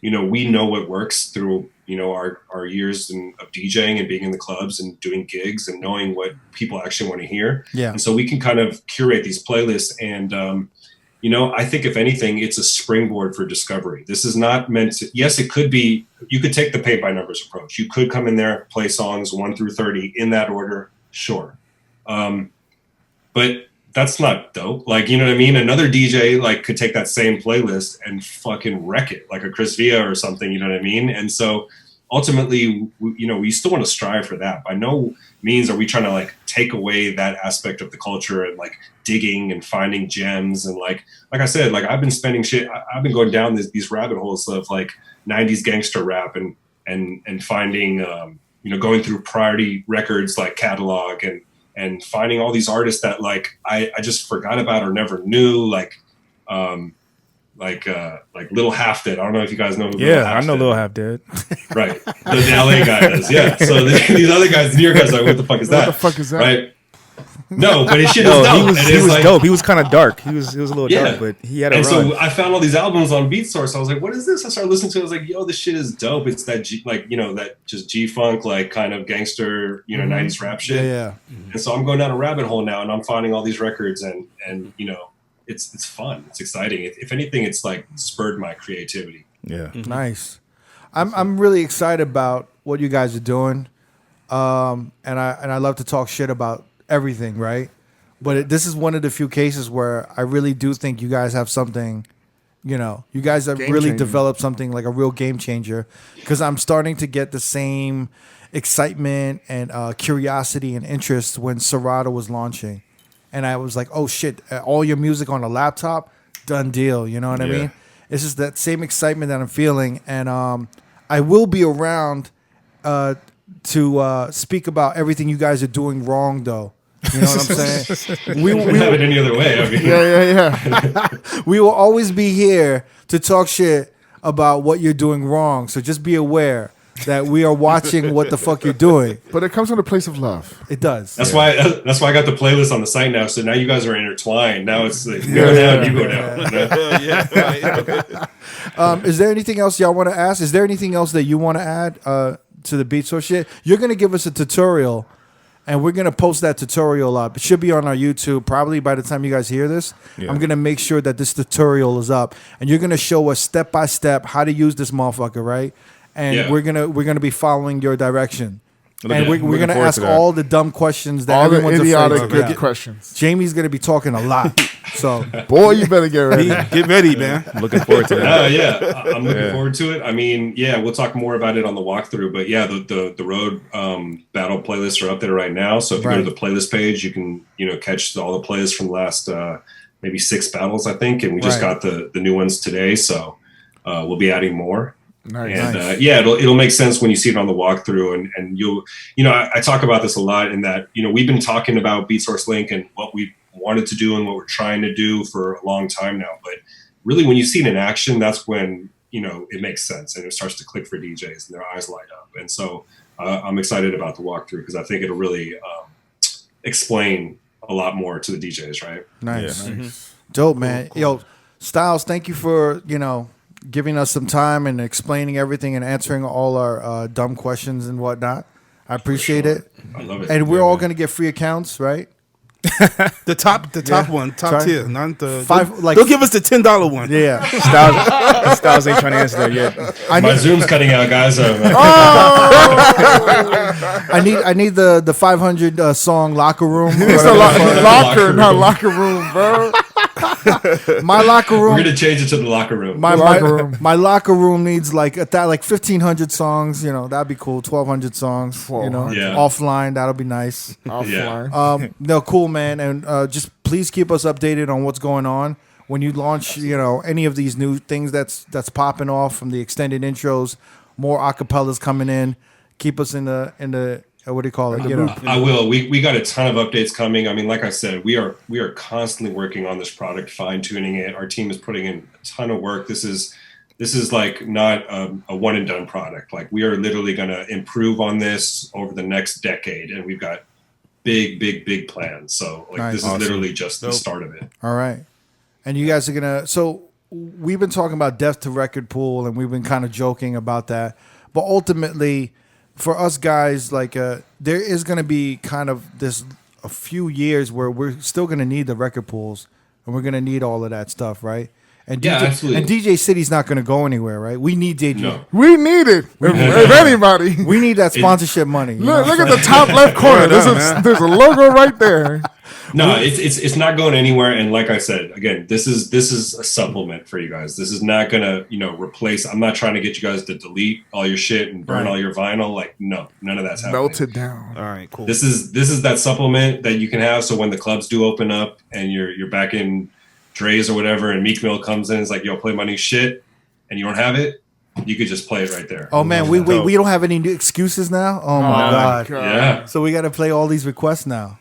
Speaker 6: we know what works through, our years of DJing and being in the clubs and doing gigs and knowing what people actually want to hear.
Speaker 1: Yeah.
Speaker 6: And so we can kind of curate these playlists. And, I think if anything, it's a springboard for discovery. This is not meant to, yes, it could be, you could take the paint by numbers approach. You could come in there, play songs 1 through 30 in that order. Sure. But that's not dope. Like, you know what I mean? Another DJ like could take that same playlist and fucking wreck it, like a Chris Villa or something, you know what I mean? And so ultimately, we still want to strive for that. By no means are we trying to like take away that aspect of the culture and like digging and finding gems. And like I said, like I've been going down these rabbit holes of like 90s gangster rap and finding, going through Priority Records, like catalog and finding all these artists that like I just forgot about or never knew, like Little Half Dead. I don't know if you guys know.
Speaker 3: I know Little Half Dead.
Speaker 6: Right, the LA guy does. Yeah. So these other guys, the New York guys, are like, what the fuck is that?
Speaker 4: What the fuck is that?
Speaker 6: Right. No, but his shit is dope.
Speaker 3: He was dope. He was kind of dark. He was a little dark, but he had a run.
Speaker 6: So I found all these albums on BeatSource. I was like, what is this? I started listening to it. I was like, yo, this shit is dope. It's that that just G-funk, like kind of gangster, 90s rap shit.
Speaker 1: Yeah.
Speaker 6: And so I'm going down a rabbit hole now and I'm finding all these records and it's fun. It's exciting. If anything, it's like spurred my creativity.
Speaker 3: Yeah.
Speaker 1: Nice. I'm really excited about what you guys are doing. And I love to talk shit about everything, right? But this is one of the few cases where I really do think you guys have something, you guys have really developed something like a real game changer, because I'm starting to get the same excitement and curiosity and interest when Serato was launching. And I was like, oh shit, all your music on a laptop, done deal. You know what I mean? It's just that same excitement that I'm feeling. And I will be around to speak about everything you guys are doing wrong, though. You know what I'm saying?
Speaker 6: We wouldn't have it any other way. I mean.
Speaker 1: Yeah. We will always be here to talk shit about what you're doing wrong. So just be aware that we are watching what the fuck you're doing.
Speaker 4: But it comes from a place of love.
Speaker 1: It does.
Speaker 6: That's why I got the playlist on the site now. So now you guys are intertwined. Now it's like you go down, you go down.
Speaker 1: Is there anything else y'all want to ask? Is there anything else that you want to add to the BeatSource shit? You're going to give us a tutorial, and we're going to post that tutorial up. It should be on our YouTube probably by the time you guys hear this. Yeah. I'm going to make sure that this tutorial is up, and you're going to show us step by step how to use this motherfucker, right? And we're gonna be following your direction. And we're gonna ask all the dumb questions that everyone's
Speaker 4: idiotic good questions.
Speaker 1: Jamie's gonna be talking a lot. So
Speaker 4: boy, you better get ready.
Speaker 2: Get ready, man.
Speaker 3: Looking forward to that.
Speaker 6: I'm looking forward to it. I mean, we'll talk more about it on the walkthrough. But the R.O.A.D battle playlists are up there right now. So if you go to the playlist page, you can catch all the playlists from the last maybe 6 battles, I think, and we just got the new ones today. So we'll be adding more.
Speaker 4: Nice.
Speaker 6: And it'll make sense when you see it on the walkthrough, and you'll I talk about this a lot in that we've been talking about BeatSource Link and what we wanted to do and what we're trying to do for a long time now, but really when you see it in action, that's when it makes sense and it starts to click for DJs and their eyes light up. And so I'm excited about the walkthrough because I think it'll really explain a lot more to the DJs, right?
Speaker 1: Nice. Dope, man. Yo, Styles, thank you for giving us some time and explaining everything and answering all our dumb questions and whatnot. I appreciate it.
Speaker 6: I love it.
Speaker 1: And we're all going to get free accounts, right?
Speaker 2: The top one, top
Speaker 1: Sorry.
Speaker 2: tier, not the
Speaker 1: Five, like-
Speaker 2: Don't give us the $10 one.
Speaker 1: Yeah.
Speaker 3: Styles ain't trying to answer that yet.
Speaker 6: My Zoom's cutting out, guys.
Speaker 1: I need the 500 song locker room.
Speaker 4: It's a locker,
Speaker 6: Locker
Speaker 4: not
Speaker 6: room.
Speaker 4: locker room, bro.
Speaker 1: My locker
Speaker 6: We're
Speaker 1: room.
Speaker 6: gonna change it to the locker room.
Speaker 1: My
Speaker 4: Locker room.
Speaker 1: my locker room needs like 1,500 songs. You know, that'd be cool. 1,200 songs. You know,
Speaker 4: 1,200.
Speaker 6: Yeah.
Speaker 1: offline. That'll be nice.
Speaker 4: Offline.
Speaker 1: No, cool, man. And just please keep us updated on what's going on when you launch. You know, any of these new things that's popping off from the extended intros, more acapellas coming in. Keep us in the what do you call it? You know.
Speaker 6: I will. We got a ton of updates coming. I mean, like I said, we are constantly working on this product, fine tuning it. Our team is putting in a ton of work. This is like not a one and done product. Like we are literally going to improve on this over the next decade, and we've got big plans. So like
Speaker 1: Nice.
Speaker 6: this is literally just the start of it.
Speaker 1: All right. And you guys are gonna. So we've been talking about Death to Record Pool, and we've been kind of joking about that. But ultimately, for us guys, like there is gonna be kind of a few years where we're still gonna need the record pools, and we're gonna need all of that stuff, right? And
Speaker 6: Yeah,
Speaker 1: DJ,
Speaker 6: absolutely.
Speaker 1: And DJ City's not gonna go anywhere, right? We need DJ.
Speaker 6: No.
Speaker 4: We need it. If anybody.
Speaker 1: We need that sponsorship money. you know
Speaker 4: Look
Speaker 1: what
Speaker 4: at
Speaker 1: I'm
Speaker 4: the top left corner. There's a logo right there.
Speaker 6: No, it's not going anywhere. And like I said, again, this is a supplement for you guys. This is not gonna, replace. I'm not trying to get you guys to delete all your shit and burn all your vinyl. Like, no, none of that's happening.
Speaker 4: Melted down.
Speaker 2: All right, cool.
Speaker 6: This is that supplement that you can have. So when the clubs do open up and you're back in Dre's or whatever, and Meek Mill comes in, it's like, yo, play my new shit, and you don't have it, you could just play it right there.
Speaker 1: Oh man, we don't have any new excuses now. Oh my god.
Speaker 6: Yeah.
Speaker 1: So we got to play all these requests now.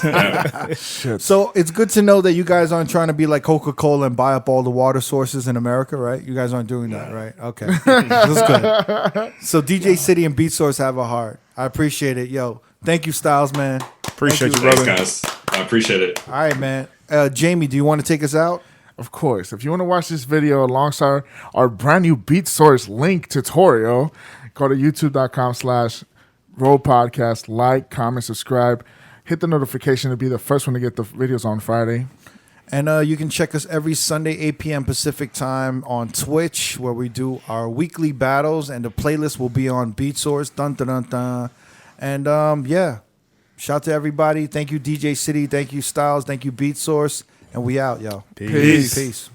Speaker 6: Yeah.
Speaker 1: So it's good to know that you guys aren't trying to be like Coca-Cola and buy up all the water sources in America, right? You guys aren't doing that, right? Okay. That's good. So DJ City and BeatSource have a heart. I appreciate it. Yo, thank you, Styles, man.
Speaker 3: Appreciate you,
Speaker 6: Thanks,
Speaker 3: brother.
Speaker 6: guys. I appreciate it.
Speaker 1: All right, man. Jamie, do you want to take us out?
Speaker 4: Of course. If you want to watch this video alongside our brand new BeatSource link tutorial, go to youtube.com/R.O.A.D podcast. Like, comment, subscribe. Hit the notification to be the first one to get the videos on Friday.
Speaker 1: And you can check us every Sunday, 8 p.m. Pacific time on Twitch, where we do our weekly battles, and the playlist will be on BeatSource. Dun, dun, dun, dun. And yeah, shout out to everybody. Thank you, DJ City. Thank you, Styles. Thank you, BeatSource. And we out, yo.
Speaker 3: Peace.
Speaker 1: Peace.